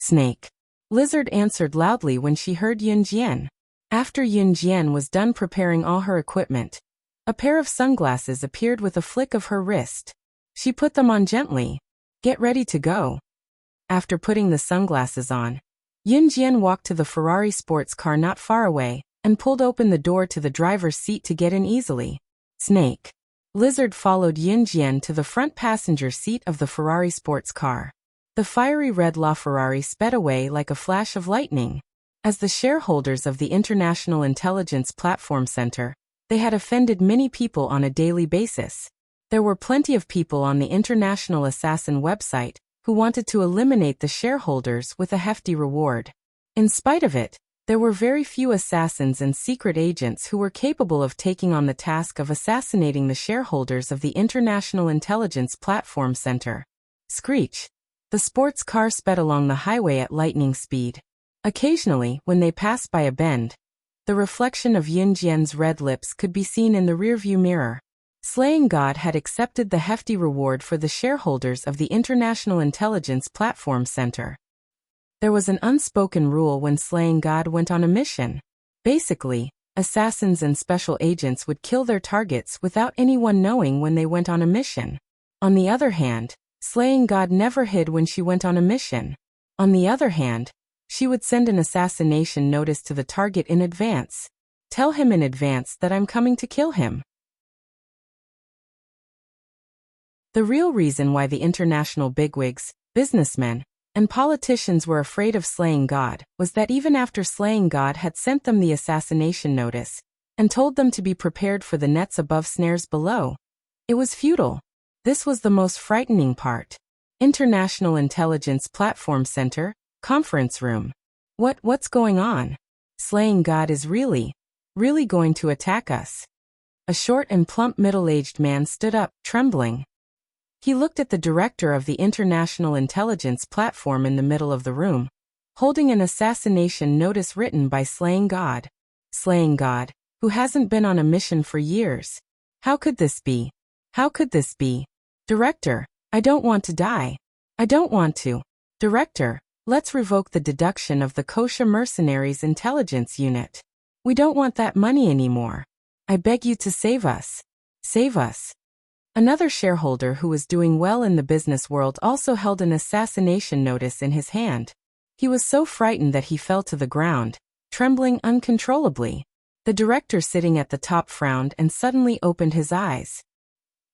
Snake Lizard answered loudly when she heard Yin Jian. After Yin Jian was done preparing all her equipment, a pair of sunglasses appeared with a flick of her wrist. She put them on gently. Get ready to go. After putting the sunglasses on, Yin Jian walked to the Ferrari sports car not far away and pulled open the door to the driver's seat to get in easily. Snake Lizard followed Yin Jian to the front passenger seat of the Ferrari sports car. The fiery red LaFerrari sped away like a flash of lightning. As the shareholders of the International Intelligence Platform Center, they had offended many people on a daily basis. There were plenty of people on the International Assassin website who wanted to eliminate the shareholders with a hefty reward. In spite of it, there were very few assassins and secret agents who were capable of taking on the task of assassinating the shareholders of the International Intelligence Platform Center. Screech! The sports car sped along the highway at lightning speed. Occasionally, when they passed by a bend, the reflection of Yin Jian's red lips could be seen in the rearview mirror. Slaying God had accepted the hefty reward for the shareholders of the International Intelligence Platform Center. There was an unspoken rule when Slaying God went on a mission. Basically, assassins and special agents would kill their targets without anyone knowing when they went on a mission. On the other hand, Slaying God never hid when she went on a mission. On the other hand, she would send an assassination notice to the target in advance. Tell him in advance that I'm coming to kill him. The real reason why the international bigwigs, businessmen, and politicians were afraid of Slaying God was that even after Slaying God had sent them the assassination notice and told them to be prepared for the nets above snares below, it was futile. This was the most frightening part. International Intelligence Platform Center, conference room. What's going on? Slaying God is really going to attack us. A short and plump middle-aged man stood up, trembling. He looked at the director of the International Intelligence Platform in the middle of the room, holding an assassination notice written by Slaying God. Slaying God, who hasn't been on a mission for years. How could this be? How could this be? Director, I don't want to die. I don't want to. Director, let's revoke the deduction of the Kosha Mercenaries Intelligence Unit. We don't want that money anymore. I beg you to save us. Save us. Another shareholder who was doing well in the business world also held an assassination notice in his hand. He was so frightened that he fell to the ground, trembling uncontrollably. The director sitting at the top frowned and suddenly opened his eyes.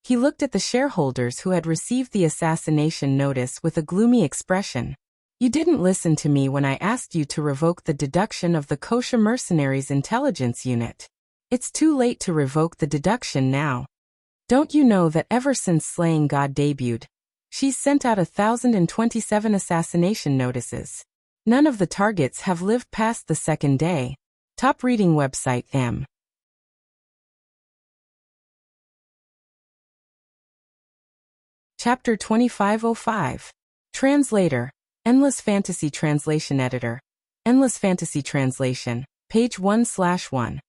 He looked at the shareholders who had received the assassination notice with a gloomy expression. You didn't listen to me when I asked you to revoke the deduction of the Kosha Mercenaries Intelligence Unit. It's too late to revoke the deduction now. Don't you know that ever since Slaying God debuted, she's sent out 1,027 assassination notices. None of the targets have lived past the second day. Top reading website M. Chapter 2505. Translator. Endless Fantasy Translation Editor. Endless Fantasy Translation. Page 1/1.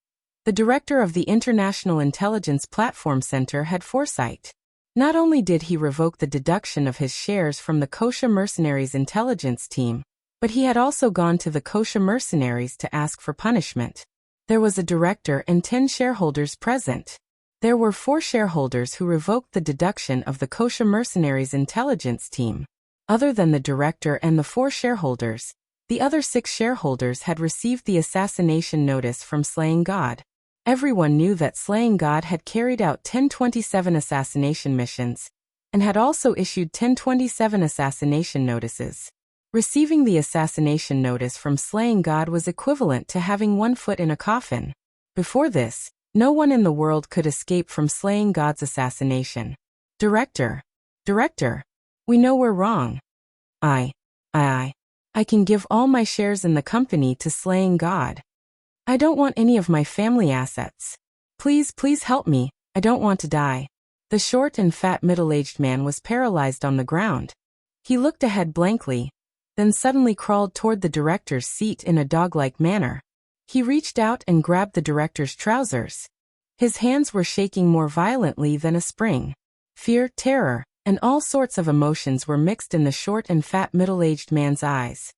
The director of the International Intelligence Platform Center had foresight. Not only did he revoke the deduction of his shares from the Kosha Mercenaries intelligence team, but he had also gone to the Kosha Mercenaries to ask for punishment. There was a director and 10 shareholders present. There were 4 shareholders who revoked the deduction of the Kosha Mercenaries intelligence team. Other than the director and the 4 shareholders, the other 6 shareholders had received the assassination notice from Slaying God. Everyone knew that Slaying God had carried out 1027 assassination missions, and had also issued 1027 assassination notices. Receiving the assassination notice from Slaying God was equivalent to having one foot in a coffin. Before this, no one in the world could escape from Slaying God's assassination. Director, we know we're wrong. I can give all my shares in the company to Slaying God. I don't want any of my family assets. Please help me, I don't want to die. The short and fat middle-aged man was paralyzed on the ground. He looked ahead blankly, then suddenly crawled toward the director's seat in a dog-like manner. He reached out and grabbed the director's trousers. His hands were shaking more violently than a spring. Fear, terror, and all sorts of emotions were mixed in the short and fat middle-aged man's eyes.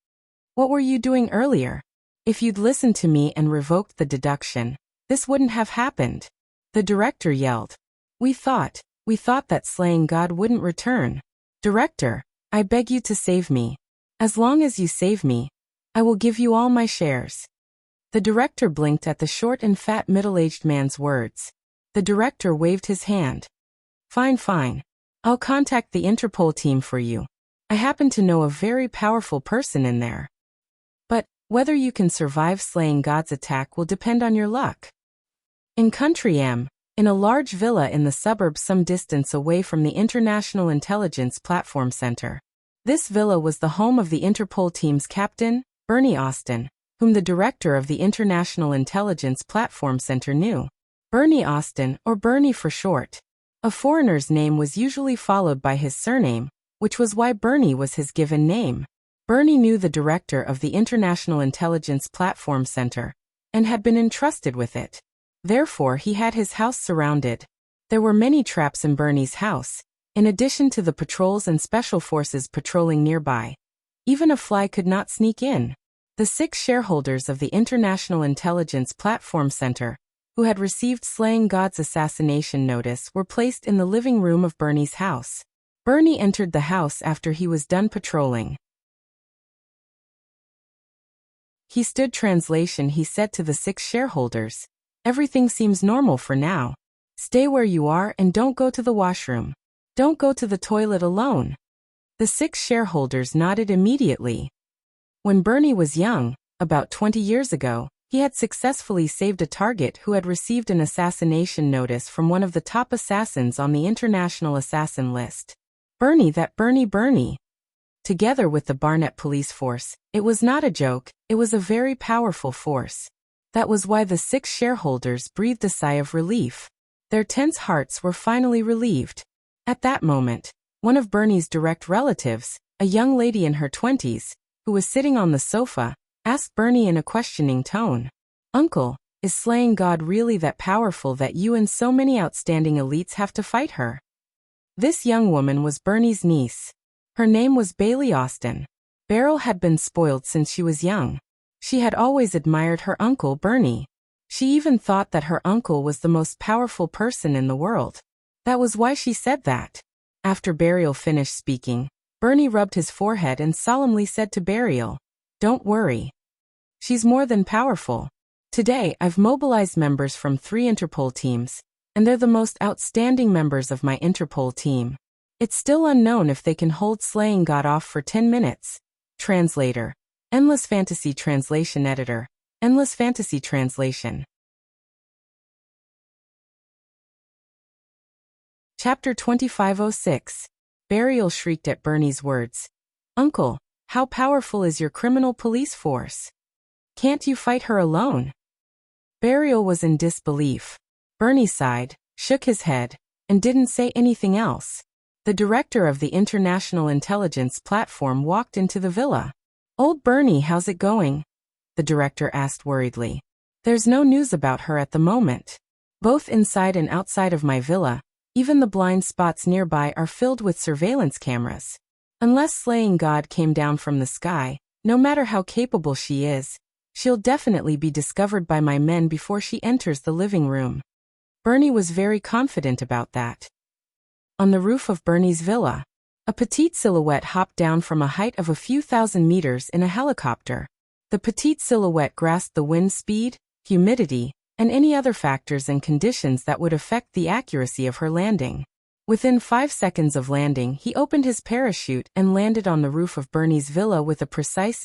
What were you doing earlier? If you'd listened to me and revoked the deduction, this wouldn't have happened. The director yelled. We thought that slaying God wouldn't return. Director, I beg you to save me. As long as you save me, I will give you all my shares. The director blinked at the short and fat middle-aged man's words. The director waved his hand. Fine. I'll contact the Interpol team for you. I happen to know a very powerful person in there. But whether you can survive slaying God's attack will depend on your luck. In Country M, in a large villa in the suburbs some distance away from the International Intelligence Platform Center. This villa was the home of the Interpol team's captain, Bernie Austin, whom the director of the International Intelligence Platform Center knew. Bernie Austin, or Bernie for short. A foreigner's name was usually followed by his surname, which was why Bernie was his given name. Bernie knew the director of the International Intelligence Platform Center, and had been entrusted with it. Therefore he had his house surrounded. There were many traps in Bernie's house, in addition to the patrols and special forces patrolling nearby. Even a fly could not sneak in. The 6 shareholders of the International Intelligence Platform Center, who had received slaying God's assassination notice, were placed in the living room of Bernie's house. Bernie entered the house after he was done patrolling. He stood translation. He said to the 6 shareholders, everything seems normal for now. Stay where you are and don't go to the washroom. Don't go to the toilet alone. The 6 shareholders nodded immediately. When Bernie was young, about 20 years ago, he had successfully saved a target who had received an assassination notice from one of the top assassins on the international assassin list. Bernie. Together with the Barnett police force, it was not a joke, it was a very powerful force. That was why the 6 shareholders breathed a sigh of relief. Their tense hearts were finally relieved. At that moment, one of Bernie's direct relatives, a young lady in her 20s, who was sitting on the sofa, asked Bernie in a questioning tone, Uncle, is slaying God really that powerful that you and so many outstanding elites have to fight her? This young woman was Bernie's niece. Her name was Bailey Austin. Beryl had been spoiled since she was young. She had always admired her uncle Bernie. She even thought that her uncle was the most powerful person in the world. That was why she said that. After Beryl finished speaking, Bernie rubbed his forehead and solemnly said to Beryl, Don't worry. She's more than powerful. Today I've mobilized members from 3 Interpol teams, and they're the most outstanding members of my Interpol team. It's still unknown if they can hold slaying God off for 10 minutes. Translator. Endless Fantasy Translation Editor. Endless Fantasy Translation. Chapter 2506. Beryl shrieked at Bernie's words. Uncle, how powerful is your criminal police force? Can't you fight her alone? Beryl was in disbelief. Bernie sighed, shook his head, and didn't say anything else. The director of the International Intelligence Platform walked into the villa. Old Bernie, how's it going? The director asked worriedly. There's no news about her at the moment. Both inside and outside of my villa, even the blind spots nearby are filled with surveillance cameras. Unless slaying God came down from the sky, no matter how capable she is, she'll definitely be discovered by my men before she enters the living room. Bernie was very confident about that. On the roof of Bernie's villa, a petite silhouette hopped down from a height of a few thousand meters in a helicopter. The petite silhouette grasped the wind speed, humidity, and any other factors and conditions that would affect the accuracy of her landing. Within 5 seconds of landing, he opened his parachute and landed on the roof of Bernie's villa with a precise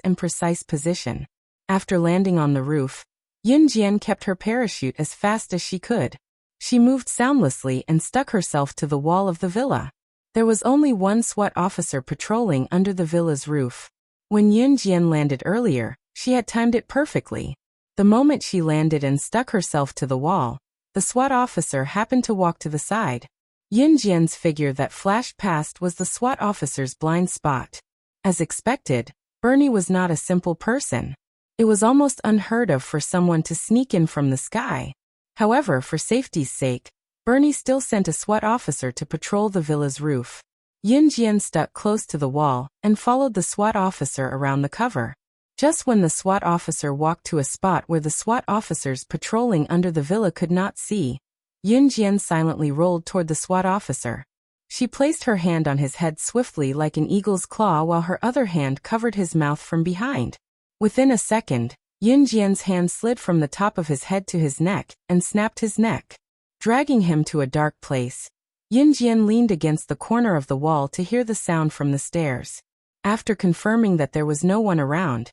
position. After landing on the roof, Yun Jian kept her parachute as fast as she could. She moved soundlessly and stuck herself to the wall of the villa. There was only one SWAT officer patrolling under the villa's roof. When Yun Jian landed earlier, she had timed it perfectly. The moment she landed and stuck herself to the wall, the SWAT officer happened to walk to the side. Yin Jian's figure that flashed past was the SWAT officer's blind spot. As expected, Bernie was not a simple person. It was almost unheard of for someone to sneak in from the sky. However, for safety's sake, Bernie still sent a SWAT officer to patrol the villa's roof. Yin Jian stuck close to the wall and followed the SWAT officer around the cover. Just when the SWAT officer walked to a spot where the SWAT officers patrolling under the villa could not see, Yin Jian silently rolled toward the SWAT officer. She placed her hand on his head swiftly like an eagle's claw while her other hand covered his mouth from behind. Within a second, Yin Jian's hand slid from the top of his head to his neck and snapped his neck, dragging him to a dark place. Yin Jian leaned against the corner of the wall to hear the sound from the stairs. After confirming that there was no one around,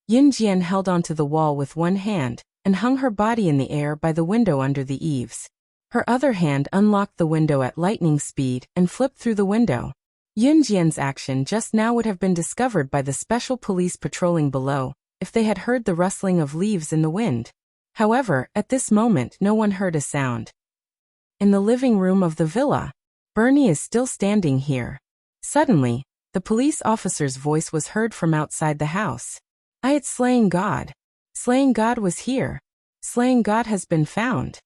Yin Jian held onto the wall with one hand and hung her body in the air by the window under the eaves. Her other hand unlocked the window at lightning speed and flipped through the window. Yin Jian's action just now would have been discovered by the special police patrolling below if they had heard the rustling of leaves in the wind. However, at this moment no one heard a sound. In the living room of the villa, Bernie is still standing here. Suddenly, the police officer's voice was heard from outside the house. It's Slaying God. Slaying God was here. Slaying God has been found.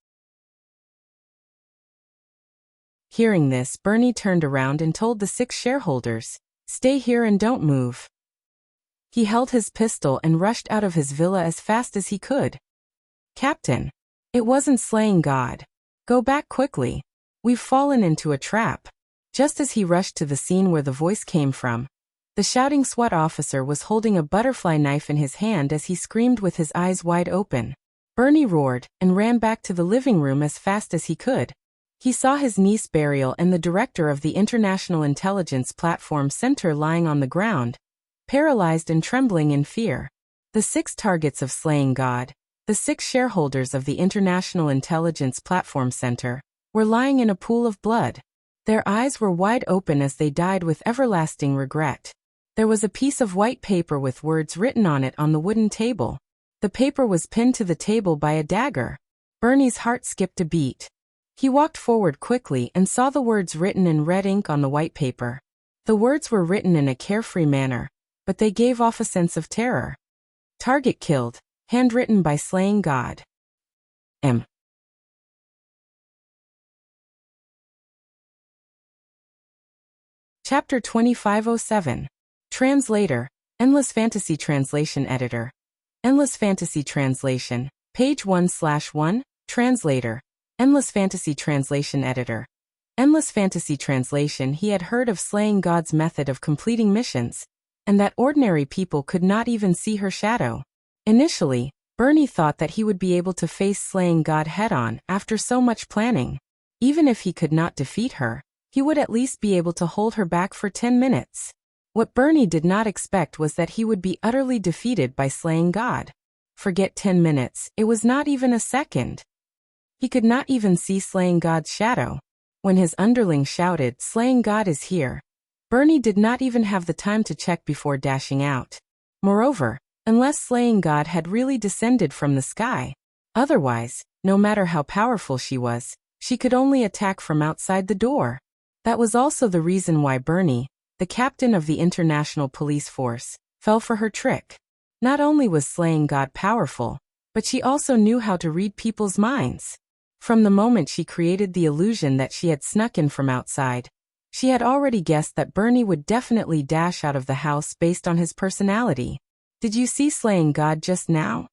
Hearing this, Bernie turned around and told the 6 shareholders, "Stay here and don't move." He held his pistol and rushed out of his villa as fast as he could. "Captain, it wasn't Slaying God. Go back quickly. We've fallen into a trap." Just as he rushed to the scene where the voice came from, the shouting SWAT officer was holding a butterfly knife in his hand as he screamed with his eyes wide open. Bernie roared and ran back to the living room as fast as he could. He saw his niece Beryl and the director of the International Intelligence Platform Center lying on the ground, paralyzed and trembling in fear. The 6 targets of Slaying God, the 6 shareholders of the International Intelligence Platform Center, were lying in a pool of blood. Their eyes were wide open as they died with everlasting regret. There was a piece of white paper with words written on it on the wooden table. The paper was pinned to the table by a dagger. Bernie's heart skipped a beat. He walked forward quickly and saw the words written in red ink on the white paper. The words were written in a carefree manner, but they gave off a sense of terror. Target killed, handwritten by Slaying God. M. Chapter 2507. Translator, Endless Fantasy Translation Editor. Endless Fantasy Translation, page 1/1, Translator, Endless Fantasy Translation Editor. Endless Fantasy Translation. He had heard of Slaying God's method of completing missions, and that ordinary people could not even see her shadow. Initially, Bernie thought that he would be able to face Slaying God head-on after so much planning. Even if he could not defeat her, he would at least be able to hold her back for 10 minutes. What Bernie did not expect was that he would be utterly defeated by Slaying God. Forget 10 minutes, it was not even a second. He could not even see Slaying God's shadow. When his underling shouted, "Slaying God is here," Bernie did not even have the time to check before dashing out. Moreover, unless Slaying God had really descended from the sky, otherwise, no matter how powerful she was, she could only attack from outside the door. That was also the reason why Bernie, the captain of the International Police Force, fell for her trick. Not only was Slaying God powerful, but she also knew how to read people's minds. From the moment she created the illusion that she had snuck in from outside, she had already guessed that Bernie would definitely dash out of the house based on his personality. "Did you see Slaying God just now?"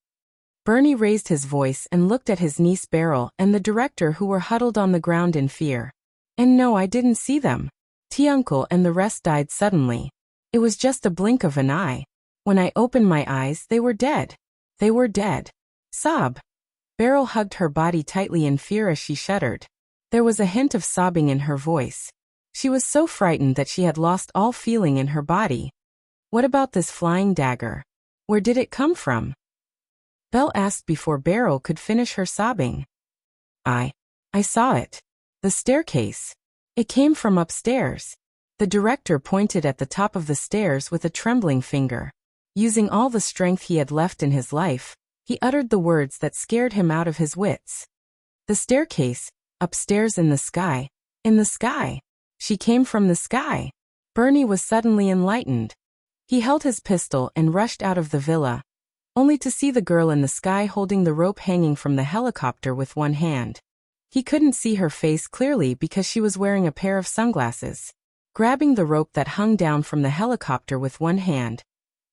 Bernie raised his voice and looked at his niece Beryl and the director, who were huddled on the ground in fear. "And no, I didn't see them. T-Uncle and the rest died suddenly. It was just a blink of an eye. When I opened my eyes, they were dead. They were dead." Sob. Beryl hugged her body tightly in fear as she shuddered. There was a hint of sobbing in her voice. She was so frightened that she had lost all feeling in her body. "What about this flying dagger? Where did it come from?" Belle asked before Beryl could finish her sobbing. I saw it. The staircase. It came from upstairs." The director pointed at the top of the stairs with a trembling finger. Using all the strength he had left in his life, he uttered the words that scared him out of his wits. "The staircase, upstairs in the sky. In the sky. She came from the sky. Bernie was suddenly enlightened. He held his pistol and rushed out of the villa, only to see the girl in the sky holding the rope hanging from the helicopter with one hand. He couldn't see her face clearly because she was wearing a pair of sunglasses. Grabbing the rope that hung down from the helicopter with one hand,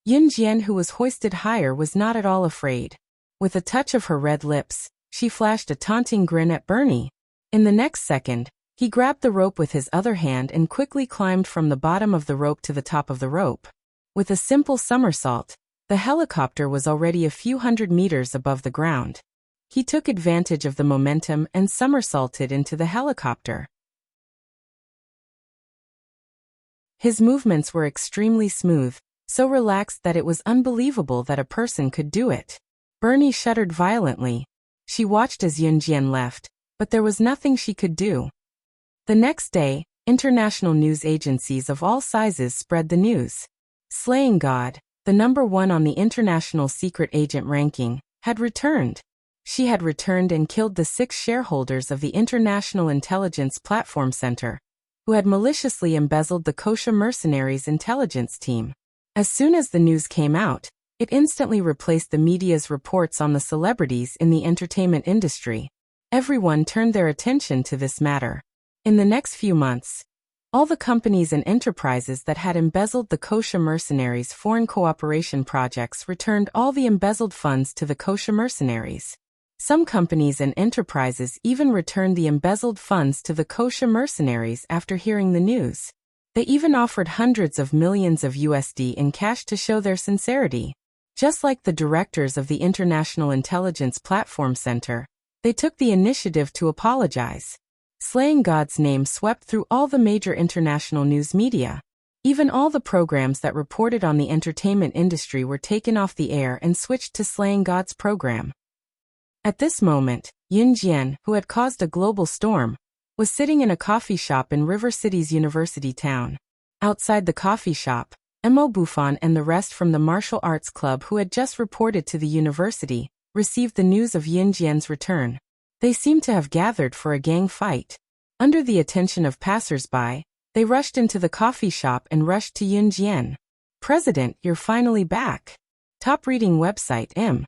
Yunjian, who was hoisted higher, was not at all afraid. With a touch of her red lips, she flashed a taunting grin at Bernie. In the next second, he grabbed the rope with his other hand and quickly climbed from the bottom of the rope to the top of the rope. With a simple somersault, the helicopter was already a few hundred meters above the ground. He took advantage of the momentum and somersaulted into the helicopter. His movements were extremely smooth, so relaxed that it was unbelievable that a person could do it. Bernie shuddered violently. She watched as Yunjian left, but there was nothing she could do. The next day, international news agencies of all sizes spread the news. Slaying God, the #1 on the international secret agent ranking, had returned. She had returned and killed the 6 shareholders of the International Intelligence Platform Center, who had maliciously embezzled the Kosha mercenaries' intelligence team. As soon as the news came out, it instantly replaced the media's reports on the celebrities in the entertainment industry. Everyone turned their attention to this matter. In the next few months, all the companies and enterprises that had embezzled the Kosha mercenaries' foreign cooperation projects returned all the embezzled funds to the Kosha mercenaries. Some companies and enterprises even returned the embezzled funds to the Kosha mercenaries after hearing the news. They even offered hundreds of millions of USD in cash to show their sincerity. Just like the directors of the International Intelligence Platform Center, they took the initiative to apologize. Slaying God's name swept through all the major international news media. Even all the programs that reported on the entertainment industry were taken off the air and switched to Slaying God's program. At this moment, Yunjian, who had caused a global storm, was sitting in a coffee shop in River City's university town. Outside the coffee shop, Mo Buffon and the rest from the martial arts club who had just reported to the university received the news of Yunjian's return. They seemed to have gathered for a gang fight. Under the attention of passers-by, they rushed into the coffee shop and rushed to Yunjian. "President, you're finally back." Top reading website M.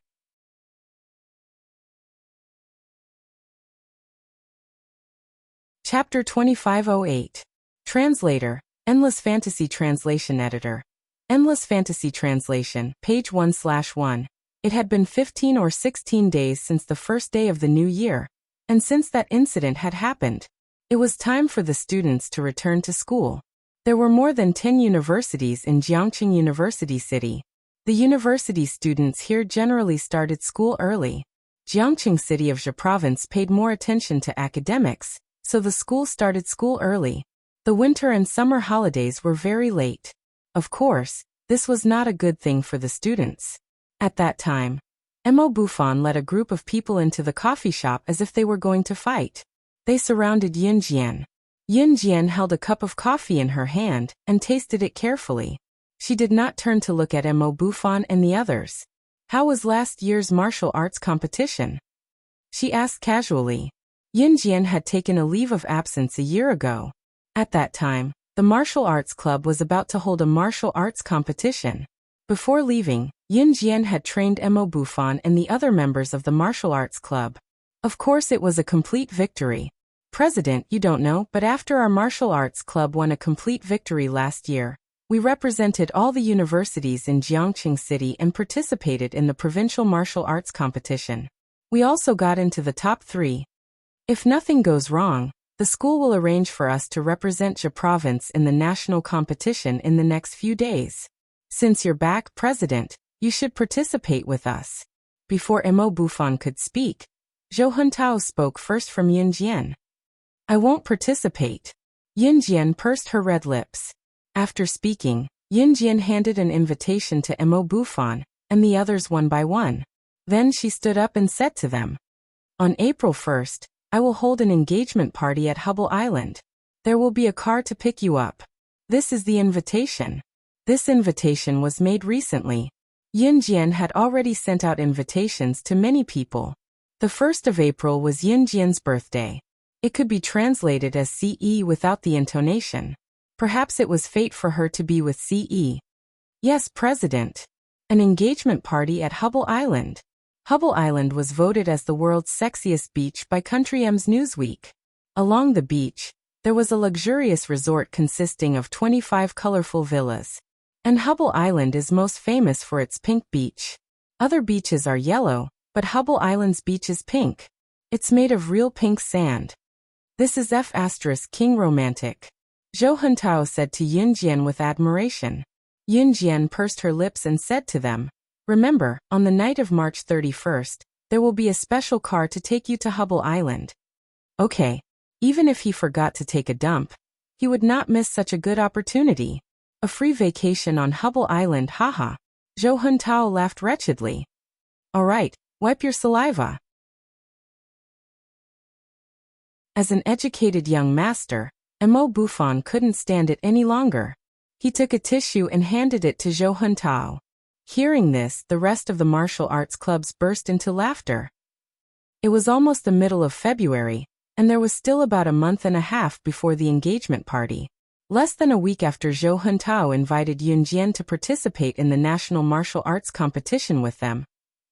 Chapter 2508. Translator, Endless Fantasy Translation Editor. Endless Fantasy Translation, page 1/1. It had been 15 or 16 days since the first day of the new year, and since that incident had happened, it was time for the students to return to school. There were more than 10 universities in Jiangqing University City. The university students here generally started school early. Jiangqing City of Zhe Province paid more attention to academics, so the school started school early. The winter and summer holidays were very late. Of course, this was not a good thing for the students. At that time, Mo Buffon led a group of people into the coffee shop as if they were going to fight. They surrounded Yunjian. Yunjian held a cup of coffee in her hand and tasted it carefully. She did not turn to look at Mo Buffon and the others. "How was last year's martial arts competition?" she asked casually. Yunjian had taken a leave of absence a year ago. At that time, the martial arts club was about to hold a martial arts competition. Before leaving, Yunjian had trained Mo Buffon and the other members of the martial arts club. Of course it was a complete victory. "President, you don't know, but after our martial arts club won a complete victory last year, we represented all the universities in Jiangqing City and participated in the provincial martial arts competition. We also got into the top 3. If nothing goes wrong, the school will arrange for us to represent Zhe Province in the national competition in the next few days. Since you're back, President, you should participate with us." Before Mo Buffon could speak, Zhou Huntao spoke first from Yunjian. "I won't participate." Yunjian pursed her red lips. After speaking, Yunjian handed an invitation to Mo Buffon, and the others one by one. Then she stood up and said to them, "On April 1st, I will hold an engagement party at Hubble Island. There will be a car to pick you up. This is the invitation." This invitation was made recently. Yunjian had already sent out invitations to many people. The 1st of April was Yunjian's birthday. It could be translated as CE without the intonation. Perhaps it was fate for her to be with CE. Yes, President. An engagement party at Hubble Island. Hubble Island was voted as the world's sexiest beach by Country M's Newsweek. Along the beach, there was a luxurious resort consisting of 25 colorful villas. And Hubble Island is most famous for its pink beach. Other beaches are yellow, but Hubble Island's beach is pink. It's made of real pink sand. This is King romantic. Zhou Huntao said to Yunjian with admiration. Yunjian pursed her lips and said to them, "Remember, on the night of March 31st, there will be a special car to take you to Hubble Island." Okay. Even if he forgot to take a dump, he would not miss such a good opportunity. A free vacation on Hubble Island, haha. Zhou Huntao laughed wretchedly. All right, wipe your saliva. As an educated young master, Mo Buffon couldn't stand it any longer. He took a tissue and handed it to Zhou Huntao. Hearing this, the rest of the martial arts clubs burst into laughter. It was almost the middle of February, and there was still about a month and a half before the engagement party. Less than a week after Zhou Huntao invited Yunjian to participate in the national martial arts competition with them,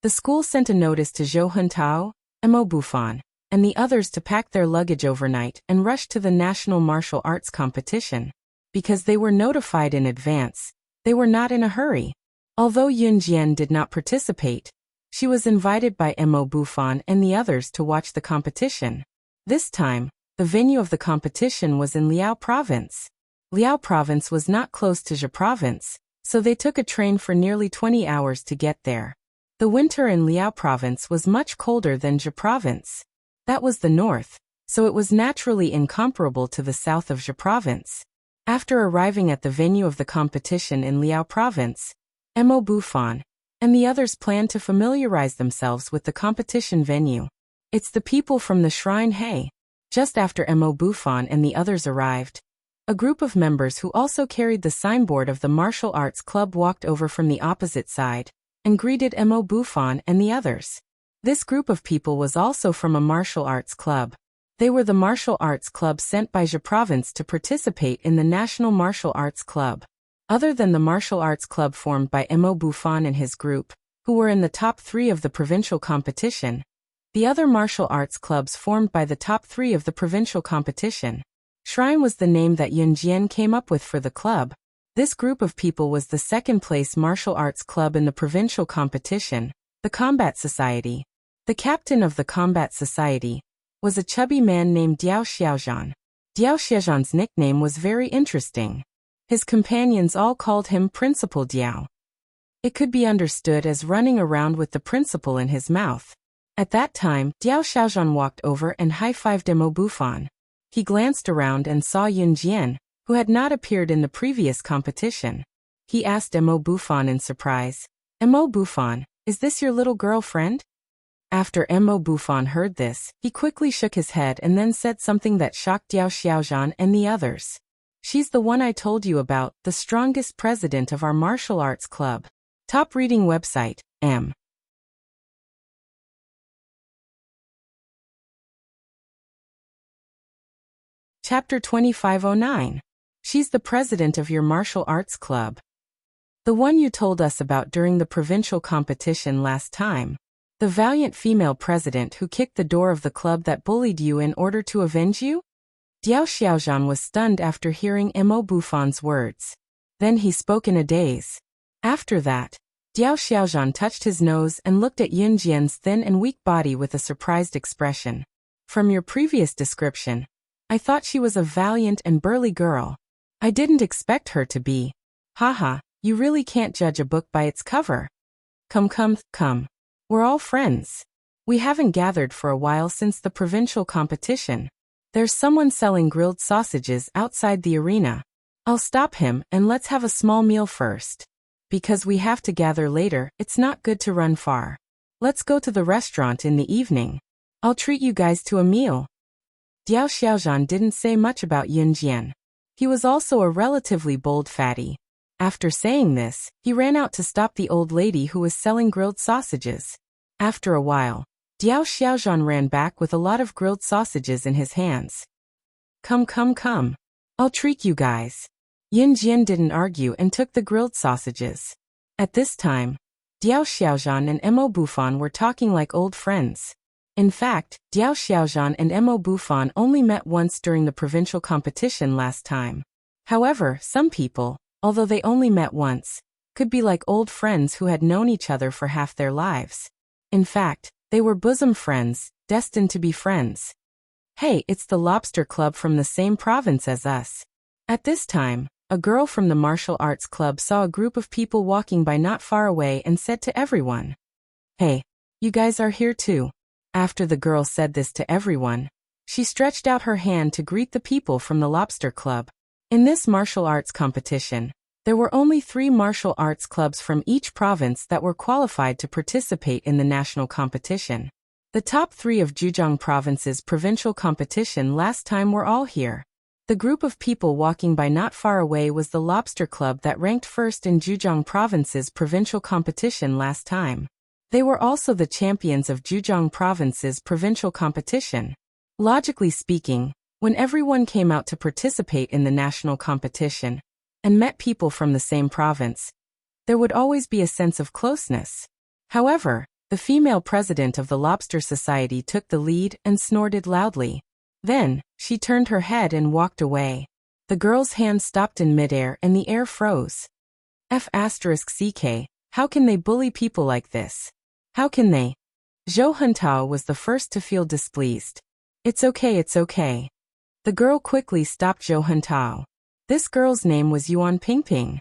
the school sent a notice to Zhou Huntao, Mo Buffon, and the others to pack their luggage overnight and rush to the national martial arts competition. Because they were notified in advance, they were not in a hurry. Although Yunjian did not participate, she was invited by Mo Buffon and the others to watch the competition. This time, the venue of the competition was in Liao Province. Liao Province was not close to Zhe Province, so they took a train for nearly 20 hours to get there. The winter in Liao Province was much colder than Zhe Province. That was the north, so it was naturally incomparable to the south of Zhe Province. After arriving at the venue of the competition in Liao Province, Mo Buffon and the others planned to familiarize themselves with the competition venue. It's the people from the shrine, hey. Just after Mo Buffon and the others arrived, a group of members who also carried the signboard of the martial arts club walked over from the opposite side and greeted Mo Buffon and the others. This group of people was also from a martial arts club. They were the martial arts club sent by Zhe Province to participate in the National Martial Arts Club. Other than the martial arts club formed by Mo Buffon and his group, who were in the top 3 of the provincial competition, the other martial arts clubs formed by the top 3 of the provincial competition. Shrine was the name that Yunjian came up with for the club. This group of people was the second-place martial arts club in the provincial competition, the Combat Society. The captain of the Combat Society was a chubby man named Diao Xiaozhan. Diao Xiaozhan's nickname was very interesting. His companions all called him Principal Diao. It could be understood as running around with the principal in his mouth. At that time, Diao Xiaozhan walked over and high-fived Mo Buffon. He glanced around and saw Yunjian, who had not appeared in the previous competition. He asked Mo Buffon in surprise, "Mo Buffon, is this your little girlfriend?" After Mo Buffon heard this, he quickly shook his head and then said something that shocked Diao Xiaozhan and the others. "She's the one I told you about, the strongest president of our martial arts club." Top reading website, M. Chapter 2509. She's the president of your martial arts club. The one you told us about during the provincial competition last time. The valiant female president who kicked the door of the club that bullied you in order to avenge you? Diao Xiaozhan was stunned after hearing Mo Buffon's words. Then he spoke in a daze. After that, Diao Xiaozhan touched his nose and looked at Yunjian's thin and weak body with a surprised expression. "From your previous description, I thought she was a valiant and burly girl. I didn't expect her to be. Haha, you really can't judge a book by its cover. Come. We're all friends. We haven't gathered for a while since the provincial competition. There's someone selling grilled sausages outside the arena. I'll stop him and let's have a small meal first. Because we have to gather later, it's not good to run far. Let's go to the restaurant in the evening. I'll treat you guys to a meal." Diao Xiaozhan didn't say much about Yunjian. He was also a relatively bold fatty. After saying this, he ran out to stop the old lady who was selling grilled sausages. After a while, Diao Xiaozhan ran back with a lot of grilled sausages in his hands. Come, come, come. I'll treat you guys. Yin Jian didn't argue and took the grilled sausages. At this time, Diao Xiaozhan and Mo Bufan were talking like old friends. In fact, Diao Xiaozhan and Mo Bufan only met once during the provincial competition last time. However, some people, although they only met once, could be like old friends who had known each other for half their lives. In fact, they were bosom friends, destined to be friends. Hey, it's the Lobster Club from the same province as us. At this time, a girl from the martial arts club saw a group of people walking by not far away and said to everyone, "Hey, you guys are here too." After the girl said this to everyone, she stretched out her hand to greet the people from the Lobster Club. In this martial arts competition, there were only 3 martial arts clubs from each province that were qualified to participate in the national competition. The top 3 of Zhejiang province's provincial competition last time were all here. The group of people walking by not far away was the Lobster Club that ranked first in Zhejiang province's provincial competition last time. They were also the champions of Zhejiang province's provincial competition. Logically speaking, when everyone came out to participate in the national competition, and met people from the same province, there would always be a sense of closeness. However, the female president of the Lobster Society took the lead and snorted loudly. Then, she turned her head and walked away. The girl's hand stopped in midair and the air froze. F***ck, how can they bully people like this? How can they? Zhou Huntao was the first to feel displeased. It's okay, it's okay. The girl quickly stopped Zhou Huntao. This girl's name was Yuan Pingping.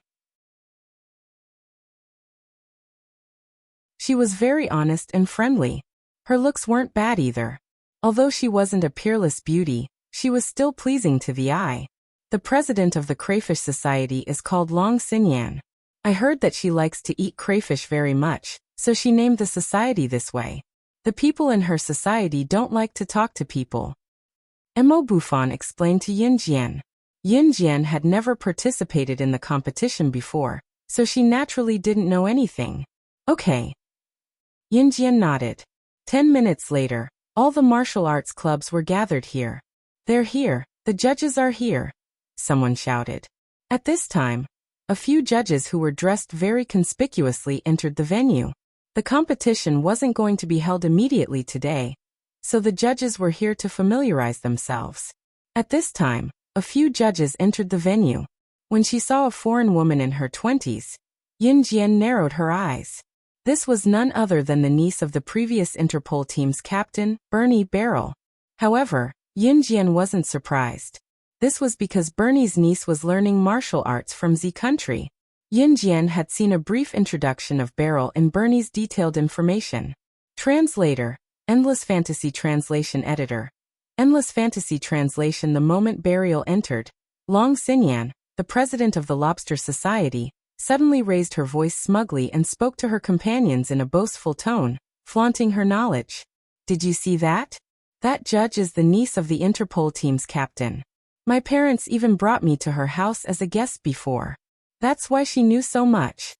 She was very honest and friendly. Her looks weren't bad either. Although she wasn't a peerless beauty, she was still pleasing to the eye. The president of the Crayfish Society is called Long Xinyan. I heard that she likes to eat crayfish very much, so she named the society this way. The people in her society don't like to talk to people. Mo Bufan explained to Yin Jian. Yin Jian had never participated in the competition before, so she naturally didn't know anything. Okay. Yin Jian nodded. 10 minutes later, all the martial arts clubs were gathered here. They're here, the judges are here, someone shouted. At this time, a few judges who were dressed very conspicuously entered the venue. The competition wasn't going to be held immediately today, so the judges were here to familiarize themselves. At this time, a few judges entered the venue. When she saw a foreign woman in her 20s, Yin Jian narrowed her eyes. This was none other than the niece of the previous Interpol team's captain, Bernie Barrel. However, Yin Jian wasn't surprised. This was because Bernie's niece was learning martial arts from Z country. Yin Jian had seen a brief introduction of Barrel in Bernie's detailed information. Translator, Endless Fantasy Translation Editor. Endless Fantasy Translation. The moment Barrel entered, Long Xinyan, the president of the Lobster Society, suddenly raised her voice smugly and spoke to her companions in a boastful tone, flaunting her knowledge. Did you see that? That judge is the niece of the Interpol team's captain. My parents even brought me to her house as a guest before. That's why she knew so much.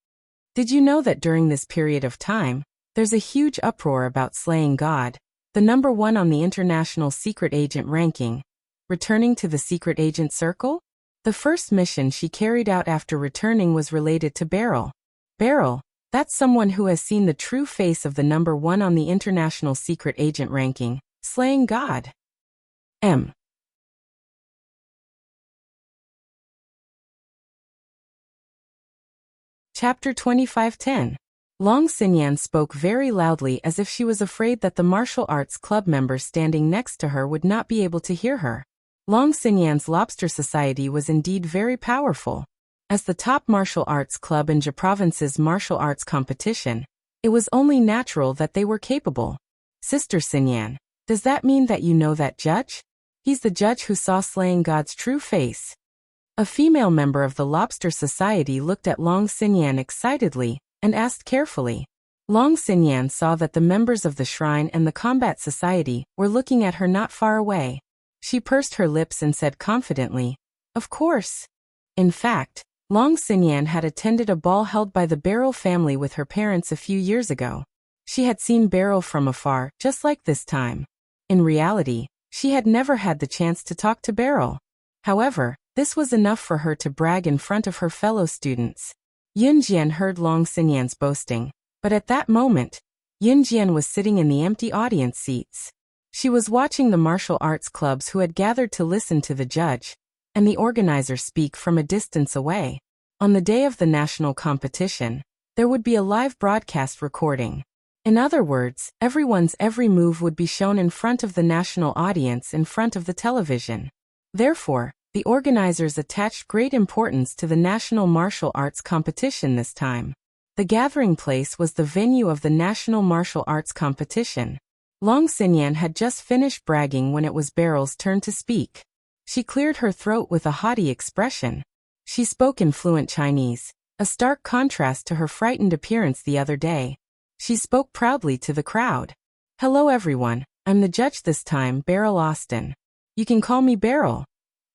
Did you know that during this period of time, there's a huge uproar about slaying God, the number 1 on the international secret agent ranking, returning to the secret agent circle? The first mission she carried out after returning was related to Barrel. Barrel, that's someone who has seen the true face of the number 1 on the international secret agent ranking, slaying God. Chapter 2510. Long Xinyan spoke very loudly as if she was afraid that the martial arts club members standing next to her would not be able to hear her. Long Xinyan's Lobster Society was indeed very powerful. As the top martial arts club in Zhe Province's martial arts competition, it was only natural that they were capable. Sister Xinyan, does that mean that you know that judge? He's the judge who saw slaying God's true face. A female member of the Lobster Society looked at Long Xinyan excitedly and asked carefully. Long Xinyan saw that the members of the Shrine and the Combat Society were looking at her not far away. She pursed her lips and said confidently, "Of course." In fact, Long Xinyan had attended a ball held by the Barrel family with her parents a few years ago. She had seen Beryl from afar, just like this time. In reality, she had never had the chance to talk to Beryl. However, this was enough for her to brag in front of her fellow students. Yunjian heard Long Xinyan's boasting, but at that moment, Yunjian was sitting in the empty audience seats. She was watching the martial arts clubs who had gathered to listen to the judge and the organizer speak from a distance away. On the day of the national competition, there would be a live broadcast recording. In other words, everyone's every move would be shown in front of the national audience in front of the television. Therefore, the organizers attached great importance to the national martial arts competition this time. The gathering place was the venue of the national martial arts competition. Long Xinyan had just finished bragging when it was Beryl's turn to speak. She cleared her throat with a haughty expression. She spoke in fluent Chinese, a stark contrast to her frightened appearance the other day. She spoke proudly to the crowd. "Hello everyone, I'm the judge this time, Beryl Austin. You can call me Beryl."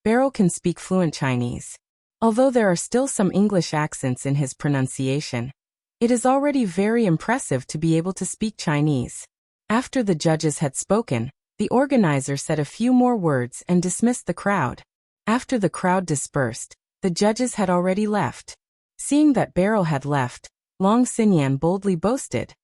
Beryl can speak fluent Chinese. Although there are still some English accents in his pronunciation, it is already very impressive to be able to speak Chinese. After the judges had spoken, the organizer said a few more words and dismissed the crowd. After the crowd dispersed, the judges had already left. Seeing that Beryl had left, Long Xinyan boldly boasted,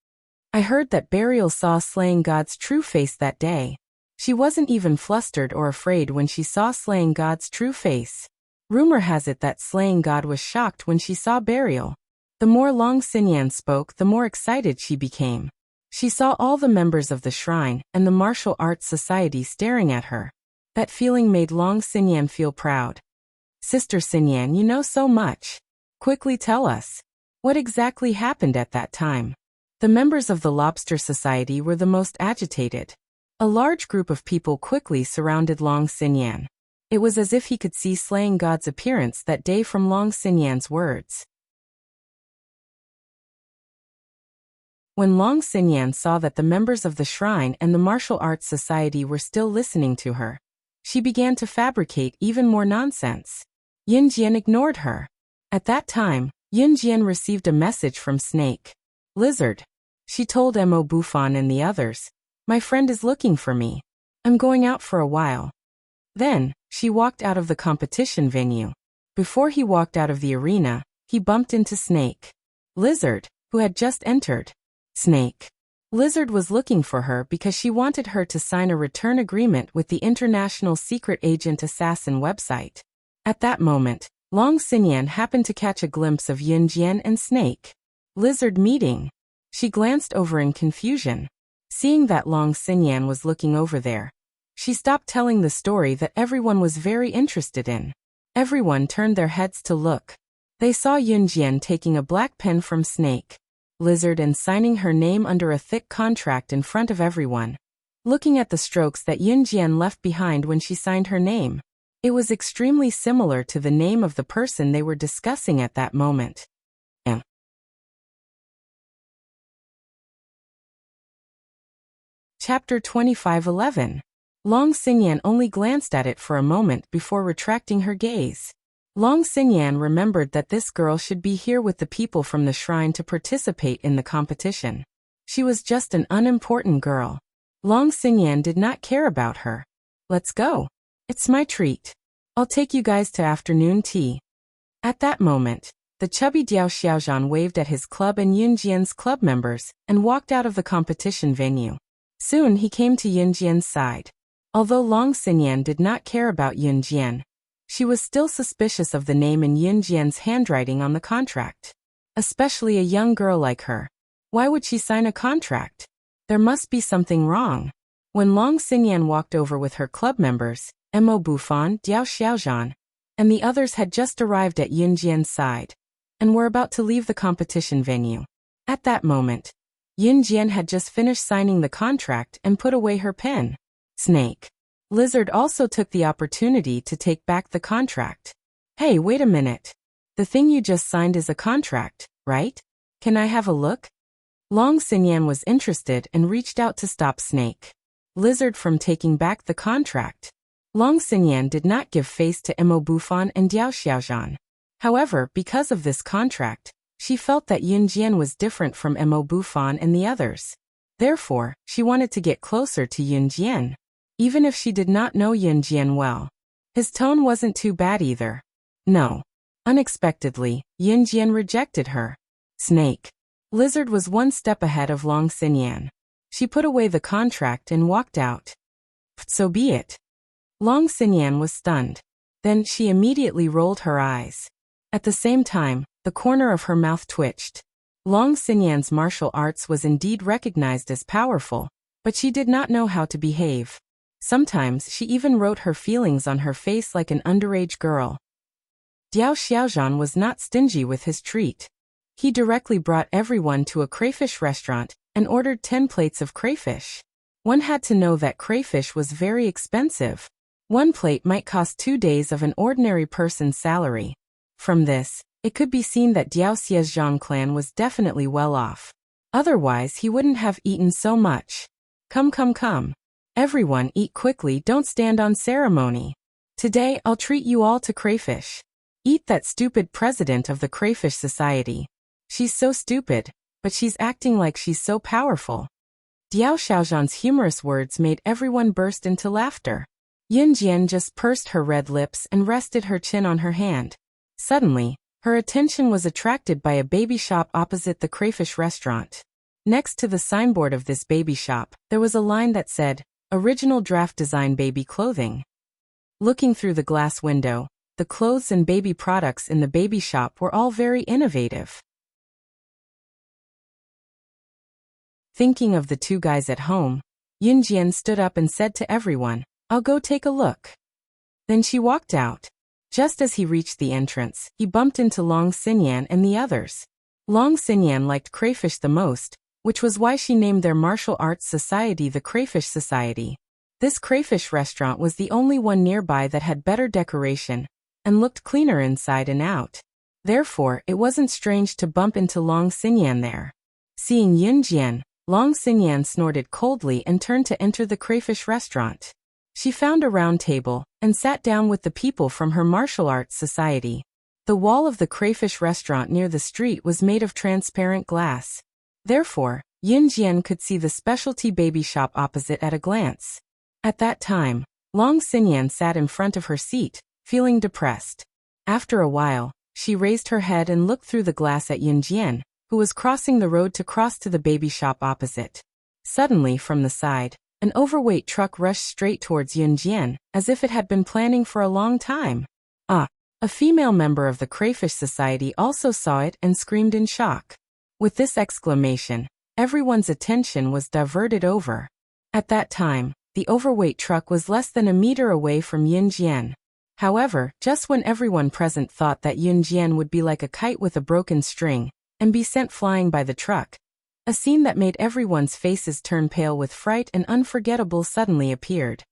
"I heard that Beryl saw slaying God's true face that day." She wasn't even flustered or afraid when she saw slaying God's true face. Rumor has it that slaying God was shocked when she saw Beryl. The more Long Xinyan spoke, the more excited she became. She saw all the members of the shrine and the martial arts society staring at her. That feeling made Long Xinyan feel proud. "Sister Xinyan, you know so much. Quickly tell us. What exactly happened at that time?" The members of the Lobster Society were the most agitated. A large group of people quickly surrounded Long Xinyan. It was as if he could see slaying God's appearance that day from Long Xinyan's words. When Long Xinyan saw that the members of the shrine and the martial arts society were still listening to her, she began to fabricate even more nonsense. Yunjian ignored her. At that time, Yunjian received a message from Snake. "Lizard." She told Mo Bufan and the others, "My friend is looking for me. I'm going out for a while." Then, she walked out of the competition venue. Before he walked out of the arena, he bumped into Snake. Lizard, who had just entered. Snake. Lizard was looking for her because she wanted her to sign a return agreement with the International Secret Agent Assassin website. At that moment, Long Xinyan happened to catch a glimpse of Yunjian and Snake. Lizard meeting. She glanced over in confusion. Seeing that Long Xinyan was looking over there, she stopped telling the story that everyone was very interested in. Everyone turned their heads to look. They saw Yunjian taking a black pen from Snake, Lizard, and signing her name under a thick contract in front of everyone. Looking at the strokes that Yunjian left behind when she signed her name, it was extremely similar to the name of the person they were discussing at that moment. Chapter 25:11. Long Xinyan only glanced at it for a moment before retracting her gaze. Long Xinyan remembered that this girl should be here with the people from the shrine to participate in the competition. She was just an unimportant girl. Long Xinyan did not care about her. "Let's go. It's my treat. I'll take you guys to afternoon tea." At that moment, the chubby Diao Xiaozhan waved at his club and Yunjian's club members and walked out of the competition venue. Soon he came to Yunjian's side. Although Long Xinyan did not care about Yunjian, she was still suspicious of the name in Yunjian's handwriting on the contract. Especially a young girl like her. Why would she sign a contract? There must be something wrong. When Long Xinyan walked over with her club members, Mo Bufan, Diao Xiaozhan, and the others had just arrived at Yunjian's side, and were about to leave the competition venue. At that moment, Yunjian had just finished signing the contract and put away her pen. Snake. Lizard also took the opportunity to take back the contract. "Hey, wait a minute. The thing you just signed is a contract, right? Can I have a look?" Long Xinyan was interested and reached out to stop Snake. Lizard from taking back the contract. Long Xinyan did not give face to Mo Bufan and Diao Xiaozhan. However, because of this contract, She felt that Yunjian was different from Mo Bufan and the others. Therefore, she wanted to get closer to Yunjian. Even if she did not know Yunjian well. His tone wasn't too bad either. No. Unexpectedly, Yunjian rejected her. Snake. Lizard was one step ahead of Long Xinyan. She put away the contract and walked out. So be it. Long Xinyan was stunned. Then she immediately rolled her eyes. At the same time, the corner of her mouth twitched. Long Xinyan's martial arts was indeed recognized as powerful, but she did not know how to behave. Sometimes she even wrote her feelings on her face like an underage girl. Diao Xiaozhan was not stingy with his treat. He directly brought everyone to a crayfish restaurant and ordered 10 plates of crayfish. One had to know that crayfish was very expensive. One plate might cost 2 days of an ordinary person's salary. From this, it could be seen that Diao Xiaozhan clan was definitely well off. Otherwise he wouldn't have eaten so much. Come. Everyone eat quickly, don't stand on ceremony. Today I'll treat you all to crayfish. Eat that stupid president of the Crayfish Society. She's so stupid, but she's acting like she's so powerful. Diao Xiaozhan's humorous words made everyone burst into laughter. Yunjian just pursed her red lips and rested her chin on her hand. Suddenly, her attention was attracted by a baby shop opposite the crayfish restaurant. Next to the signboard of this baby shop, there was a line that said, "Original Draft Design Baby Clothing." Looking through the glass window, the clothes and baby products in the baby shop were all very innovative. Thinking of the 2 guys at home, Yunjian stood up and said to everyone, "I'll go take a look." Then she walked out. Just as he reached the entrance, he bumped into Long Xinyan and the others. Long Xinyan liked crayfish the most, which was why she named their martial arts society the Crayfish Society. This crayfish restaurant was the only one nearby that had better decoration and looked cleaner inside and out. Therefore, it wasn't strange to bump into Long Xinyan there. Seeing Yunjian, Long Xinyan snorted coldly and turned to enter the crayfish restaurant. She found a round table and sat down with the people from her martial arts society. The wall of the crayfish restaurant near the street was made of transparent glass. Therefore, Yunjian could see the specialty baby shop opposite at a glance. At that time, Long Xinyan sat in front of her seat, feeling depressed. After a while, she raised her head and looked through the glass at Yunjian, who was crossing the road to cross to the baby shop opposite. Suddenly, from the side, an overweight truck rushed straight towards Yunjian, as if it had been planning for a long time. A female member of the Crayfish Society also saw it and screamed in shock. With this exclamation, everyone's attention was diverted over. At that time, the overweight truck was less than a meter away from Yunjian. However, just when everyone present thought that Yunjian would be like a kite with a broken string and be sent flying by the truck, a scene that made everyone's faces turn pale with fright and unforgettable suddenly appeared.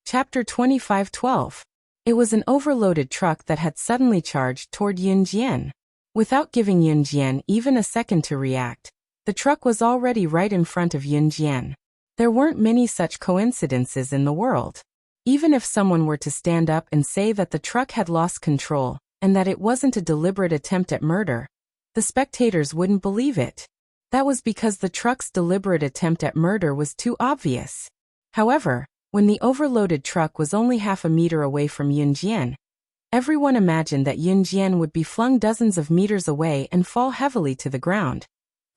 Chapter 25:12. It was an overloaded truck that had suddenly charged toward Yunjian. Without giving Yunjian even a second to react, the truck was already right in front of Yunjian. There weren't many such coincidences in the world. Even if someone were to stand up and say that the truck had lost control, and that it wasn't a deliberate attempt at murder, the spectators wouldn't believe it. That was because the truck's deliberate attempt at murder was too obvious. However, when the overloaded truck was only half a meter away from Yunjian, everyone imagined that Yunjian would be flung dozens of meters away and fall heavily to the ground,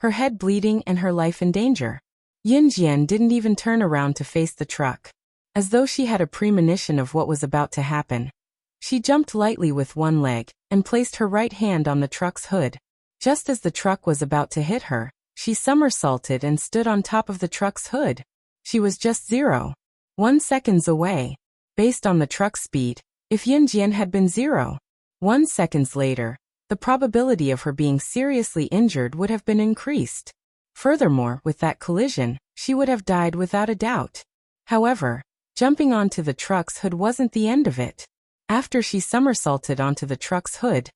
her head bleeding and her life in danger. Yunjian didn't even turn around to face the truck. As though she had a premonition of what was about to happen, she jumped lightly with one leg and placed her right hand on the truck's hood. Just as the truck was about to hit her, she somersaulted and stood on top of the truck's hood. She was just 0.1 seconds away. Based on the truck's speed, if Yunjian had been 0.1 seconds later, the probability of her being seriously injured would have been increased. Furthermore, with that collision, she would have died without a doubt. However, jumping onto the truck's hood wasn't the end of it. After she somersaulted onto the truck's hood,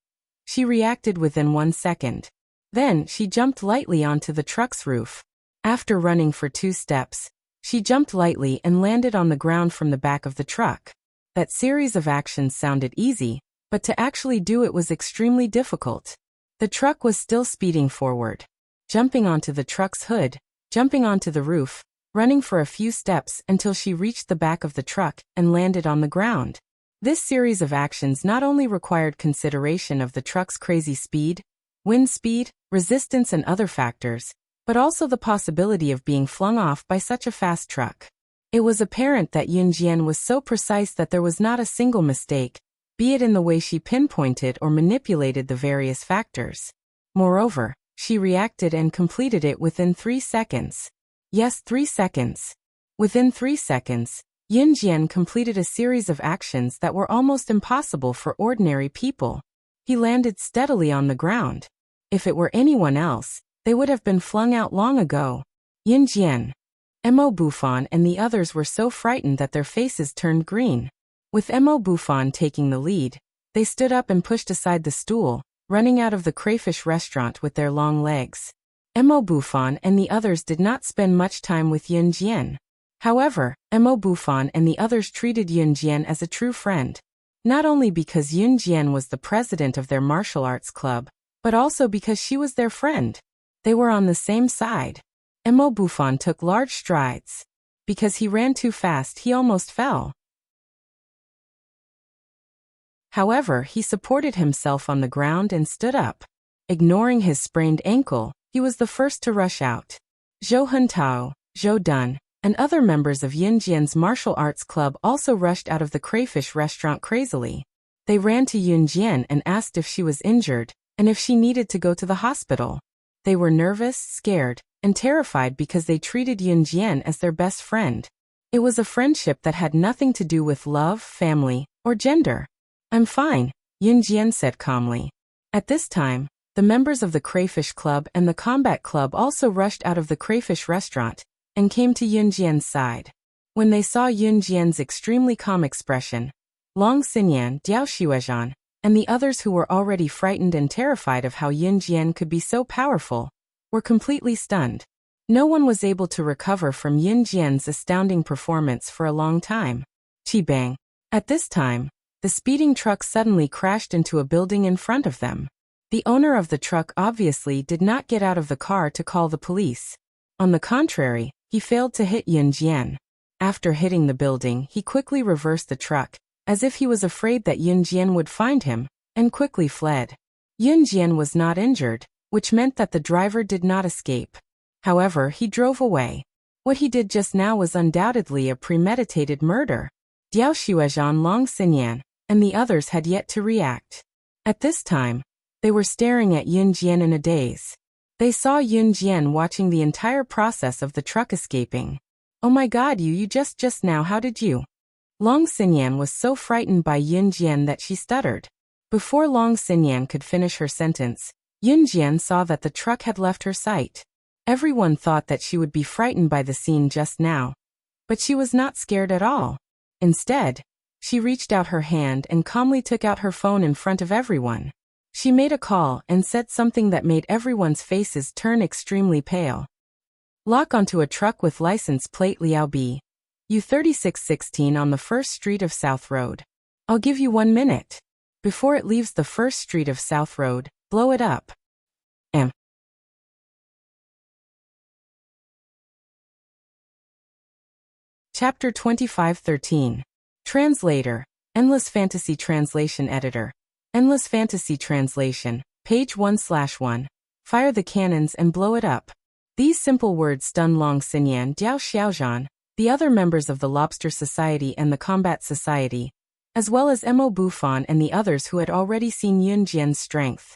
she reacted within 1 second. Then she jumped lightly onto the truck's roof. After running for 2 steps, she jumped lightly and landed on the ground from the back of the truck. That series of actions sounded easy, but to actually do it was extremely difficult. The truck was still speeding forward. Jumping onto the truck's hood, jumping onto the roof, running for a few steps until she reached the back of the truck and landed on the ground. This series of actions not only required consideration of the truck's crazy speed, wind speed, resistance and other factors, but also the possibility of being flung off by such a fast truck. It was apparent that Yunjian was so precise that there was not a single mistake, be it in the way she pinpointed or manipulated the various factors. Moreover, she reacted and completed it within 3 seconds. Yes, 3 seconds. Within 3 seconds, Yunjian completed a series of actions that were almost impossible for ordinary people. He landed steadily on the ground. If it were anyone else, they would have been flung out long ago. Yunjian, Mo Bufan and the others were so frightened that their faces turned green. With Mo Bufan taking the lead, they stood up and pushed aside the stool, running out of the crayfish restaurant with their long legs. Mo Bufan and the others did not spend much time with Yunjian. However, Mo Bufan and the others treated Yunjian as a true friend. Not only because Yunjian was the president of their martial arts club, but also because she was their friend. They were on the same side. Mo Bufan took large strides. Because he ran too fast, he almost fell. However, he supported himself on the ground and stood up. Ignoring his sprained ankle, he was the first to rush out. Zhou Huntao, Zhou Dun, and other members of Yunjian's martial arts club also rushed out of the crayfish restaurant crazily. They ran to Yunjian and asked if she was injured, and if she needed to go to the hospital. They were nervous, scared, and terrified because they treated Yunjian as their best friend. It was a friendship that had nothing to do with love, family, or gender. "I'm fine," Yunjian said calmly. At this time, the members of the Crayfish Club and the Combat Club also rushed out of the crayfish restaurant and came to Yunjian's side. When they saw Yunjian's extremely calm expression, Long Xinyan, Diao Xuezhan, and the others who were already frightened and terrified of how Yunjian could be so powerful, were completely stunned. No one was able to recover from Yunjian's astounding performance for a long time. Chi-bang. At this time, the speeding truck suddenly crashed into a building in front of them. The owner of the truck obviously did not get out of the car to call the police. On the contrary, he failed to hit Yunjian. After hitting the building, he quickly reversed the truck, as if he was afraid that Yunjian would find him, and quickly fled. Yunjian was not injured, which meant that the driver did not escape. However, he drove away. What he did just now was undoubtedly a premeditated murder. Diao Xuezhan, Long Xinyan, and the others had yet to react. At this time, they were staring at Yunjian in a daze. They saw Yunjian watching the entire process of the truck escaping. "Oh my god, you just now, how did you?" Long Xinyan was so frightened by Yunjian that she stuttered. Before Long Xinyan could finish her sentence, Yunjian saw that the truck had left her sight. Everyone thought that she would be frightened by the scene just now. But she was not scared at all. Instead, she reached out her hand and calmly took out her phone in front of everyone. She made a call and said something that made everyone's faces turn extremely pale. "Lock onto a truck with license plate Liao B. U3616 on the 1st Street of South Road. I'll give you 1 minute. Before it leaves the 1st Street of South Road, blow it up." Chapter 25-13. Translator. Endless Fantasy Translation Editor. Endless Fantasy Translation, page 1/1. Fire the cannons and blow it up. These simple words stunned Long Xinyan, Diao Xiaozhan, the other members of the Lobster Society and the Combat Society, as well as Mo Bufan and the others who had already seen Yunjian's strength.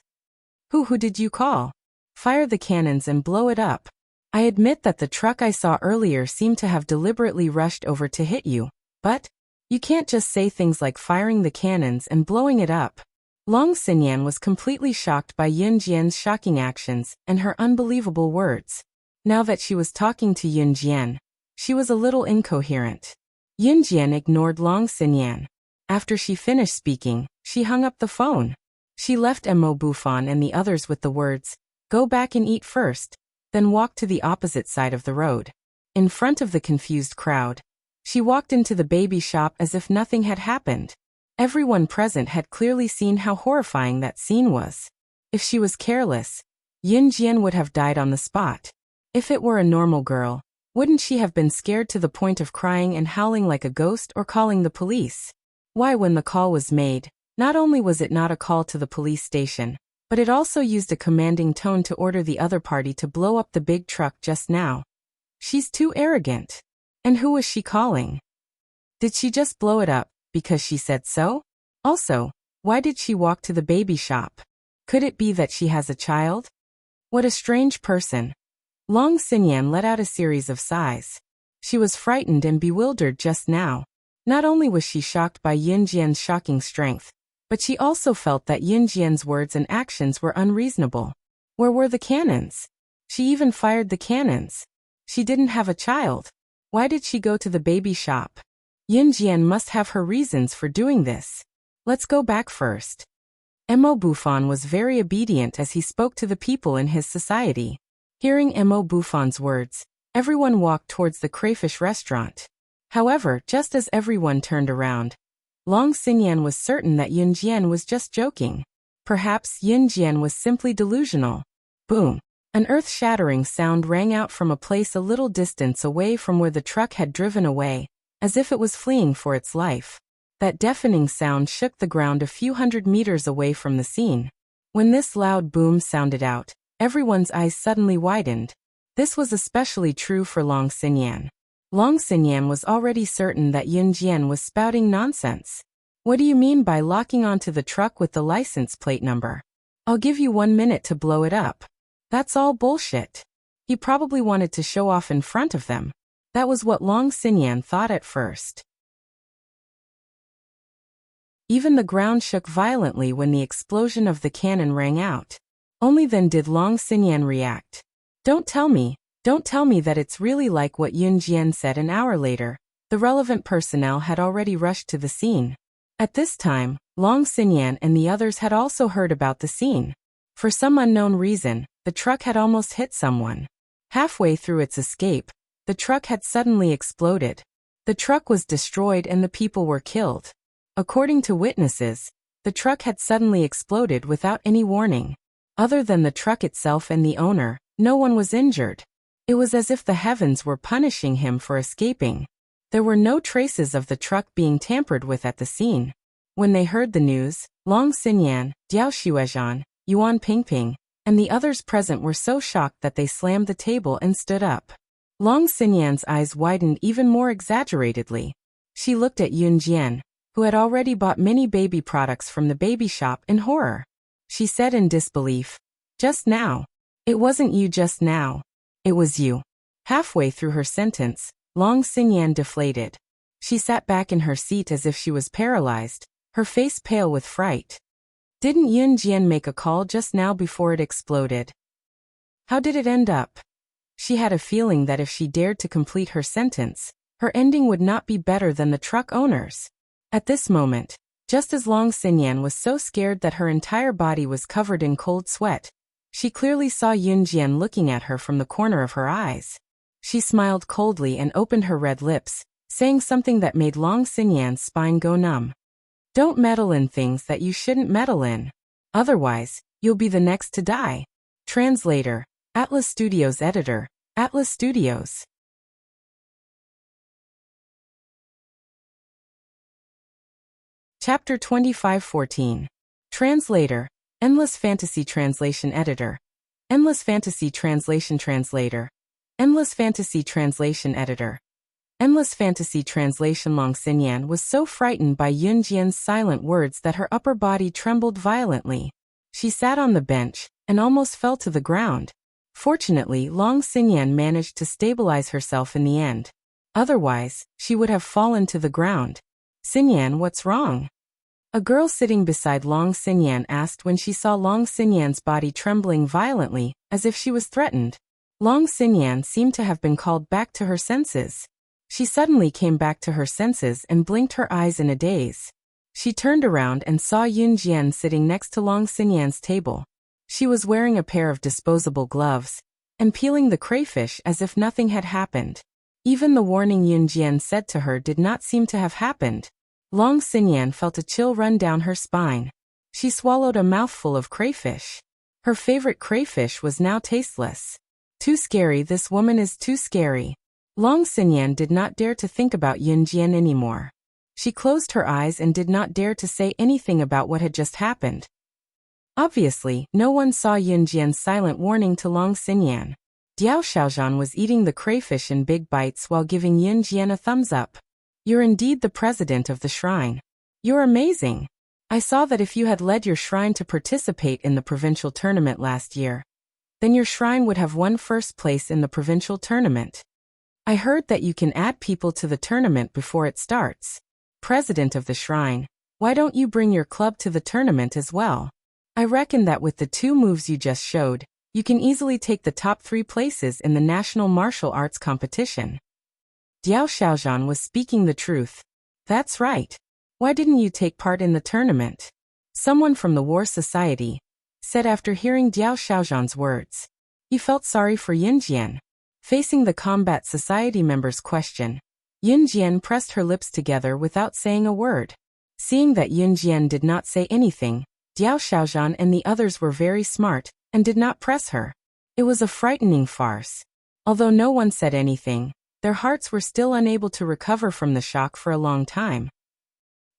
Who did you call? Fire the cannons and blow it up. I admit that the truck I saw earlier seemed to have deliberately rushed over to hit you, but you can't just say things like firing the cannons and blowing it up. Long Xinyan was completely shocked by Yunjian's shocking actions and her unbelievable words. Now that she was talking to Yunjian, she was a little incoherent. Yunjian ignored Long Xinyan. After she finished speaking, she hung up the phone. She left Mo Bufan and the others with the words, "Go back and eat first," then walked to the opposite side of the road. In front of the confused crowd, She walked into the baby shop as if nothing had happened. Everyone present had clearly seen how horrifying that scene was. If she was careless, Yin Jian would have died on the spot. If it were a normal girl, wouldn't she have been scared to the point of crying and howling like a ghost or calling the police? Why, when the call was made, not only was it not a call to the police station, but it also used a commanding tone to order the other party to blow up the big truck just now. She's too arrogant. And who was she calling? Did she just blow it up because she said so? Also, why did she walk to the baby shop? Could it be that she has a child? What a strange person. Long Xinyan let out a series of sighs. She was frightened and bewildered just now. Not only was she shocked by Yin Jian's shocking strength, but she also felt that Yin Jian's words and actions were unreasonable. Where were the cannons? She even fired the cannons. She didn't have a child. Why did she go to the baby shop? Yin Jian must have her reasons for doing this. Let's go back first. Mo Bufan was very obedient as he spoke to the people in his society. Hearing Mo Bufan's words, everyone walked towards the crayfish restaurant. However, just as everyone turned around, Long Xinyan was certain that Yin Jian was just joking. Perhaps Yin Jian was simply delusional. Boom! An earth-shattering sound rang out from a place a little distance away from where the truck had driven away, as if it was fleeing for its life. That deafening sound shook the ground a few hundred meters away from the scene. When this loud boom sounded out, everyone's eyes suddenly widened. This was especially true for Long Xinyan. Long Xinyan was already certain that Yin Jian was spouting nonsense. What do you mean by locking onto the truck with the license plate number? I'll give you 1 minute to blow it up. That's all bullshit. He probably wanted to show off in front of them. That was what Long Xinyan thought at first. Even the ground shook violently when the explosion of the cannon rang out. Only then did Long Xinyan react. Don't tell me that it's really like what Yin Jian said an hour later. The relevant personnel had already rushed to the scene. At this time, Long Xinyan and the others had also heard about the scene. For some unknown reason, the truck had almost hit someone. Halfway through its escape, the truck had suddenly exploded. The truck was destroyed and the people were killed. According to witnesses, the truck had suddenly exploded without any warning. Other than the truck itself and the owner, no one was injured. It was as if the heavens were punishing him for escaping. There were no traces of the truck being tampered with at the scene. When they heard the news, Long Xinyan, Diao Xuezhan, Yuan Pingping, and the others present were so shocked that they slammed the table and stood up. Long Xinyan's eyes widened even more exaggeratedly. She looked at Yin Jian, who had already bought many baby products from the baby shop, in horror. She said in disbelief, "Just now. It wasn't you just now. It was you." Halfway through her sentence, Long Xinyan deflated. She sat back in her seat as if she was paralyzed, her face pale with fright. Didn't Yin Jian make a call just now before it exploded? How did it end up? She had a feeling that if she dared to complete her sentence, her ending would not be better than the truck owner's. At this moment, just as Long Xinyan was so scared that her entire body was covered in cold sweat, she clearly saw Yin Jian looking at her from the corner of her eyes. She smiled coldly and opened her red lips, saying something that made Long Xinyan's spine go numb. Don't meddle in things that you shouldn't meddle in. Otherwise, you'll be the next to die. Translator, Atlas Studios Editor, Atlas Studios. Chapter 2514. Translator, Endless Fantasy Translation Editor, Endless Fantasy Translation Translator, Endless Fantasy Translation Editor, Endless Fantasy Translation. Long Xinyan was so frightened by Yin Jian's silent words that her upper body trembled violently. She sat on the bench and almost fell to the ground. Fortunately, Long Xinyan managed to stabilize herself in the end. Otherwise, she would have fallen to the ground. "Xinyan, what's wrong?" A girl sitting beside Long Xinyan asked when she saw Long Xinyan's body trembling violently, as if she was threatened. Long Xinyan seemed to have been called back to her senses. She suddenly came back to her senses and blinked her eyes in a daze. She turned around and saw Yin Jian sitting next to Long Xinyan's table. She was wearing a pair of disposable gloves and peeling the crayfish as if nothing had happened. Even the warning Yun Jian said to her did not seem to have happened. Long Xinyan felt a chill run down her spine. She swallowed a mouthful of crayfish. Her favorite crayfish was now tasteless. Too scary, this woman is too scary. Long Xinyan did not dare to think about Yun Jian anymore. She closed her eyes and did not dare to say anything about what had just happened. Obviously, no one saw Yun Jian's silent warning to Long Xinyan. Diao Xiaozhan was eating the crayfish in big bites while giving Yun Jian a thumbs up. You're indeed the president of the shrine. You're amazing. I saw that if you had led your shrine to participate in the provincial tournament last year, then your shrine would have won first place in the provincial tournament. I heard that you can add people to the tournament before it starts. President of the shrine, why don't you bring your club to the tournament as well? I reckon that with the 2 moves you just showed, you can easily take the top 3 places in the national martial arts competition. Diao Xiaozhan was speaking the truth. That's right. Why didn't you take part in the tournament? Someone from the War Society said after hearing Diao Xiaozhan's words. He felt sorry for Yun Jian. Facing the Combat Society member's question, Yun Jian pressed her lips together without saying a word. Seeing that Yun Jian did not say anything, Diao Xiaozhan and the others were very smart and did not press her. It was a frightening farce. Although no one said anything, their hearts were still unable to recover from the shock for a long time.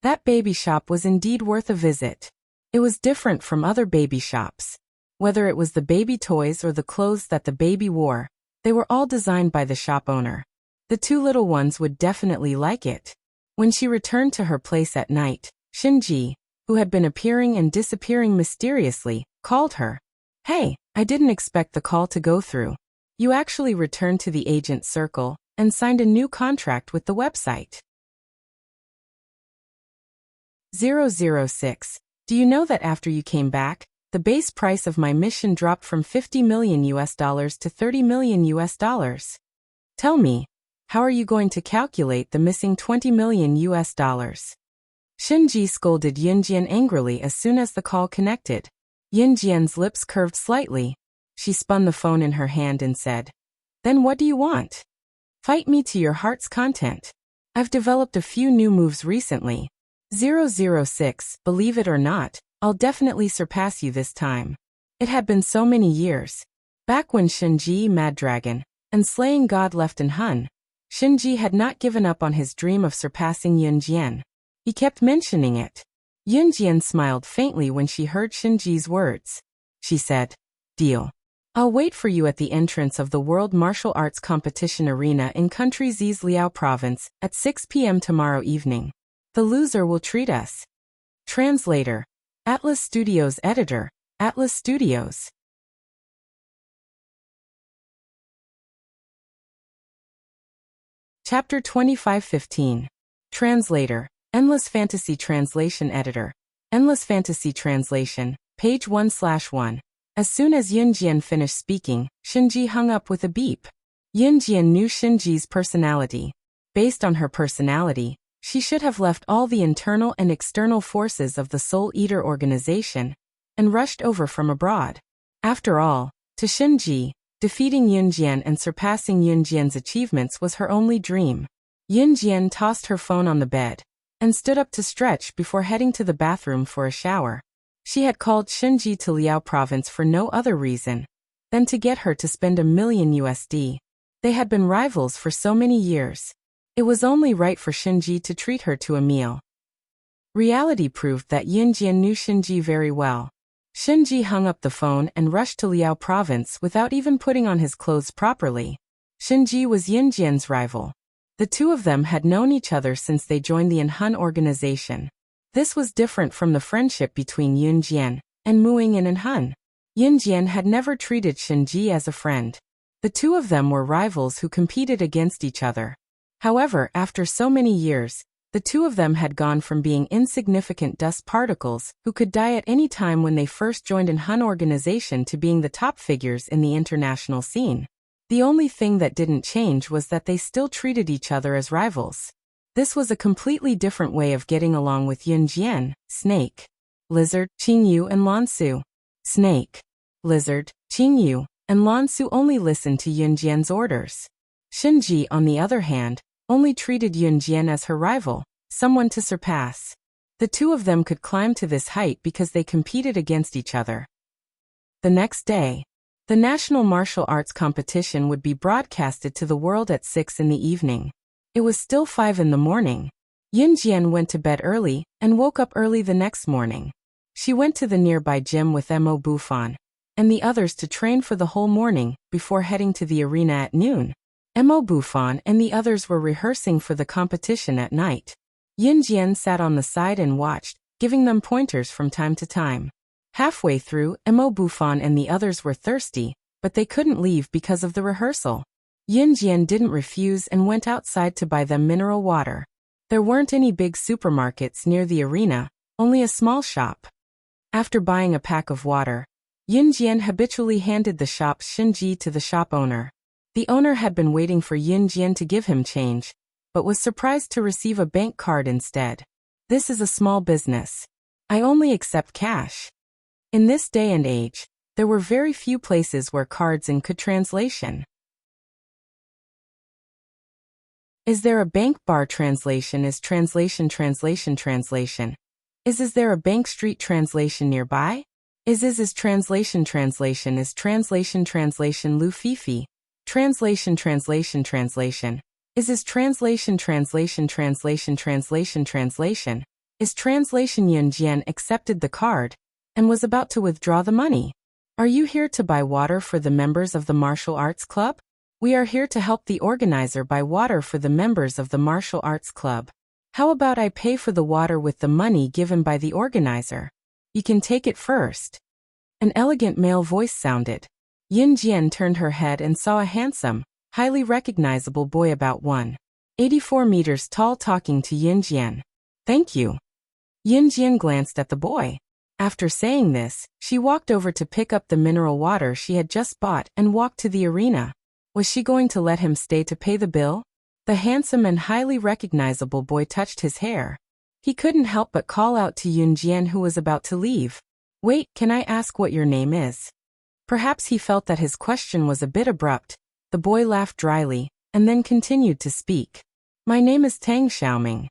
That baby shop was indeed worth a visit. It was different from other baby shops. Whether it was the baby toys or the clothes that the baby wore, they were all designed by the shop owner. The 2 little ones would definitely like it. When she returned to her place at night, Shinji, who had been appearing and disappearing mysteriously, called her. Hey, I didn't expect the call to go through. You actually returned to the agent circle and signed a new contract with the website. 006. Do you know that after you came back, the base price of my mission dropped from $50 million to $30 million? Tell me, how are you going to calculate the missing $20 million? Shinji scolded Yun Jian angrily as soon as the call connected. Yun Jian's lips curved slightly. She spun the phone in her hand and said, Then what do you want? Fight me to your heart's content. I've developed a few new moves recently. 006, believe it or not, I'll definitely surpass you this time. It had been so many years. Back when Shinji Mad Dragon and Slaying God left in Hun, Shinji had not given up on his dream of surpassing Yun Jian. He kept mentioning it. Yun Jian smiled faintly when she heard Shinji's words. She said, Deal. I'll wait for you at the entrance of the World Martial Arts Competition Arena in Country Z's Liao Province at 6 p.m. tomorrow evening. The loser will treat us. Translator. Atlas Studios Editor. Atlas Studios. Chapter 2515. Translator. Endless Fantasy Translation Editor. Endless Fantasy Translation, page 1/1. As soon as Yun Jian finished speaking, Shinji hung up with a beep. Yun Jian knew Shinji's personality. Based on her personality, she should have left all the internal and external forces of the Soul Eater organization and rushed over from abroad. After all, to Shinji, defeating Yun Jian and surpassing Yun Jian's achievements was her only dream. Yun Jian tossed her phone on the bed and stood up to stretch before heading to the bathroom for a shower. She had called Shinji to Liao Province for no other reason than to get her to spend $1 million. They had been rivals for so many years. It was only right for Shinji to treat her to a meal. Reality proved that Yun Jian knew Shinji very well. Shinji hung up the phone and rushed to Liao Province without even putting on his clothes properly. Shinji was Yun Jian's rival. The 2 of them had known each other since they joined the Inhun organization. This was different from the friendship between Yun Jian and Muing and Inhun. Yun Jian had never treated Shinji as a friend. The 2 of them were rivals who competed against each other. However, after so many years, the 2 of them had gone from being insignificant dust particles who could die at any time when they first joined an Hun organization to being the top figures in the international scene. The only thing that didn't change was that they still treated each other as rivals. This was a completely different way of getting along with Yun Jian, Snake, Lizard, Qingyu and Lansu. Snake, Lizard, Qingyu, and Lansu only listened to Yun Jian's orders. Xinji, on the other hand, only treated Yunjian as her rival, someone to surpass. The two of them could climb to this height because they competed against each other. The next day, the national martial arts competition would be broadcasted to the world at 6 in the evening. It was still 5 in the morning. Yunjian went to bed early and woke up early the next morning. She went to the nearby gym with Mo Bufan and the others to train for the whole morning before heading to the arena at noon. Mo Bufan and the others were rehearsing for the competition at night. Yunjian sat on the side and watched, giving them pointers from time to time. Halfway through, Mo Bufan and the others were thirsty, but they couldn't leave because of the rehearsal. Yunjian didn't refuse and went outside to buy them mineral water. There weren't any big supermarkets near the arena, only a small shop. After buying a pack of water, Yunjian habitually handed the shop's Xinji to the shop owner. The owner had been waiting for Yunjian to give him change, but was surprised to receive a bank card instead. This is a small business. I only accept cash. In this day and age, there were very few places where cards in could translation. Is there a bank bar translation is translation translation. Is there a bank street translation nearby? Is translation is translation lu fifi. Translation Is translation Is translation Yunjian accepted the card and was about to withdraw the money. Are you here to buy water for the members of the martial arts club? We are here to help the organizer buy water for the members of the martial arts club. How about I pay for the water with the money given by the organizer? You can take it first. An elegant male voice sounded. Yunjian turned her head and saw a handsome, highly recognizable boy about 184 meters tall talking to Yunjian. Thank you. Yunjian glanced at the boy. After saying this, she walked over to pick up the mineral water she had just bought and walked to the arena. Was she going to let him stay to pay the bill? The handsome and highly recognizable boy touched his hair. He couldn't help but call out to Yunjian, who was about to leave. Wait, can I ask what your name is? Perhaps he felt that his question was a bit abrupt. The boy laughed dryly, and then continued to speak. My name is Tang Xiaoming.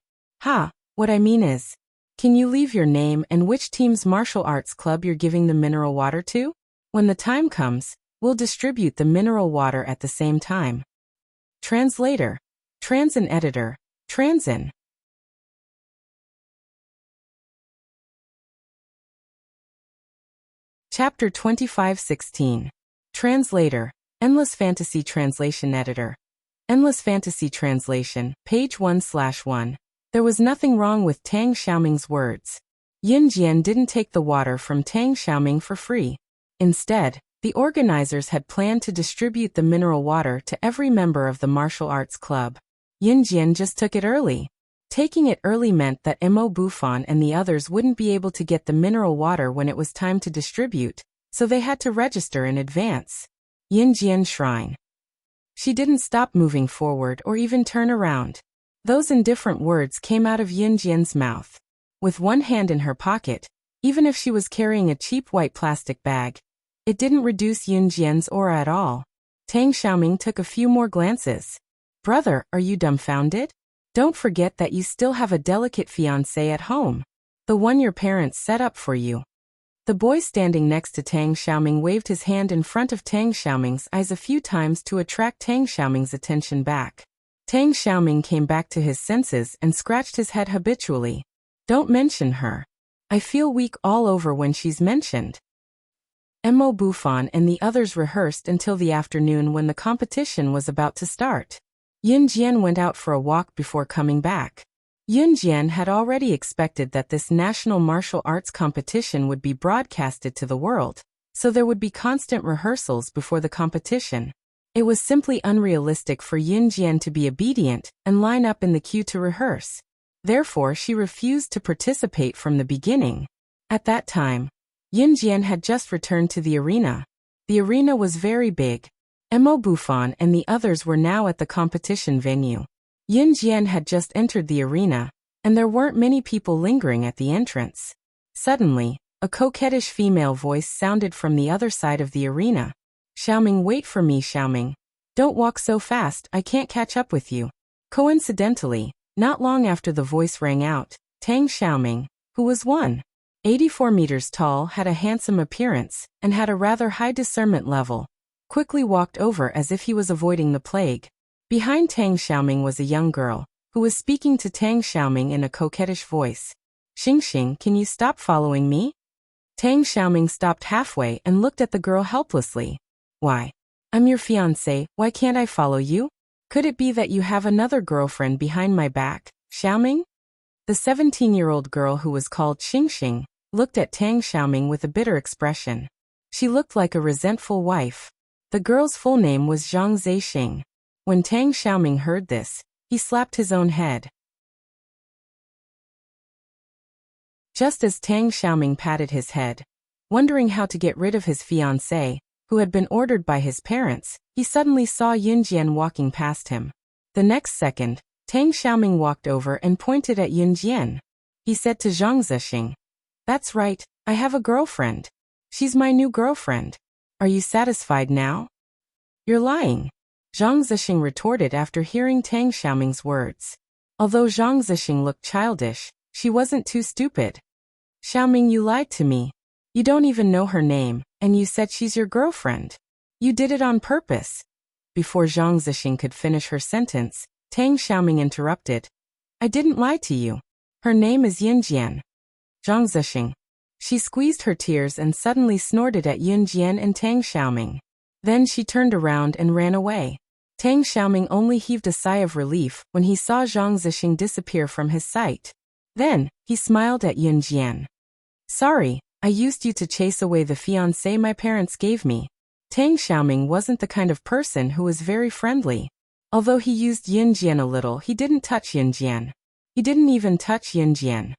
What I mean is, can you leave your name and which team's martial arts club you're giving the mineral water to? When the time comes, we'll distribute the mineral water at the same time. Translator. Transin editor. Transin. Chapter 25:16. Translator. Endless Fantasy Translation Editor. Endless Fantasy Translation, page 1/1. There was nothing wrong with Tang Xiaoming's words. Yunjian didn't take the water from Tang Xiaoming for free. Instead, the organizers had planned to distribute the mineral water to every member of the martial arts club. Yunjian just took it early. Taking it early meant that Mo Bufan and the others wouldn't be able to get the mineral water when it was time to distribute, so they had to register in advance. Yunjian Shrine. She didn't stop moving forward or even turn around. Those indifferent words came out of Yunjian's mouth. With one hand in her pocket, even if she was carrying a cheap white plastic bag, it didn't reduce Yunjian's aura at all. Tang Xiaoming took a few more glances. Brother, are you dumbfounded? Don't forget that you still have a delicate fiancé at home. The one your parents set up for you. The boy standing next to Tang Xiaoming waved his hand in front of Tang Xiaoming's eyes a few times to attract Tang Xiaoming's attention back. Tang Xiaoming came back to his senses and scratched his head habitually. Don't mention her. I feel weak all over when she's mentioned. Mo Bufan and the others rehearsed until the afternoon when the competition was about to start. Yunjian went out for a walk before coming back. Yunjian had already expected that this national martial arts competition would be broadcasted to the world, so there would be constant rehearsals before the competition. It was simply unrealistic for Yunjian to be obedient and line up in the queue to rehearse. Therefore, she refused to participate from the beginning. At that time, Yunjian had just returned to the arena. The arena was very big. Mo Bufan and the others were now at the competition venue. Yunjian had just entered the arena, and there weren't many people lingering at the entrance. Suddenly, a coquettish female voice sounded from the other side of the arena. Xiaoming, wait for me, Xiaoming. Don't walk so fast, I can't catch up with you. Coincidentally, not long after the voice rang out, Tang Xiaoming, who was 184 meters tall, had a handsome appearance, and had a rather high discernment level, quickly walked over as if he was avoiding the plague. Behind Tang Xiaoming was a young girl, who was speaking to Tang Xiaoming in a coquettish voice. Xing, can you stop following me? Tang Xiaoming stopped halfway and looked at the girl helplessly. Why? I'm your fiancé, why can't I follow you? Could it be that you have another girlfriend behind my back, Xiaoming? The 17-year-old girl, who was called Xing, looked at Tang Xiaoming with a bitter expression. She looked like a resentful wife. The girl's full name was Zhang Zexing. When Tang Xiaoming heard this, he slapped his own head. Just as Tang Xiaoming patted his head, wondering how to get rid of his fiancée, who had been ordered by his parents, he suddenly saw Yunjian walking past him. The next second, Tang Xiaoming walked over and pointed at Yunjian. He said to Zhang Zexing, "That's right, I have a girlfriend. She's my new girlfriend. Are you satisfied now?" "You're lying," Zhang Zexing retorted after hearing Tang Xiaoming's words. Although Zhang Zexing looked childish, she wasn't too stupid. "Xiaoming, you lied to me. You don't even know her name, and you said she's your girlfriend. You did it on purpose." Before Zhang Zexing could finish her sentence, Tang Xiaoming interrupted. "I didn't lie to you. Her name is Yunjian." Zhang Zexing. She squeezed her tears and suddenly snorted at Yunjian and Tang Xiaoming. Then she turned around and ran away. Tang Xiaoming only heaved a sigh of relief when he saw Zhang Zexing disappear from his sight. Then, he smiled at Yunjian. "Sorry, I used you to chase away the fiancé my parents gave me." Tang Xiaoming wasn't the kind of person who was very friendly. Although he used Yunjian a little, he didn't touch Yunjian. He didn't even touch Yunjian.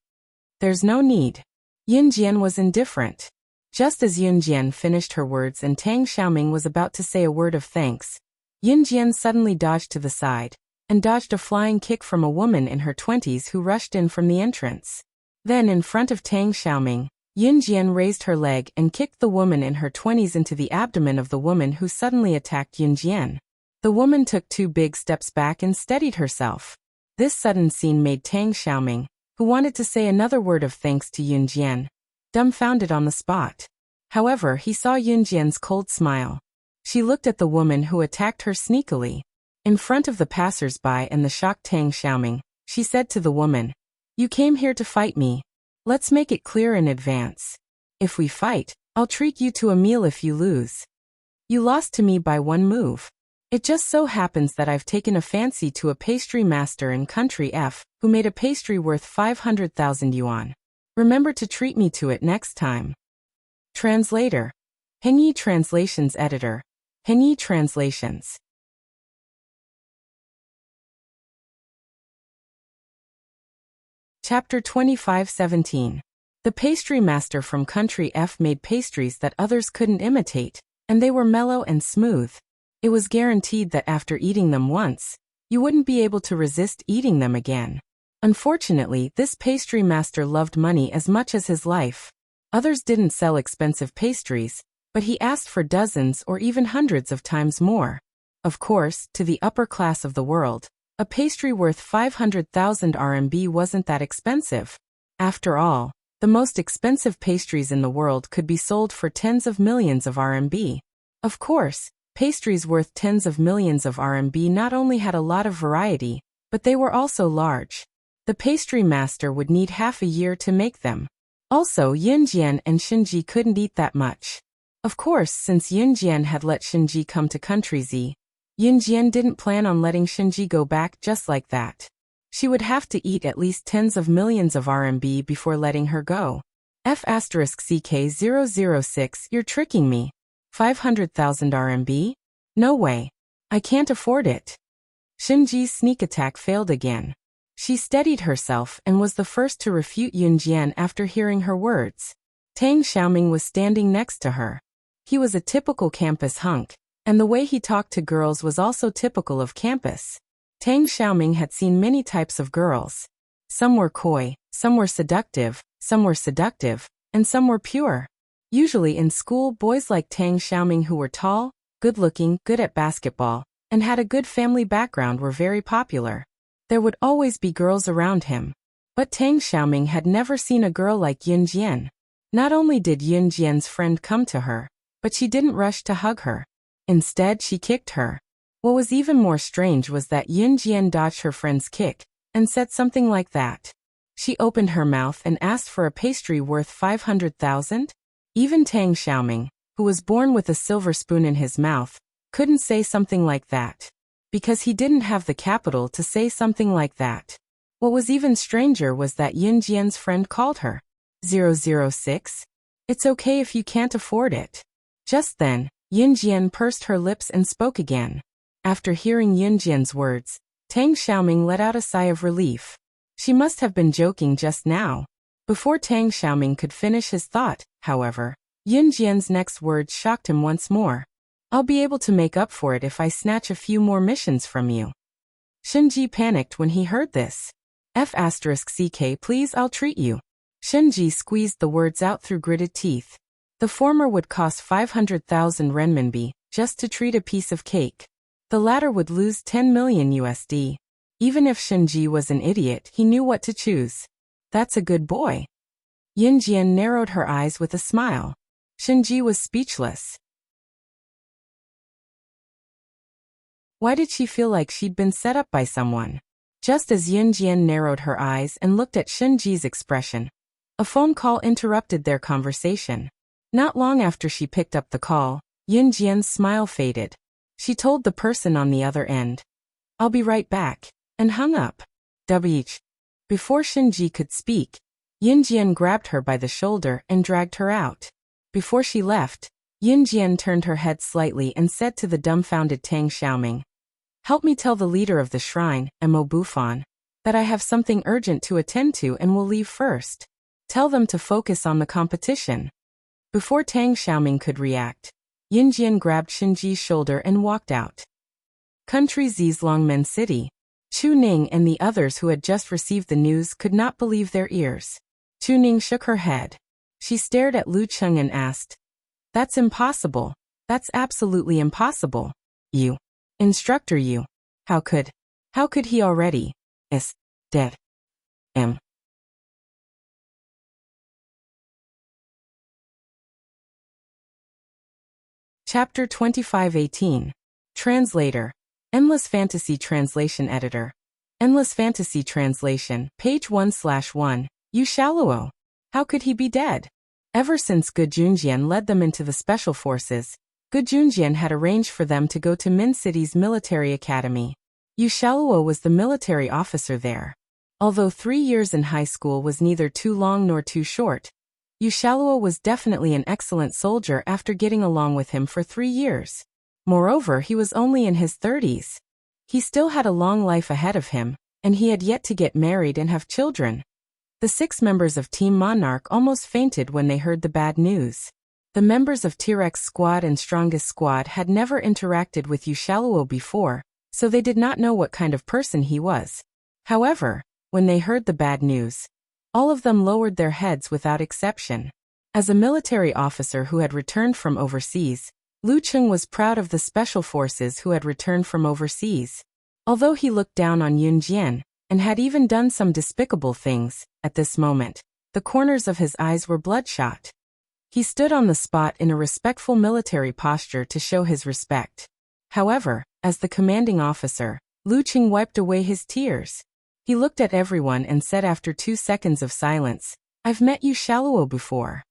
"There's no need." Yunjian was indifferent. Just as Yunjian finished her words and Tang Xiaoming was about to say a word of thanks, Yunjian suddenly dodged to the side, and dodged a flying kick from a woman in her 20s who rushed in from the entrance. Then in front of Tang Xiaoming, Yunjian raised her leg and kicked the woman in her 20s into the abdomen of the woman who suddenly attacked Yunjian. The woman took 2 big steps back and steadied herself. This sudden scene made Tang Xiaoming, who wanted to say another word of thanks to Yunjian, dumbfounded on the spot. However, he saw Yunjian's cold smile. She looked at the woman who attacked her sneakily. In front of the passers-by and the shocked Tang Xiaoming, she said to the woman, "You came here to fight me. Let's make it clear in advance. If we fight, I'll treat you to a meal if you lose. You lost to me by 1 move. It just so happens that I've taken a fancy to a pastry master in country F, who made a pastry worth 500,000 yuan. Remember to treat me to it next time." Translator. Hengyi Translations Editor. Hengyi Translations. Chapter 25:17. The pastry master from country F made pastries that others couldn't imitate, and they were mellow and smooth. It was guaranteed that after eating them once, you wouldn't be able to resist eating them again. Unfortunately, this pastry master loved money as much as his life. Others didn't sell expensive pastries, but he asked for dozens or even hundreds of times more. Of course, to the upper class of the world, a pastry worth 500,000 RMB wasn't that expensive. After all, the most expensive pastries in the world could be sold for tens of millions of RMB. Of course, pastries worth tens of millions of RMB not only had a lot of variety, but they were also large. The pastry master would need half a year to make them. Also, Yunjian and Xinji couldn't eat that much. Of course, since Yunjian had let Xinji come to country Z, Yunjian didn't plan on letting Xinji go back just like that. She would have to eat at least tens of millions of RMB before letting her go. F*CK006, you're tricking me. 500,000 RMB? No way. I can't afford it. Xinji's sneak attack failed again. She steadied herself and was the first to refute Yunjian after hearing her words. Tang Xiaoming was standing next to her. He was a typical campus hunk, and the way he talked to girls was also typical of campus. Tang Xiaoming had seen many types of girls. Some were coy, some were seductive, and some were pure. Usually in school, boys like Tang Xiaoming who were tall, good-looking, good at basketball, and had a good family background were very popular. There would always be girls around him. But Tang Xiaoming had never seen a girl like Yun Jian. Not only did Yun Jian's friend come to her, but she didn't rush to hug her. Instead, she kicked her. What was even more strange was that Yun Jian dodged her friend's kick and said something like that. She opened her mouth and asked for a pastry worth 500,000? Even Tang Xiaoming, who was born with a silver spoon in his mouth, couldn't say something like that. Because he didn't have the capital to say something like that. What was even stranger was that Yun Jian's friend called her 006. It's okay if you can't afford it. Just then, Yun Jian pursed her lips and spoke again. After hearing Yun Jian's words, Tang Xiaoming let out a sigh of relief. She must have been joking just now. Before Tang Xiaoming could finish his thought, however, Yun Jian's next words shocked him once more. I'll be able to make up for it if I snatch a few more missions from you. Shenji panicked when he heard this. F***ck please, I'll treat you. Shenji squeezed the words out through gritted teeth. The former would cost 500,000 renminbi, just to treat a piece of cake. The latter would lose 10 million USD. Even if Shenji was an idiot, he knew what to choose. That's a good boy. Yun Jian narrowed her eyes with a smile. Shenji was speechless. Why did she feel like she'd been set up by someone? Just as Yun Jian narrowed her eyes and looked at Shenji's expression, a phone call interrupted their conversation. Not long after she picked up the call, Yun Jian's smile faded. She told the person on the other end, I'll be right back, and hung up. Before Shenji could speak, Yun Jian grabbed her by the shoulder and dragged her out. Before she left, Yun Jian turned her head slightly and said to the dumbfounded Tang Xiaoming, help me tell the leader of the shrine, Mo Bufan, that I have something urgent to attend to and will leave first. Tell them to focus on the competition. Before Tang Xiaoming could react, Yun Jian grabbed Shenji's shoulder and walked out. Country Z's Longmen City. Chu Ning and the others who had just received the news could not believe their ears. Chu Ning shook her head. She stared at Lu Cheng and asked, that's impossible. That's absolutely impossible. You. Instructor you. How could he already is dead? Chapter 2518. Translator. Endless Fantasy Translation Editor. Endless Fantasy Translation, page 1/1. Yu Shaoluo. How could he be dead? Ever since Gu Junjian led them into the special forces, Gu Junjian had arranged for them to go to Min City's military academy. Yu Shaoluo was the military officer there. Although 3 years in high school was neither too long nor too short, Yu Shaoluo was definitely an excellent soldier after getting along with him for 3 years. Moreover, he was only in his 30s. He still had a long life ahead of him, and he had yet to get married and have children. The 6 members of Team Monarch almost fainted when they heard the bad news. The members of T-Rex Squad and Strongest Squad had never interacted with Yu Shaoluo before, so they did not know what kind of person he was. However, when they heard the bad news, all of them lowered their heads without exception. As a military officer who had returned from overseas, Lu Cheng was proud of the special forces who had returned from overseas. Although he looked down on Yun Jian, and had even done some despicable things, at this moment, the corners of his eyes were bloodshot. He stood on the spot in a respectful military posture to show his respect. However, as the commanding officer, Lu Cheng wiped away his tears. He looked at everyone and said after 2 seconds of silence, I've met Yu Shaoluo before.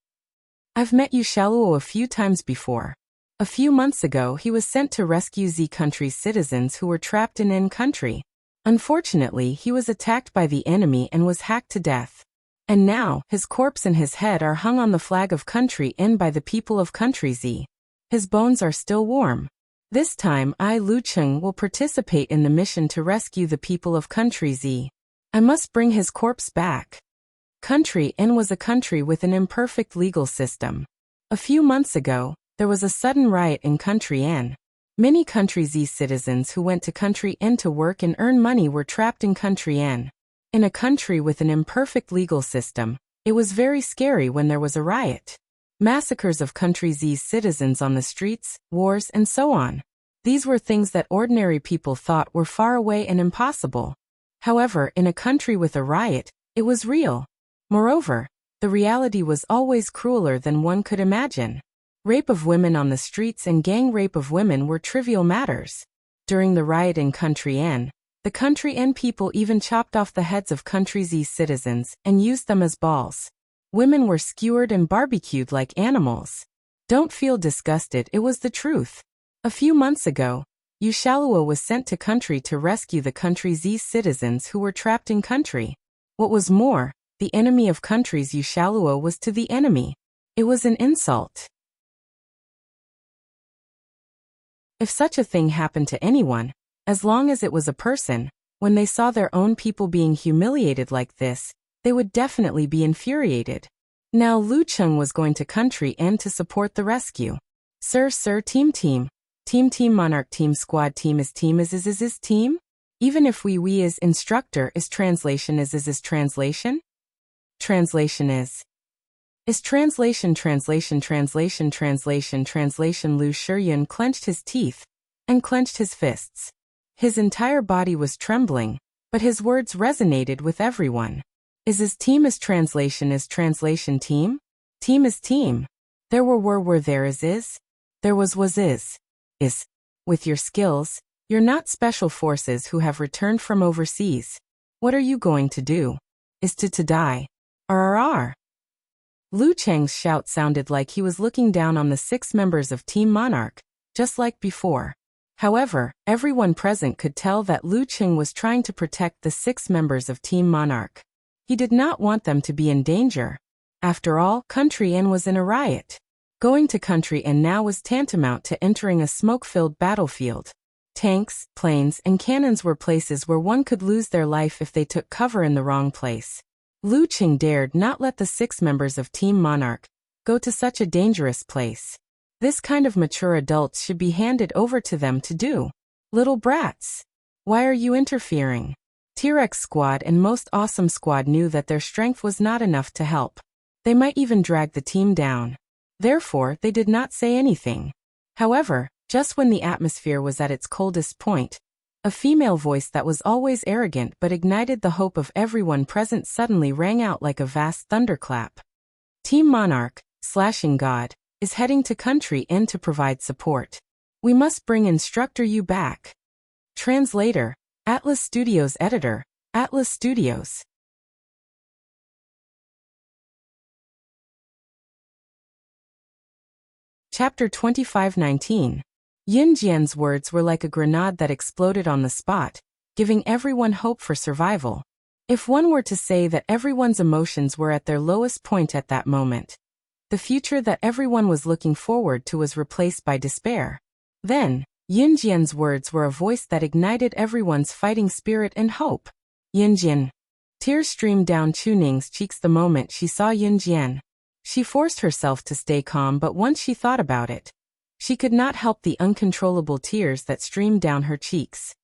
I've met Yu Shaoluo a few times before. A few months ago he was sent to rescue Z country's citizens who were trapped in N country. Unfortunately, he was attacked by the enemy and was hacked to death. And now, his corpse and his head are hung on the flag of country N by the people of country Z. His bones are still warm. This time I, Lu Cheng, will participate in the mission to rescue the people of country Z. I must bring his corpse back. Country N was a country with an imperfect legal system. A few months ago, there was a sudden riot in country N. Many country Z citizens who went to country N to work and earn money were trapped in country N. In a country with an imperfect legal system, it was very scary when there was a riot. Massacres of country Z's citizens on the streets, wars, and so on. These were things that ordinary people thought were far away and impossible. However, in a country with a riot, it was real. Moreover, the reality was always crueler than one could imagine. Rape of women on the streets and gang rape of women were trivial matters. During the riot in Country N, the Country N people even chopped off the heads of Country Z citizens and used them as balls. Women were skewered and barbecued like animals. Don't feel disgusted, it was the truth. A few months ago, Wuxia was sent to Country to rescue the Country Z citizens who were trapped in Country. What was more, the enemy of Country's Wuxia was to the enemy. It was an insult. If such a thing happened to anyone, as long as it was a person, when they saw their own people being humiliated like this, they would definitely be infuriated. Now Lu Cheng was going to Country N to support the rescue. Sir, team. Team monarch team squad team is team is team? Even if we is instructor is translation is translation? Translation is translation. Lu Shiyun clenched his teeth and clenched his fists. His entire body was trembling, but his words resonated with everyone. Is team is translation team? Team is team. There were there is. There was is. With your skills, you're not special forces who have returned from overseas. What are you going to do? Is to die. RRR. Lu Cheng's shout sounded like he was looking down on the 6 members of Team Monarch, just like before. However, everyone present could tell that Lu Cheng was trying to protect the 6 members of Team Monarch. He did not want them to be in danger. After all, Country N was in a riot. Going to Country N now was tantamount to entering a smoke-filled battlefield. Tanks, planes, and cannons were places where one could lose their life if they took cover in the wrong place. Lu Cheng dared not let the 6 members of Team Monarch go to such a dangerous place. This kind of mature adults should be handed over to them to do. Little brats. Why are you interfering? T-Rex Squad and Most Awesome Squad knew that their strength was not enough to help. They might even drag the team down. Therefore, they did not say anything. However, just when the atmosphere was at its coldest point, a female voice that was always arrogant but ignited the hope of everyone present suddenly rang out like a vast thunderclap. Team Monarch, Slashing God, is heading to Country N to provide support. We must bring Instructor Yu back. Translator, Atlas Studios Editor, Atlas Studios. Chapter 25:19. Yin Jian's words were like a grenade that exploded on the spot, giving everyone hope for survival. If one were to say that everyone's emotions were at their lowest point at that moment, the future that everyone was looking forward to was replaced by despair. Then, Yin Jian's words were a voice that ignited everyone's fighting spirit and hope. Yin Jian. Tears streamed down Chuning's cheeks the moment she saw Yin Jian. She forced herself to stay calm, but once she thought about it, she could not help the uncontrollable tears that streamed down her cheeks.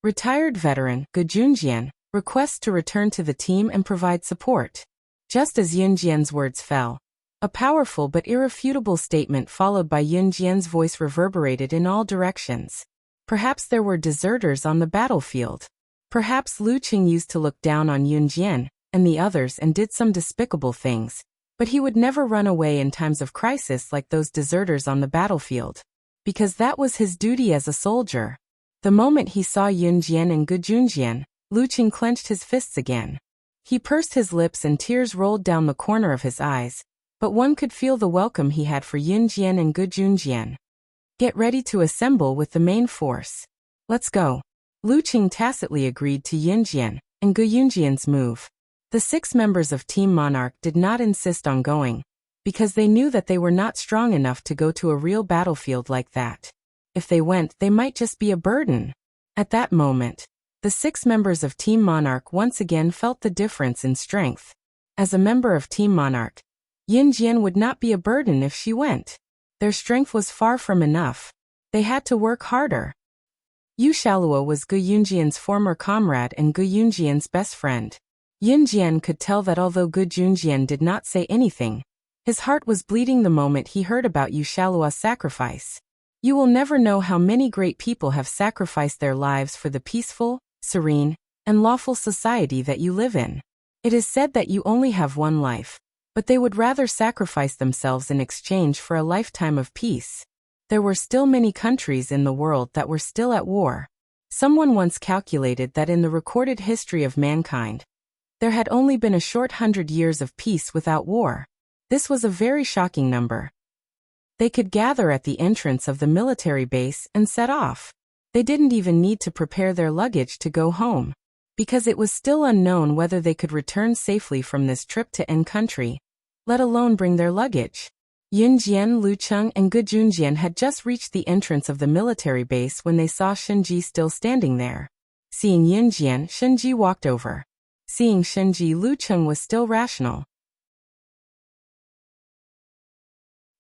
Retired veteran Ge Junjian requests to return to the team and provide support. Just as Yin Jian's words fell, a powerful but irrefutable statement followed by Yin Jian's voice reverberated in all directions. Perhaps there were deserters on the battlefield. Perhaps Lu Cheng used to look down on Yin Jian and the others and did some despicable things. But he would never run away in times of crisis like those deserters on the battlefield. Because that was his duty as a soldier. The moment he saw Yin Jian and Ge Junjian, Lu Cheng clenched his fists again. He pursed his lips and tears rolled down the corner of his eyes, but one could feel the welcome he had for Yin Jian and Ge Junjian. Get ready to assemble with the main force. Let's go. Lu Cheng tacitly agreed to Yin Jian and Ge Junjian's move. The 6 members of Team Monarch did not insist on going, because they knew that they were not strong enough to go to a real battlefield like that. If they went, they might just be a burden. At that moment, the 6 members of Team Monarch once again felt the difference in strength. As a member of Team Monarch, Yin Jian would not be a burden if she went. Their strength was far from enough. They had to work harder. Wuxia was Ge Junjian's former comrade and Ge Junjian's best friend. Yin Jian could tell that although Ge Junjian did not say anything, his heart was bleeding the moment he heard about Wuxia's sacrifice. You will never know how many great people have sacrificed their lives for the peaceful, serene, and lawful society that you live in. It is said that you only have one life, but they would rather sacrifice themselves in exchange for a lifetime of peace. There were still many countries in the world that were still at war. Someone once calculated that in the recorded history of mankind, there had only been a short 100 years of peace without war. This was a very shocking number. They could gather at the entrance of the military base and set off. They didn't even need to prepare their luggage to go home, because it was still unknown whether they could return safely from this trip to N country, let alone bring their luggage. Yunjian, Lucheng, and Gejunjian had just reached the entrance of the military base when they saw Shenji still standing there. Seeing Yunjian, Shenji walked over. Seeing Shenji, Lucheng was still rational.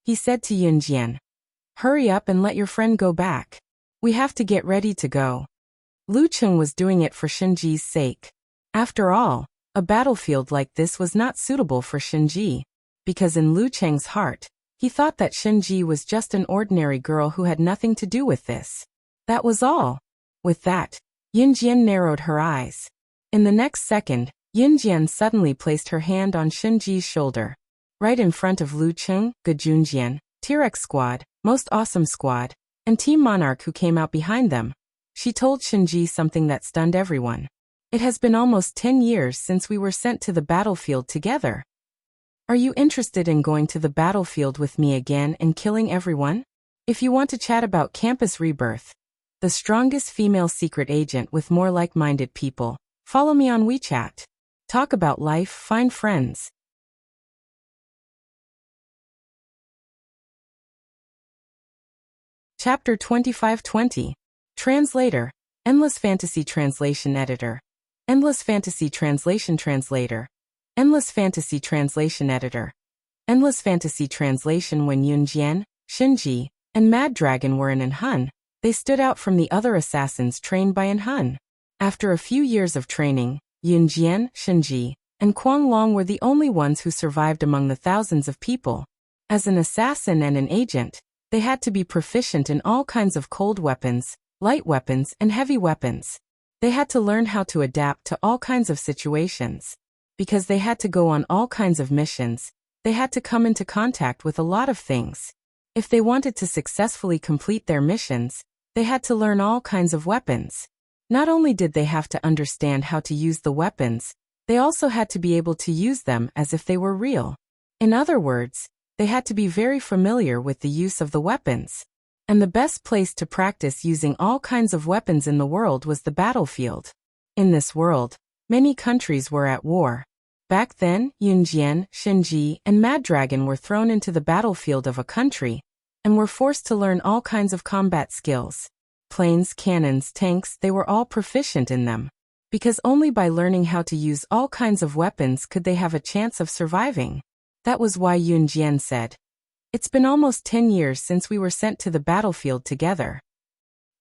He said to Yunjian, "Hurry up and let your friend go back. We have to get ready to go." Lucheng was doing it for Shenji's sake. After all, a battlefield like this was not suitable for Shenji, because in Lucheng's heart, he thought that Shenji was just an ordinary girl who had nothing to do with this. That was all. With that, Yunjian narrowed her eyes. In the next second, Yunjian suddenly placed her hand on Shenji's shoulder. Right in front of Lucheng, Gejunjian, T-Rex Squad, Most Awesome Squad, and Team Monarch who came out behind them, she told Shenji something that stunned everyone. "It has been almost 10 years since we were sent to the battlefield together. Are you interested in going to the battlefield with me again and killing everyone? If you want to chat about campus rebirth, the strongest female secret agent with more like-minded people, follow me on WeChat. Talk about life, find friends." Chapter 2520. Translator, Endless Fantasy Translation Editor, Endless Fantasy Translation Translator, Endless Fantasy Translation Editor, Endless Fantasy Translation. When Yunjian, Shenji, and Mad Dragon were in Anhun, they stood out from the other assassins trained by Anhun. After a few years of training, Yunjian, Shenji, and Quang Long were the only ones who survived among the thousands of people. As an assassin and an agent, they had to be proficient in all kinds of cold weapons, light weapons, and heavy weapons. They had to learn how to adapt to all kinds of situations. Because they had to go on all kinds of missions, they had to come into contact with a lot of things. If they wanted to successfully complete their missions, they had to learn all kinds of weapons. Not only did they have to understand how to use the weapons, they also had to be able to use them as if they were real. In other words, they had to be very familiar with the use of the weapons. And the best place to practice using all kinds of weapons in the world was the battlefield. In this world, many countries were at war. Back then, Yunjian, Shenji, and Mad Dragon were thrown into the battlefield of a country, and were forced to learn all kinds of combat skills. Planes, cannons, tanks, they were all proficient in them. Because only by learning how to use all kinds of weapons could they have a chance of surviving. That was why Yunjian said, "It's been almost 10 years since we were sent to the battlefield together."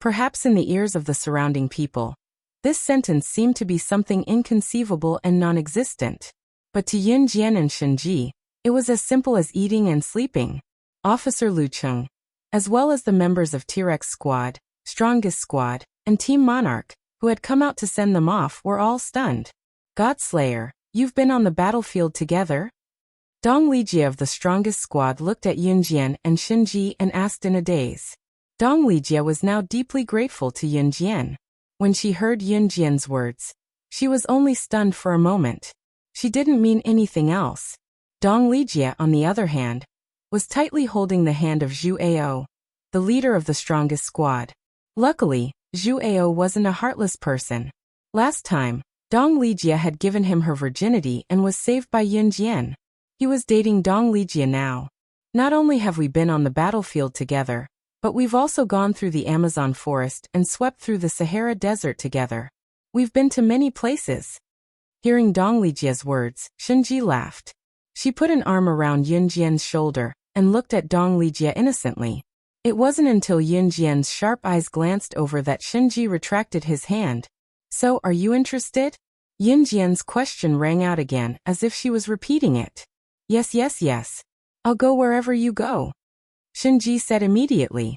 Perhaps in the ears of the surrounding people, this sentence seemed to be something inconceivable and non-existent. But to Yunjian and Shenji, it was as simple as eating and sleeping. Officer Lucheng, as well as the members of T-Rex Squad, Strongest Squad, and Team Monarch, who had come out to send them off, were all stunned. "Godslayer, you've been on the battlefield together?" Dong Lijia of the Strongest Squad looked at Yunjian and Shenji and asked in a daze. Dong Lijia was now deeply grateful to Yunjian. When she heard Yunjian's words, she was only stunned for a moment. She didn't mean anything else. Dong Lijia, on the other hand, was tightly holding the hand of Zhu Ao, the leader of the Strongest Squad. Luckily, Zhu Ao wasn't a heartless person. Last time, Dong Lijia had given him her virginity and was saved by Yunjian. He was dating Dong Lijia now. "Not only have we been on the battlefield together, but we've also gone through the Amazon forest and swept through the Sahara Desert together. We've been to many places." Hearing Dong Lijia's words, Shenji laughed. She put an arm around Yunjian's shoulder and looked at Dong Lijia innocently. It wasn't until Yunjian's sharp eyes glanced over that Shenji retracted his hand. "So, are you interested?" Yunjian's question rang out again as if she was repeating it. Yes. I'll go wherever you go," Shenji said immediately.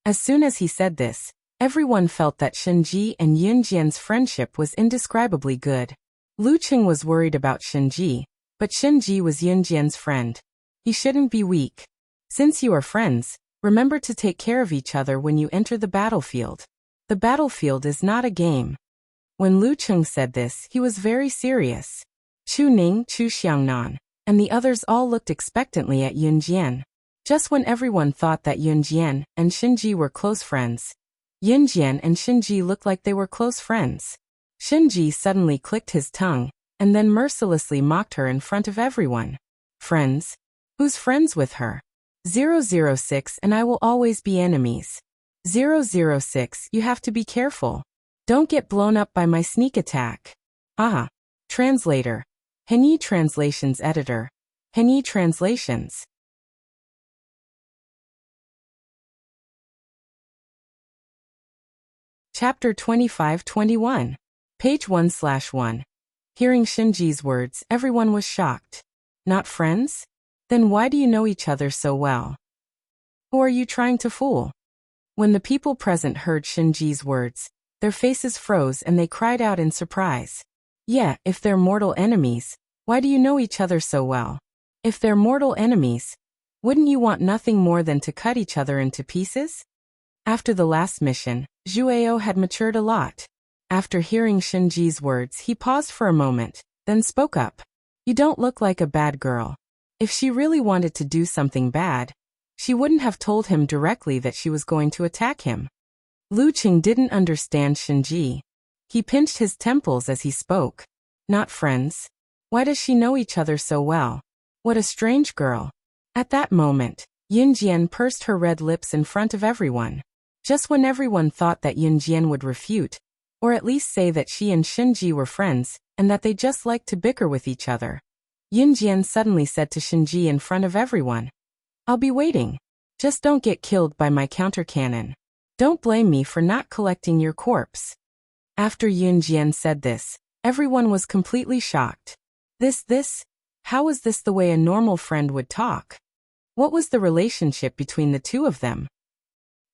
As soon as he said this, everyone felt that Shenji and Yunjian's friendship was indescribably good. Lu Qing was worried about Shenji, but Shenji was Yunjian's friend. He shouldn't be weak. Since you are friends, remember to take care of each other when you enter the battlefield. The battlefield is not a game. When Lu Qing said this, he was very serious. Chu Ning, Chu Xiangnan, and the others all looked expectantly at Yunjian. Just when everyone thought that Yunjian and Shenji were close friends, Yunjian and Shenji looked like they were close friends. Shenji suddenly clicked his tongue, and then mercilessly mocked her in front of everyone. Friends? Who's friends with her? 006 and I will always be enemies. 006, you have to be careful. Don't get blown up by my sneak attack. Ah. Translator. Henyi Translations Editor. Henyi Translations. Chapter 25-21. Page 1/1. Hearing Shenji's words, everyone was shocked. Not friends? Then why do you know each other so well? Who are you trying to fool? When the people present heard Shenji's words, their faces froze and they cried out in surprise. Yeah, if they're mortal enemies, why do you know each other so well? If they're mortal enemies, wouldn't you want nothing more than to cut each other into pieces? After the last mission, Zhuao had matured a lot. After hearing Shenji's words, he paused for a moment, then spoke up. You don't look like a bad girl. If she really wanted to do something bad, she wouldn't have told him directly that she was going to attack him. Lu Qing didn't understand Shenji. He pinched his temples as he spoke. Not friends? Why does she know each other so well? What a strange girl. At that moment, Yunjian pursed her red lips in front of everyone. Just when everyone thought that Yunjian would refute, or at least say that she and Shenji were friends, and that they just liked to bicker with each other, Yunjian suddenly said to Shenji in front of everyone, I'll be waiting. Just don't get killed by my counter-cannon. Don't blame me for not collecting your corpse. After Yunjian said this, everyone was completely shocked. How was this the way a normal friend would talk? What was the relationship between the two of them?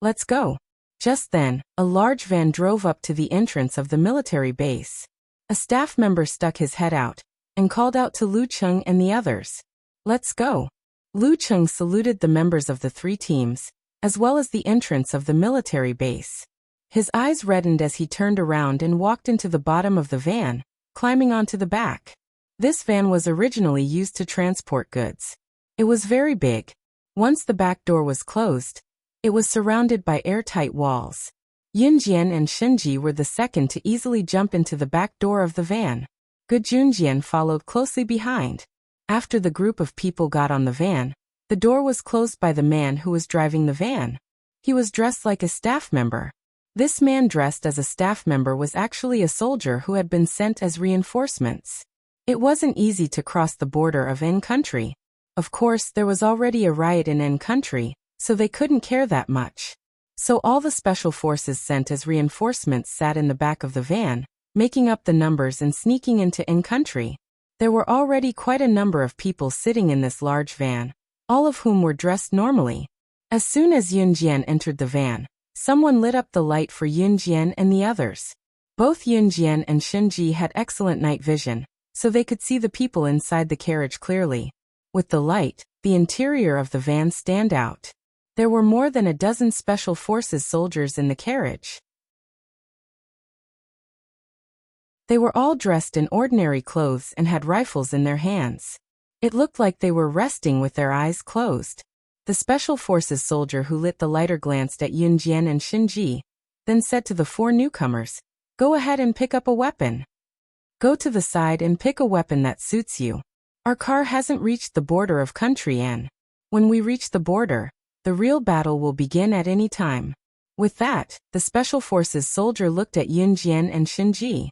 Let's go. Just then, a large van drove up to the entrance of the military base. A staff member stuck his head out and called out to Lu Qing and the others. Let's go. Lu Qing saluted the members of the three teams, as well as the entrance of the military base. His eyes reddened as he turned around and walked into the bottom of the van, climbing onto the back. This van was originally used to transport goods. It was very big. Once the back door was closed, it was surrounded by airtight walls. Yunjian and Shenji were the second to easily jump into the back door of the van. Junjian followed closely behind. After the group of people got on the van, the door was closed by the man who was driving the van. He was dressed like a staff member. This man dressed as a staff member was actually a soldier who had been sent as reinforcements. It wasn't easy to cross the border of N country. Of course, there was already a riot in N country, so they couldn't care that much. So all the special forces sent as reinforcements sat in the back of the van, making up the numbers and sneaking into N country. There were already quite a number of people sitting in this large van, all of whom were dressed normally. As soon as Yunjian entered the van, someone lit up the light for Yunjian and the others. Both Yunjian and Shenji had excellent night vision, so they could see the people inside the carriage clearly. With the light, the interior of the van stand out. There were more than a dozen special forces soldiers in the carriage. They were all dressed in ordinary clothes and had rifles in their hands. It looked like they were resting with their eyes closed. The special forces soldier who lit the lighter glanced at Yunjian and Shenji, then said to the four newcomers, Go ahead and pick up a weapon. Go to the side and pick a weapon that suits you. Our car hasn't reached the border of country N. When we reach the border, the real battle will begin at any time. With that, the special forces soldier looked at Yunjian and Shenji.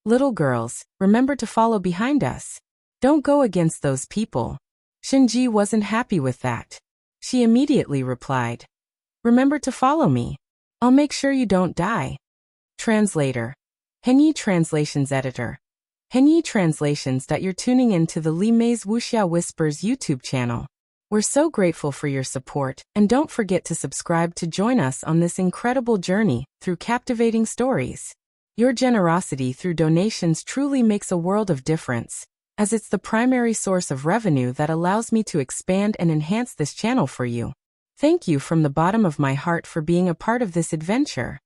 Little girls, remember to follow behind us. Don't go against those people. Shenji wasn't happy with that. She immediately replied, Remember to follow me. I'll make sure you don't die. Translator. Henyi Translations Editor. Henyi Translations. You're tuning in to the Li Mei's Wuxia Whispers YouTube channel, We're so grateful for your support, and don't forget to subscribe to join us on this incredible journey through captivating stories. Your generosity through donations truly makes a world of difference, as it's the primary source of revenue that allows me to expand and enhance this channel for you. Thank you from the bottom of my heart for being a part of this adventure.